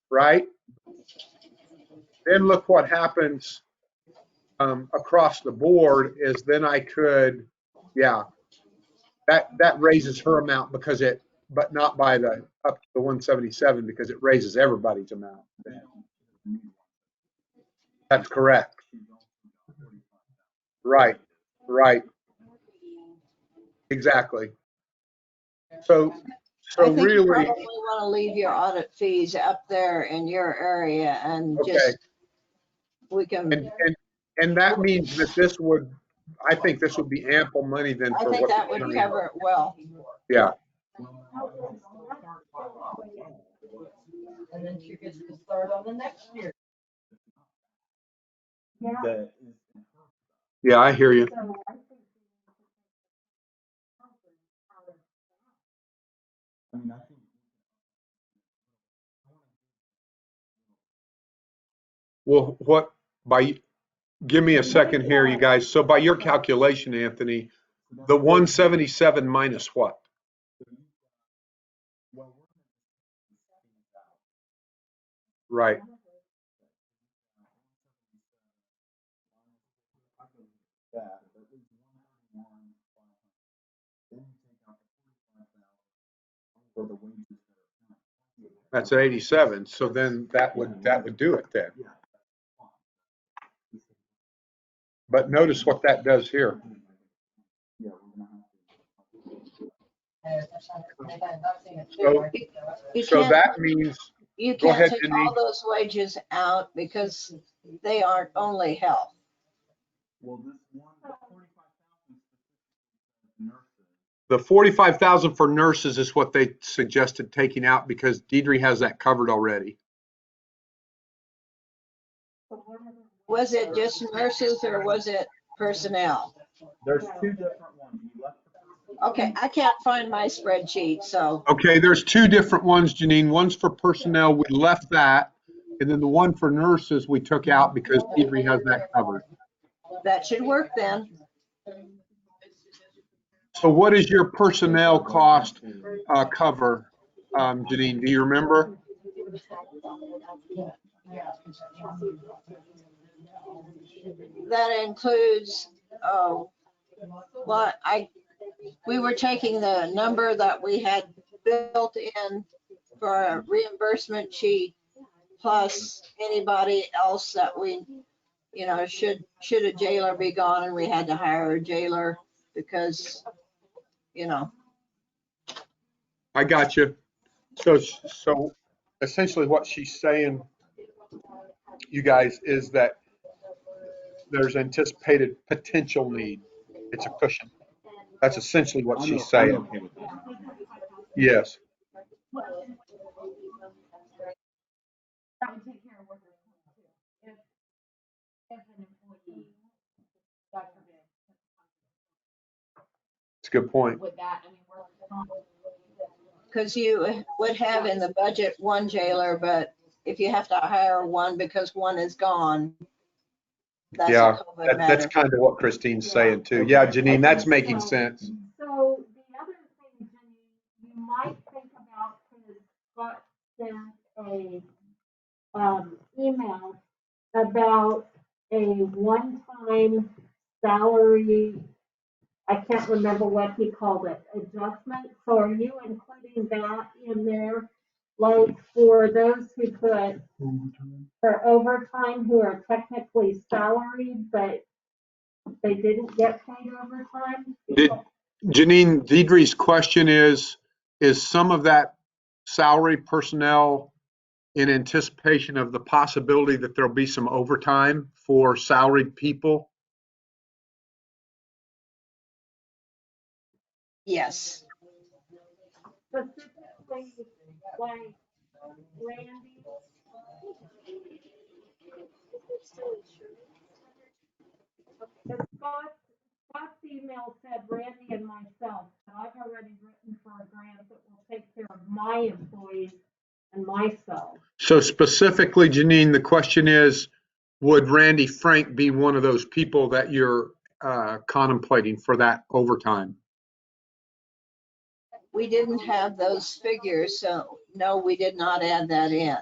Speaker 2: right, then look what happens across the board is then I could, yeah, that raises her amount because but not by the up to the 177 because it raises everybody's amount. That's correct. Right, right, exactly. So
Speaker 4: I think you
Speaker 2: really,
Speaker 4: probably want to leave your audit fees up there in your area and
Speaker 2: okay.
Speaker 4: just, we can.
Speaker 2: And that means that I think this would be ample money then
Speaker 4: I
Speaker 2: for
Speaker 4: think
Speaker 2: what
Speaker 4: that
Speaker 2: the
Speaker 4: would
Speaker 2: county.
Speaker 4: cover it well.
Speaker 2: Yeah.
Speaker 11: And then she gets to start on the next year.
Speaker 2: Yeah, I hear you. Well, give me a second here, you guys. So by your calculation, Anthony, the 177 minus what? Right. That's 87. So then that would do it then. But notice what that does here. So that means,
Speaker 4: You
Speaker 2: go
Speaker 4: can't
Speaker 2: ahead,
Speaker 4: take
Speaker 2: Janine.
Speaker 4: all those wages out because they aren't only health.
Speaker 2: The 45,000 for nurses is what they suggested taking out because Deidre has that covered already.
Speaker 4: Was it just nurses or was it personnel?
Speaker 5: There's 2 different ones.
Speaker 4: Okay, I can't find my spreadsheet, so.
Speaker 2: Okay, there's 2 different ones, Janine. One's for personnel, we left that. And then the one for nurses we took out because Deidre has that covered.
Speaker 4: That should work then.
Speaker 2: So what is your personnel cost cover, Janine? Do you remember?
Speaker 4: That includes, we were taking the number that we had built in for a reimbursement sheet plus anybody else that we, you know, should a jailer be gone and we had to hire a jailer because, you know,
Speaker 2: I got you. So essentially what she's saying, you guys, is that there's anticipated potential need. It's a cushion. That's essentially what she's
Speaker 5: I'm
Speaker 2: saying.
Speaker 5: okay with that.
Speaker 2: Yes.
Speaker 11: That would take care of workers' comp too. If an employee, God forbid,
Speaker 2: It's a good point.
Speaker 11: would that, I mean, workers' comp,
Speaker 4: because you would have in the budget one jailer, but if you have to hire one because one is gone, that's a
Speaker 2: Yeah,
Speaker 4: COVID
Speaker 2: that's
Speaker 4: matter.
Speaker 2: kind of what Christine's saying too. Yeah, Janine, that's making sense.
Speaker 3: So the other thing, Jenny, you might think about is Scott sent a email about a one-time salary, I can't remember what he called it, adjustment. So are you including that in there? Like for those who put for overtime who are technically salaried, but they didn't get paid overtime?
Speaker 2: Janine, Deidre's question is some of that salary personnel in anticipation of the possibility that there'll be some overtime for salaried people?
Speaker 4: Yes.
Speaker 3: Specifically, like Randy. Scott's email said Randy and myself, but I've already written for a grant that will take care of my employees and myself.
Speaker 2: So specifically, Janine, the question is, would Randy Frank be one of those people that you're contemplating for that overtime?
Speaker 4: We didn't have those figures, so no, we did not add that in.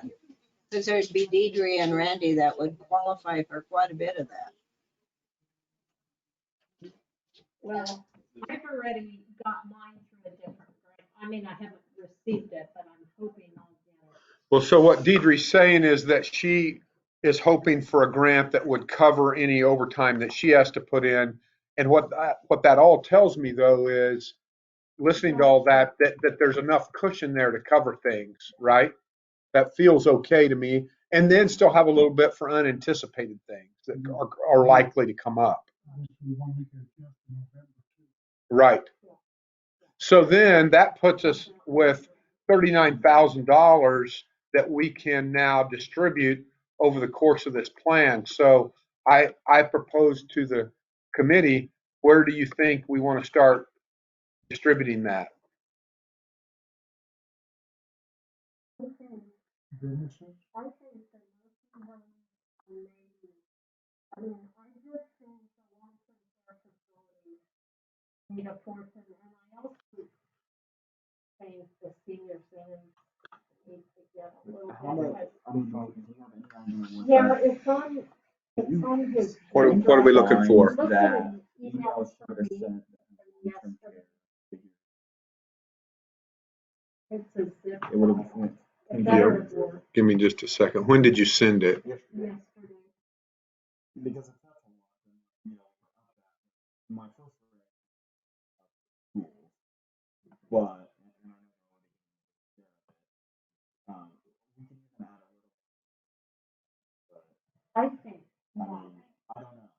Speaker 4: Because there'd be Deidre and Randy that would qualify for quite a bit of that.
Speaker 3: Well, I've already got mine through a different grant. I mean, I haven't received it, but I'm hoping I'll get it.
Speaker 2: Well, so what Deidre's saying is that she is hoping for a grant that would cover any overtime that she has to put in. And what that all tells me though is, listening to all that there's enough cushion there to cover things, right? That feels okay to me. And then still have a little bit for unanticipated things that are likely to come up. Right. So then that puts us with $39,000 that we can now distribute over the course of this plan. So I propose to the committee, where do you think we want to start distributing that?
Speaker 3: I think the nursing home, maybe, I mean, I just think the long-term care facility need a portion, and I also think the senior center needs to get a little bit.
Speaker 5: I don't know, do you have any idea what
Speaker 3: Yeah,
Speaker 5: that?
Speaker 3: it's on his.
Speaker 2: What are we looking for?
Speaker 3: Look at
Speaker 5: That
Speaker 3: an email
Speaker 5: email should
Speaker 3: from
Speaker 5: have
Speaker 3: me
Speaker 5: sent long-term
Speaker 3: yesterday.
Speaker 5: care.
Speaker 3: It's a zip.
Speaker 5: It would have been.
Speaker 3: It better have worked
Speaker 2: Give me just a second. When did you send it?
Speaker 3: yesterday.
Speaker 5: Because it's not a lot, you know, my first reaction was schools, but, and I know we can even add a little, but,
Speaker 3: I think,
Speaker 5: I mean, I don't know.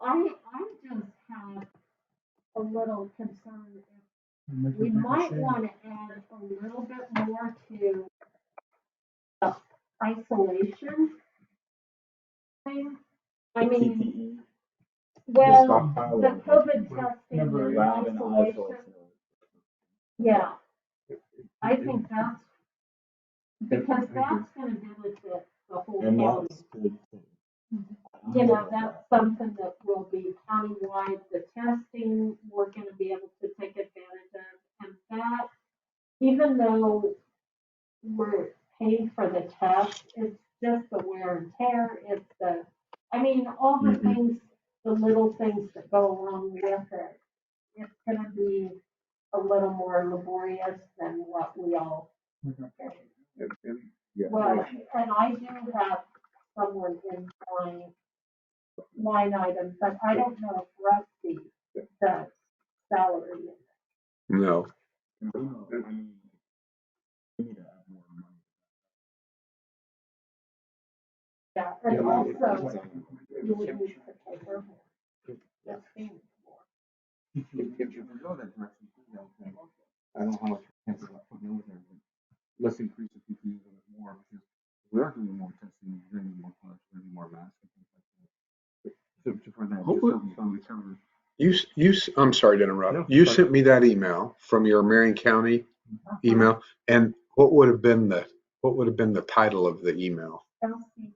Speaker 3: I just have a little concern if we might want to add a little bit more to the isolation thing. I mean, well,
Speaker 5: Stockpile
Speaker 3: the
Speaker 5: or
Speaker 3: COVID testing and
Speaker 5: lab and
Speaker 3: isolation.
Speaker 5: isolation.
Speaker 3: Yeah, I think that's, because that's gonna benefit the whole
Speaker 5: And
Speaker 3: county.
Speaker 5: that's good too.
Speaker 3: You know, that's something that will be countywide, the testing, we're gonna be able to take advantage of. And that, even though we're paying for the test, it's just the wear and tear, it's the, I mean, all the things, the little things that go along with it. It's gonna be a little more laborious than what we all.
Speaker 5: Yeah.
Speaker 3: Well, and I do have someone in my line item, but I don't know if Rusty does salary.
Speaker 2: No.
Speaker 5: I mean, we need to add more money.
Speaker 3: Yeah, and also you would need to pay her more. That's paying more.
Speaker 5: If you go that direction, I don't know how much chances of putting over there, but let's increase the PPE a bit more because we are doing more testing, we're doing more clubs, we're doing more masks and things like that. So for that, so we cover.
Speaker 2: I'm sorry to interrupt. You sent me that email from your Marion County email, and what would have been the title of the email?
Speaker 3: LCCS.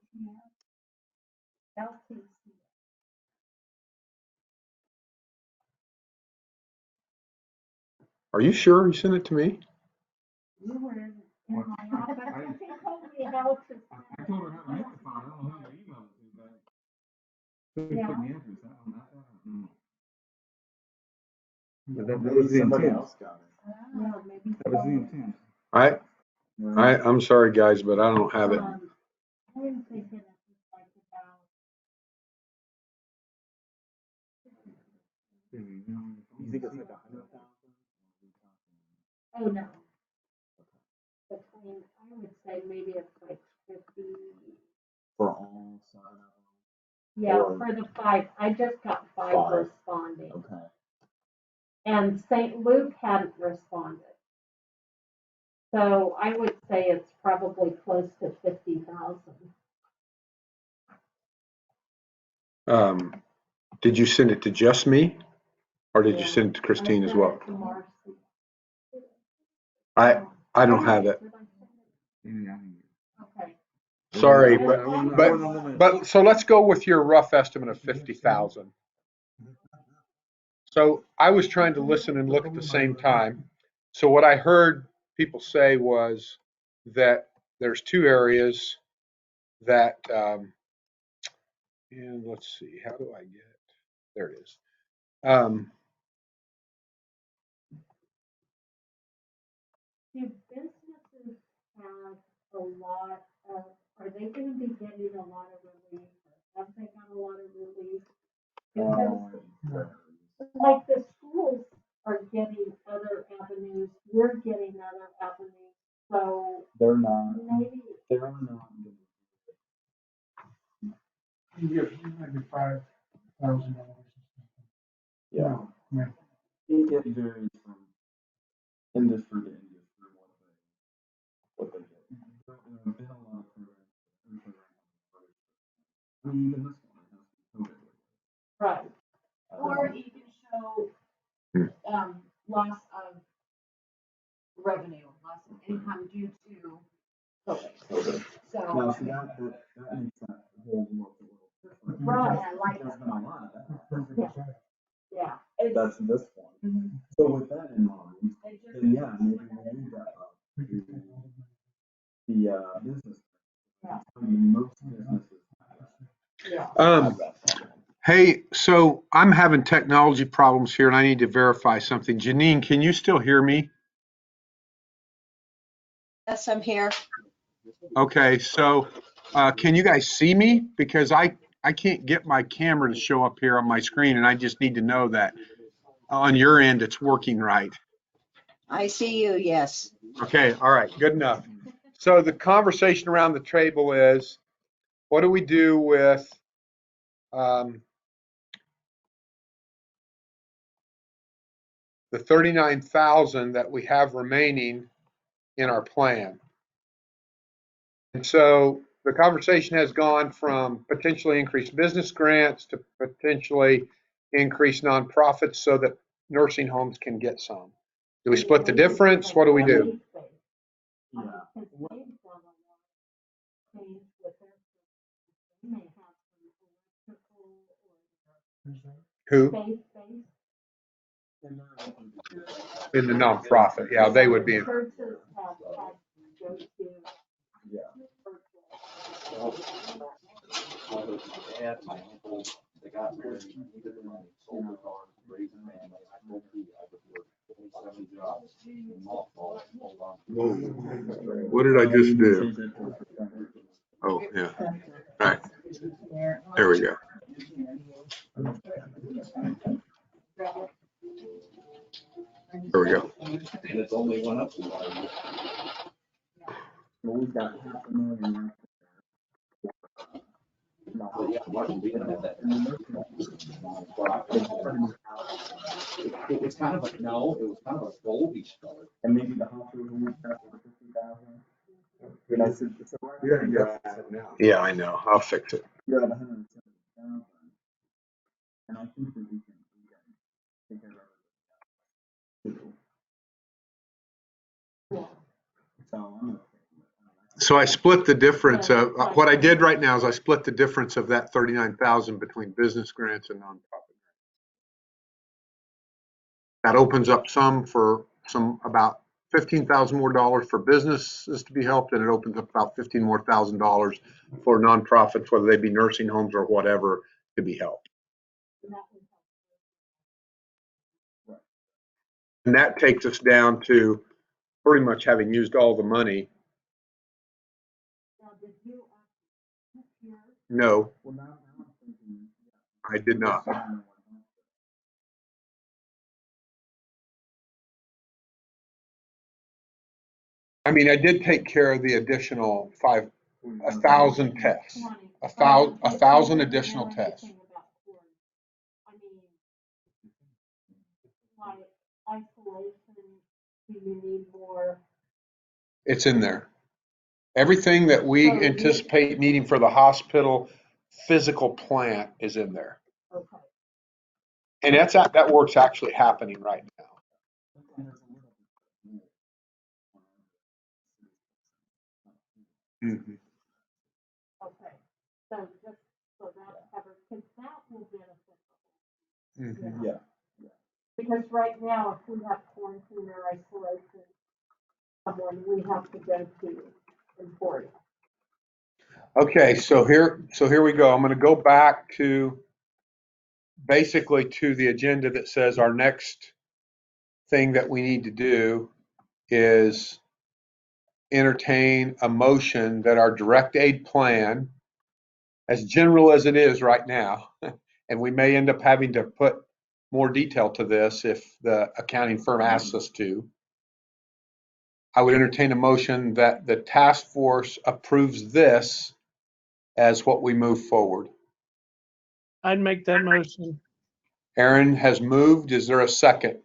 Speaker 2: Are you sure you sent it to me?
Speaker 3: You were in my office. She told me how to.
Speaker 5: I told her how to make the file. I don't know how to email it to you, but. Put the address. I don't know. But that was the intent.
Speaker 3: Yeah, maybe.
Speaker 5: That was the intent.
Speaker 2: I'm sorry, guys, but I don't have it.
Speaker 3: I'm thinking it was like about.
Speaker 5: You think it's like 100,000?
Speaker 3: Oh, no. Between, I would say maybe it's like 50.
Speaker 5: For all 7 of them?
Speaker 3: Yeah,
Speaker 5: Or-
Speaker 3: for the 5, I just got 5 responding.
Speaker 5: Okay.
Speaker 3: And St. Luke hadn't responded. So I would say it's probably close to 50,000.
Speaker 2: Did you send it to just me, or did you
Speaker 3: Yeah.
Speaker 2: send it to Christine as well?
Speaker 3: I sent it to Marcy.
Speaker 2: I don't have it.
Speaker 3: Okay.
Speaker 2: Sorry, but so let's go with your rough estimate of 50,000. So I was trying to listen and look at the same time. So what I heard people say was that there's 2 areas that, and let's see, how do I get it? There it is.
Speaker 3: Do businesses have a lot of, are they going to be getting a lot of relief? Or have they got a lot of relief? Because like the schools are getting other avenues, we're getting other avenues. So
Speaker 5: They're not.
Speaker 3: maybe.
Speaker 5: They're not.
Speaker 6: You get maybe $5,000.
Speaker 5: Yeah.
Speaker 6: Yeah.
Speaker 5: It varies from industry to industry what they get. There have been a lot of programs. I mean, even this one has COVID.
Speaker 3: Right.
Speaker 11: Or you can show, loss of revenue, loss of income due to COVID. So.
Speaker 5: Now, see, that makes that whole world a little different.
Speaker 3: Right.
Speaker 11: Yeah, like
Speaker 5: There's been a lot of that.
Speaker 3: Yeah. Yeah.
Speaker 5: That's this one. So with that in mind, then yeah, maybe we need that up to the business.
Speaker 3: Yeah.
Speaker 5: I mean, most businesses
Speaker 3: Yeah.
Speaker 5: have that problem.
Speaker 2: Hey, so I'm having technology problems here and I need to verify something. Janine, can you still hear me?
Speaker 4: Yes, I'm here.
Speaker 2: Okay, so can you guys see me? Because I can't get my camera to show up here on my screen, and I just need to know that on your end it's working right.
Speaker 4: I see you, yes.
Speaker 2: Okay, all right, good enough. So the conversation around the table is, what do we do with the 39,000 that we have remaining in our plan? And so the conversation has gone from potentially increased business grants to potentially increased nonprofits so that nursing homes can get some. Do we split the difference? What do we do?
Speaker 5: Yeah.
Speaker 2: Who? In the nonprofit. Yeah, they would be. Whoa. What did I just do? Oh, yeah. All right. There we go. There we go.
Speaker 10: It's only one up.
Speaker 5: Well, we've got $500,000.
Speaker 10: Yeah, Martin, we didn't have that. It's kind of like, no, it was kind of a goldish color.
Speaker 5: And maybe the hospital room stuff was 50,000. But I said, so
Speaker 2: Yeah, I know. I'll fix it.
Speaker 5: you're at 170,000. And I think that we can take care of it. So I'm okay.
Speaker 2: So I split the difference of, what I did right now is I split the difference of that 39,000 between business grants and nonprofit. That opens up some about 15,000 more dollars for businesses to be helped, and it opens up about 15 more thousand dollars for nonprofits, whether they be nursing homes or whatever, to be helped. And that takes us down to pretty much having used all the money. No,
Speaker 5: Well, now I'm thinking,
Speaker 2: I did not. I mean, I did take care of the additional 1,000 tests, 1,000 additional tests.
Speaker 3: I mean, like isolation, do you need more?
Speaker 2: It's in there. Everything that we anticipate needing for the hospital physical plant is in there.
Speaker 3: Okay.
Speaker 2: And that work's actually happening right now. Mhm.
Speaker 3: Okay, so just, so that's covered, because that will benefit.
Speaker 2: Mhm.
Speaker 5: Yeah.
Speaker 3: Because right now, if we have quarantine or isolation, someone we have to go to report.
Speaker 2: Okay, so here we go. I'm going to go back to basically to the agenda that says our next thing that we need to do is entertain a motion that our direct aid plan, as general as it is right now, and we may end up having to put more detail to this if the accounting firm asks us to. I would entertain a motion that the task force approves this as what we move forward.
Speaker 7: I'd make that motion.
Speaker 2: Aaron has moved. Is there a second?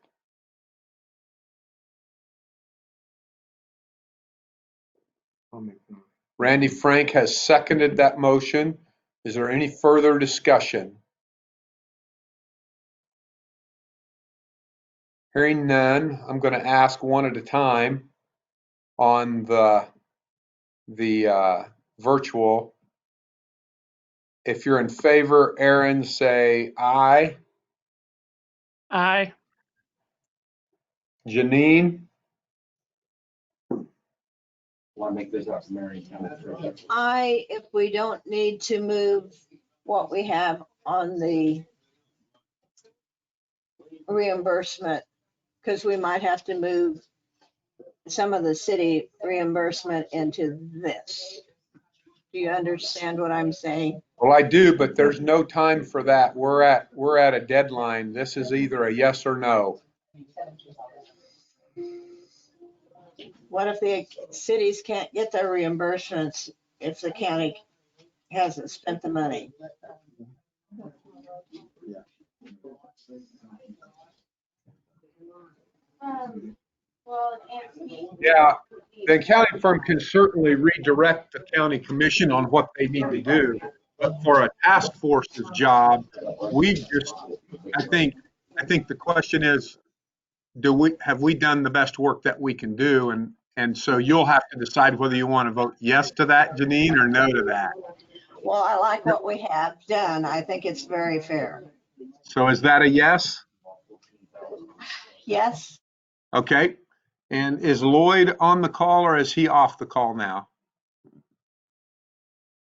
Speaker 5: I'll make them.
Speaker 2: Randy Frank has seconded that motion. Is there any further discussion? Hearing none, I'm going to ask one at a time on the virtual. If you're in favor, Aaron, say aye.
Speaker 7: Aye.
Speaker 2: Janine?
Speaker 10: Want to make this up, Mary?
Speaker 4: If we don't need to move what we have on the reimbursement, because we might have to move some of the city reimbursement into this. Do you understand what I'm saying?
Speaker 2: Well, I do, but there's no time for that. We're at a deadline. This is either a yes or no.
Speaker 4: What if the cities can't get their reimbursements if the county hasn't spent the money?
Speaker 2: Yeah, the accounting firm can certainly redirect the county commission on what they need to do. But for a task force's job, I think the question is, have we done the best work that we can do? And so you'll have to decide whether you want to vote yes to that, Janine, or no to that.
Speaker 4: Well, I like what we have done. I think it's very fair.
Speaker 2: So is that a yes?
Speaker 4: Yes.
Speaker 2: Okay. And is Lloyd on the call or is he off the call now?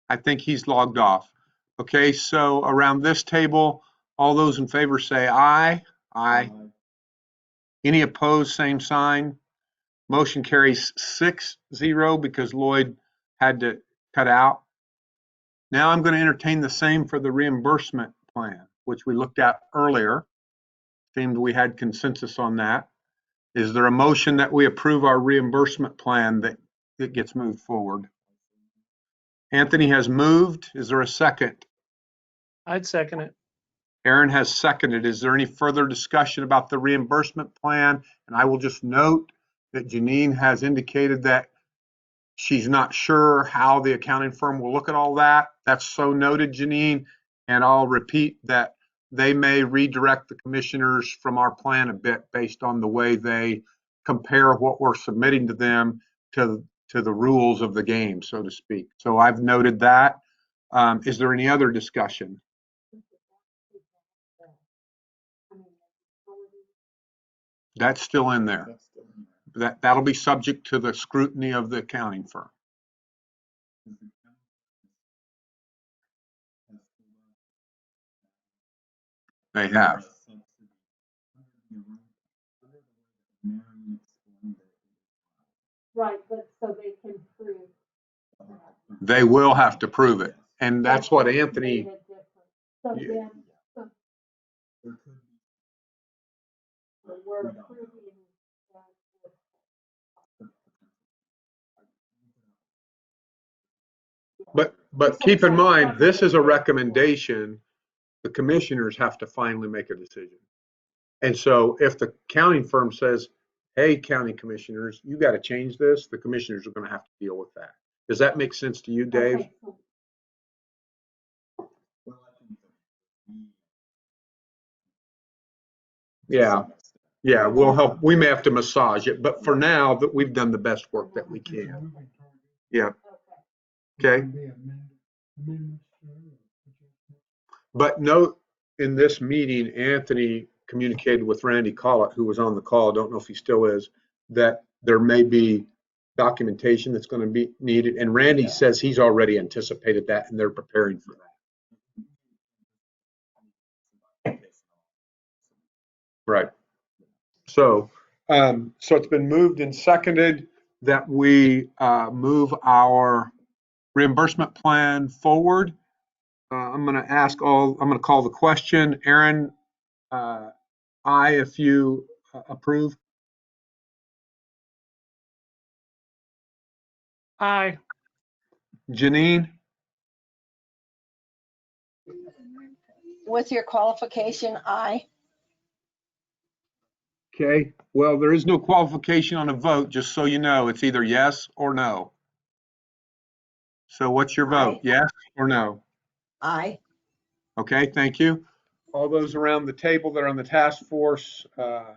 Speaker 2: I think he's logged off. Okay, so around this table, all those in favor say aye. Aye. Any opposed, same sign. Motion carries 6-0 because Lloyd had to cut out. Now I'm going to entertain the same for the reimbursement plan, which we looked at earlier. Seemed we had consensus on that. Is there a motion that we approve our reimbursement plan that gets moved forward? Anthony has moved. Is there a second?
Speaker 7: I'd second it.
Speaker 2: Aaron has seconded. Is there any further discussion about the reimbursement plan? And I will just note that Janine has indicated that she's not sure how the accounting firm will look at all that. That's so noted, Janine. And I'll repeat that they may redirect the commissioners from our plan a bit based on the way they compare what we're submitting to them to the rules of the game, so to speak. So I've noted that. Is there any other discussion? That's still in there. That'll be subject to the scrutiny of the accounting firm. They have.
Speaker 3: Right, but so they can prove.
Speaker 2: They will have to prove it. And that's what
Speaker 3: Made
Speaker 2: Anthony,
Speaker 3: it different. So
Speaker 2: Yeah.
Speaker 3: then, so we're approving that.
Speaker 2: but keep in mind, this is a recommendation. The commissioners have to finally make a decision. And so if the accounting firm says, hey, county commissioners, you got to change this, the commissioners are going to have to deal with that. Does that make sense to you, Dave?
Speaker 3: Okay, so
Speaker 2: Yeah. Yeah, we'll help. We may have to massage it, but for now, that we've done the best work that we can. Yeah. Okay. But note in this meeting, Anthony communicated with Randy Collett, who was on the call. I don't know if he still is, that there may be documentation that's going to be needed. And Randy says he's already anticipated that and they're preparing for that. Right. So it's been moved and seconded that we move our reimbursement plan forward. I'm going to call the question. Aaron, aye if you approve.
Speaker 7: Aye.
Speaker 2: Janine?
Speaker 4: With your qualification, aye.
Speaker 2: Okay. Well, there is no qualification on a vote, just so you know. It's either yes or no. So what's your vote?
Speaker 4: Aye.
Speaker 2: Yes or no?
Speaker 4: Aye.
Speaker 2: Okay, thank you. All those around the table that are on the task force, if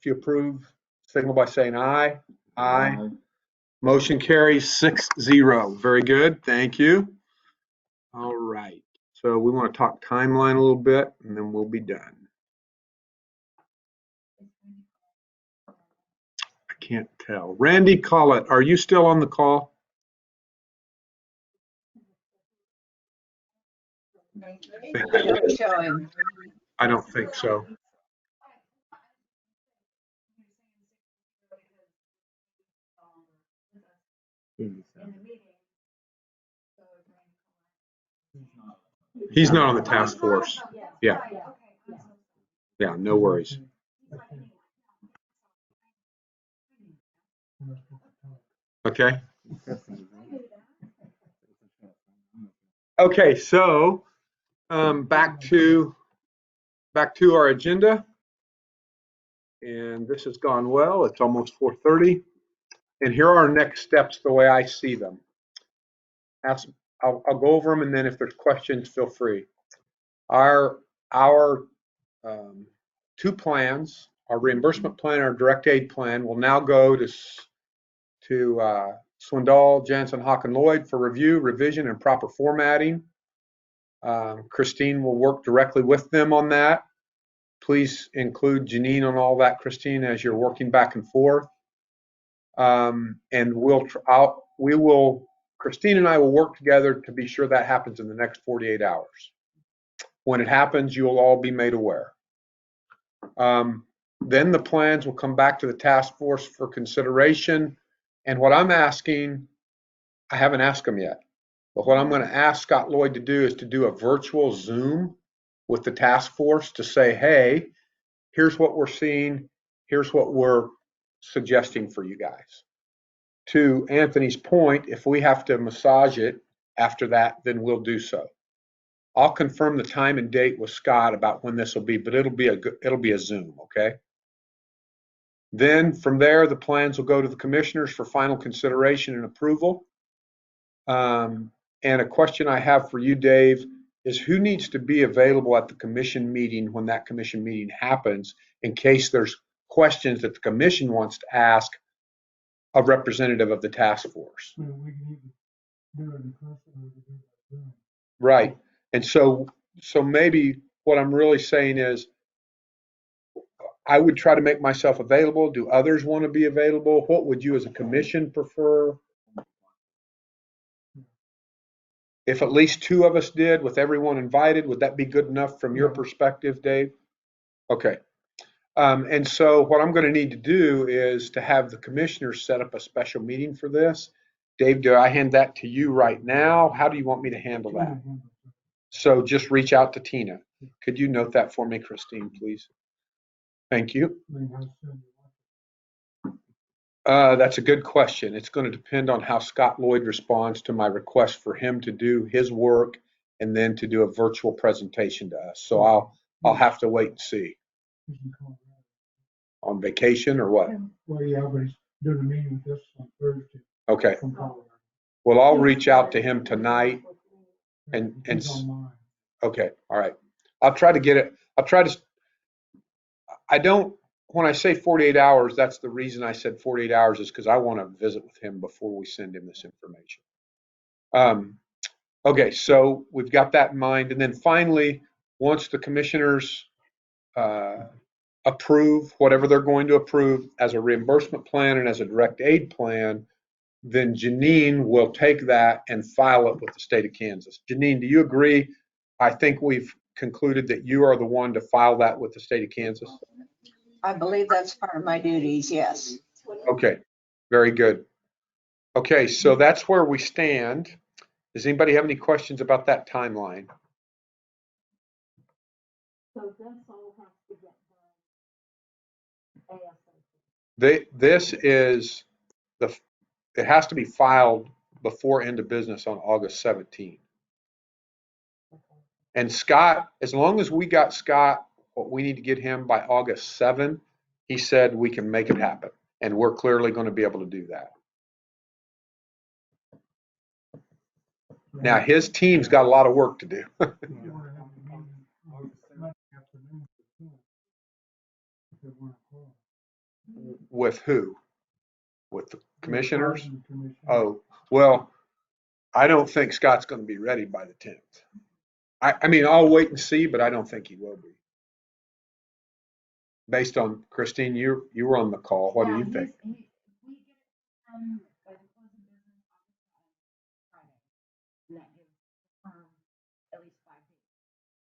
Speaker 2: you approve, signal by saying aye. Aye. Motion carries 6-0. Very good. Thank you. All right. So we want to talk timeline a little bit and then we'll be done. I can't tell. Randy Collett, are you still on the call?
Speaker 4: Don't show him.
Speaker 2: I don't think so. He's not on the task force. Yeah. Yeah, no worries. Okay. Okay, so back to our agenda. And this has gone well. It's almost 4:30. And here are our next steps the way I see them. I'll go over them, and then if there's questions, feel free. Our two plans, our reimbursement plan, our direct aid plan, will now go to Swindoll, Jansen, Hawk, and Lloyd for review, revision, and proper formatting. Christine will work directly with them on that. Please include Janine on all that, Christine, as you're working back and forth. And Christine and I will work together to be sure that happens in the next 48 hours. When it happens, you'll all be made aware. Then the plans will come back to the task force for consideration. And what I'm asking, I haven't asked them yet, but what I'm going to ask Scott Lloyd to do is to do a virtual Zoom with the task force to say, hey, here's what we're seeing. Here's what we're suggesting for you guys. To Anthony's point, if we have to massage it after that, then we'll do so. I'll confirm the time and date with Scott about when this will be, but it'll be a Zoom, okay? Then from there, the plans will go to the commissioners for final consideration and approval. And a question I have for you, Dave, is who needs to be available at the commission meeting when that commission meeting happens in case there's questions that the commission wants to ask a representative of the task force?
Speaker 6: We can either do it in person or we can do it Zoom.
Speaker 2: Right. And so maybe what I'm really saying is I would try to make myself available. Do others want to be available? What would you as a commission prefer? If at least two of us did with everyone invited, would that be good enough from your perspective, Dave? Okay. And so what I'm going to need to do is to have the commissioners set up a special meeting for this. Dave, do I hand that to you right now? How do you want me to handle that? So just reach out to Tina. Could you note that for me, Christine, please? Thank you. That's a good question. It's going to depend on how Scott Lloyd responds to my request for him to do his work and then to do a virtual presentation to us. So I'll have to wait and see. On vacation or what?
Speaker 6: Well, yeah, but he's doing a meeting with us on Thursday.
Speaker 2: Okay.
Speaker 6: From Colorado.
Speaker 2: Well, I'll reach out to him tonight and
Speaker 6: He's online.
Speaker 2: okay. All right. I'll try to get it. When I say 48 hours, that's the reason I said 48 hours is because I want to visit with him before we send him this information. Okay, so we've got that in mind. And then finally, once the commissioners approve whatever they're going to approve as a reimbursement plan and as a direct aid plan, then Janine will take that and file it with the state of Kansas. Janine, do you agree? I think we've concluded that you are the one to file that with the state of Kansas.
Speaker 4: I believe that's part of my duties, yes.
Speaker 2: Okay, very good. Okay, so that's where we stand. Does anybody have any questions about that timeline?
Speaker 3: So this all has to get done ASAP.
Speaker 2: It has to be filed before end of business on August 17th. And Scott, as long as we got Scott what we need to get him by August 7th, he said we can make it happen. And we're clearly going to be able to do that. Now, his team's got a lot of work to do. With who? With the commissioners? Oh, well, I don't think Scott's going to be ready by the 10th. I mean, I'll wait and see, but I don't think he will be. Based on, Christine, you were on the call. What do you think?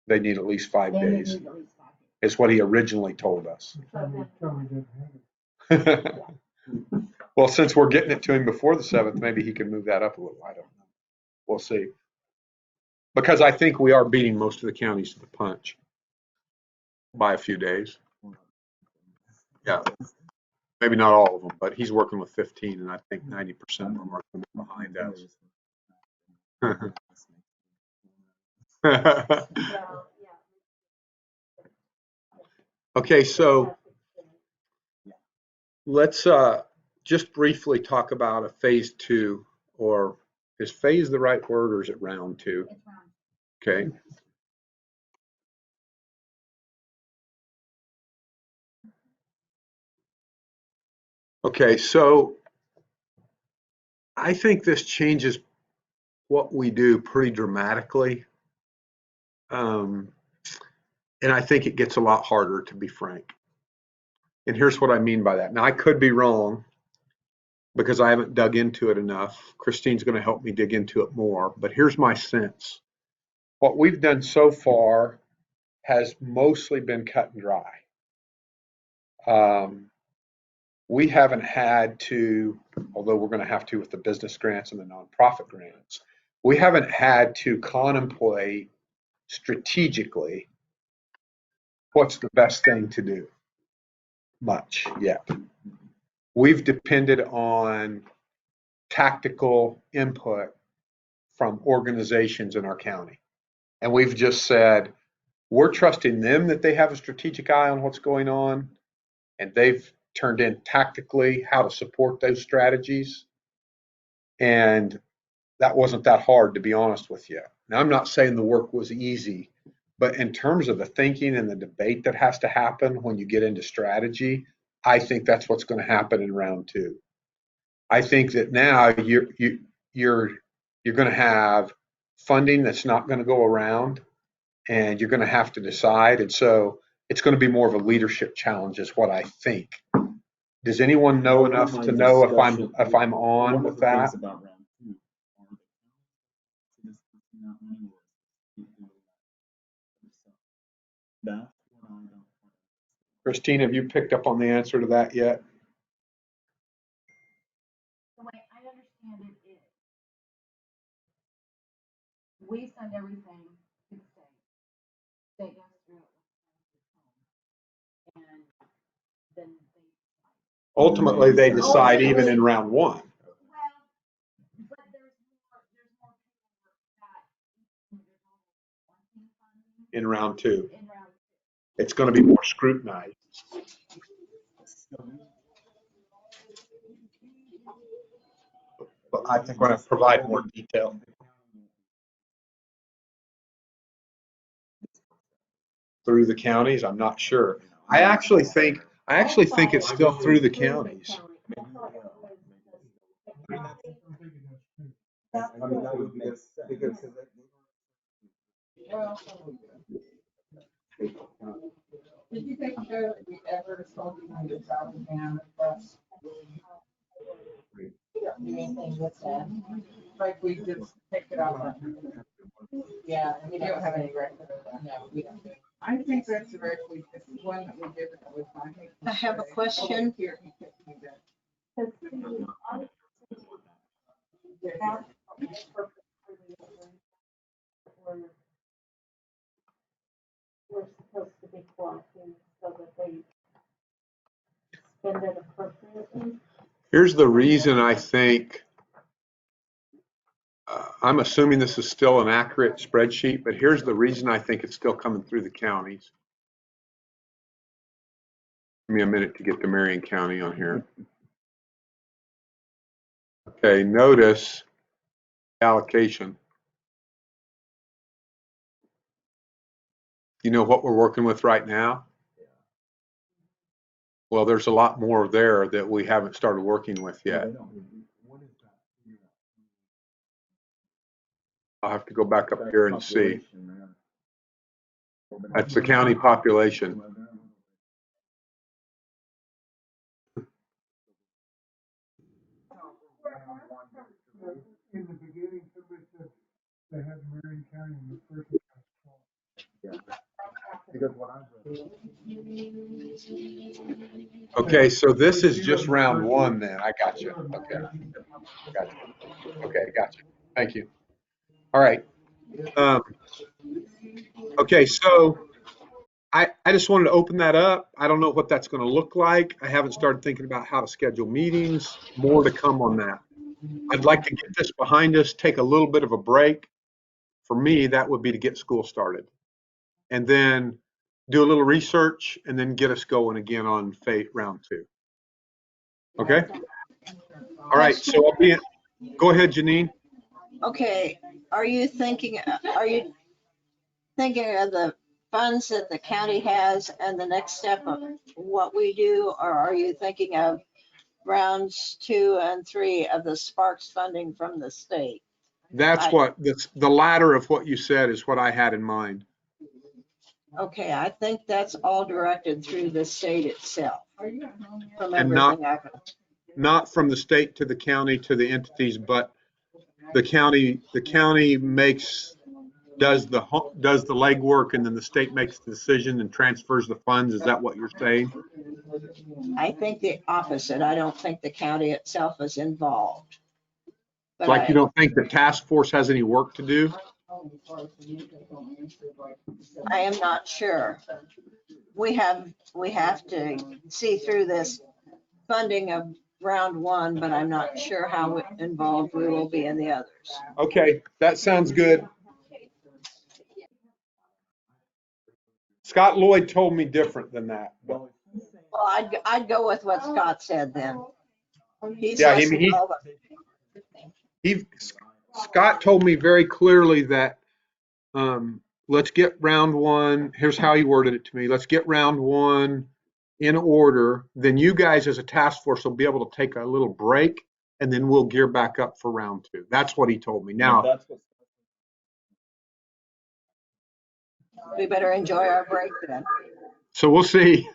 Speaker 2: They need at least 5 days. It's what he originally told us. Well, since we're getting it to him before the 7th, maybe he can move that up a little. I don't know. We'll see. Because I think we are beating most of the counties to the punch by a few days. Yeah. Maybe not all of them, but he's working with 15, and I think 90% of them are behind us. Okay, so let's just briefly talk about a phase 2, or is phase the right word, or is it round 2? Okay. Okay, so I think this changes what we do pretty dramatically. And I think it gets a lot harder, to be frank. And here's what I mean by that. Now, I could be wrong because I haven't dug into it enough. Christine's going to help me dig into it more. But here's my sense. What we've done so far has mostly been cut and dry. We haven't had to, although we're going to have to with the business grants and the nonprofit grants, we haven't had to contemplate strategically what's the best thing to do much yet. We've depended on tactical input from organizations in our county. And we've just said, we're trusting them that they have a strategic eye on what's going on, and they've turned in tactically how to support those strategies. And that wasn't that hard, to be honest with you. Now, I'm not saying the work was easy, but in terms of the thinking and the debate that has to happen when you get into strategy, I think that's what's going to happen in round two. I think that now you're going to have funding that's not going to go around, and you're going to have to decide. And so it's going to be more of a leadership challenge, is what I think. Does anyone know enough to know if I'm on with that? Christine, have you picked up on the answer to that yet?
Speaker 11: The way I understand it is, we send everything to the state. State goes through it. And then they.
Speaker 2: Ultimately, they decide even in round one.
Speaker 11: Well, but there's more paperwork that
Speaker 2: In round two.
Speaker 11: in round
Speaker 2: It's going to be more scrutinized. But I think we're going to provide more detail. Through the counties, I'm not sure. I actually think it's still through the counties.
Speaker 5: I mean, that would make sense because
Speaker 12: Did you think that we ever told you to drop it down across anything with that? Like we just picked it up. Yeah, and we don't have any record of that. No, we don't. I think that's the record, the one that we did that was fine.
Speaker 4: I have a question.
Speaker 12: Here, he picked me that.
Speaker 3: Because that's the purpose for the agreement. We're supposed to be collecting so that they spend it appropriately.
Speaker 2: Here's the reason I think, I'm assuming this is still an accurate spreadsheet, but here's the reason I think it's still coming through the counties. Give me a minute to get to Marion County on here. Okay, notice allocation. You know what we're working with right now? Well, there's a lot more there that we haven't started working with yet. I'll have to go back up here and see. That's the county population.
Speaker 6: In the beginning, somebody said they had Marion County in the first.
Speaker 2: Okay, so this is just round one then. I got you. Okay. Gotcha. Okay, gotcha. Thank you. All right. Okay, so I just wanted to open that up. I don't know what that's going to look like. I haven't started thinking about how to schedule meetings. More to come on that. I'd like to get this behind us, take a little bit of a break. For me, that would be to get school started. And then do a little research and then get us going again on round two. Okay? All right, so go ahead, Janine.
Speaker 4: Okay, are you thinking of the funds that the county has and the next step of what we do, or are you thinking of rounds 2 and 3 of the Sparks funding from the state?
Speaker 2: That's the latter of what you said is what I had in mind.
Speaker 4: Okay, I think that's all directed through the state itself. From
Speaker 2: And not from the state to the county to the entities, but the county makes does the legwork, and then the state makes the decision and transfers the funds. Is that what you're saying?
Speaker 4: I think the opposite. I don't think the county itself is involved. But
Speaker 2: Like you don't think the task force has any work to do?
Speaker 4: I am not sure. We have to see through this funding of round one, but I'm not sure how involved we will be in the others.
Speaker 2: Okay, that sounds good. Scott Lloyd told me different than that. But
Speaker 4: Well, I'd go with what Scott said then. He's
Speaker 2: yeah,
Speaker 4: less involved.
Speaker 2: Scott told me very clearly that let's get round one. Here's how he worded it to me. Let's get round one in order. Then you guys as a task force will be able to take a little break, and then we'll gear back up for round two. That's what he told me. Now,
Speaker 4: We better enjoy our break then.
Speaker 2: so we'll see.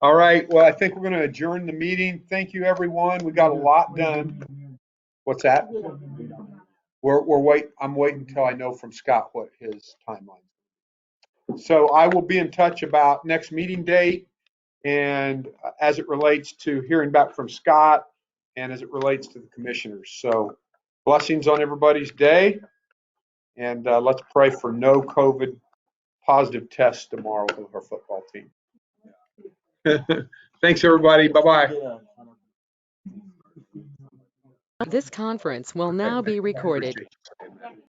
Speaker 2: All right. Well, I think we're going to adjourn the meeting. Thank you, everyone. We got a lot done. What's that? I'm waiting until I know from Scott what his timeline is. So I will be in touch about next meeting date, and as it relates to hearing back from Scott, and as it relates to the commissioners. So blessings on everybody's day, and let's pray for no COVID positive tests tomorrow with our football team. Thanks, everybody. Bye-bye.
Speaker 1: This conference will now be recorded.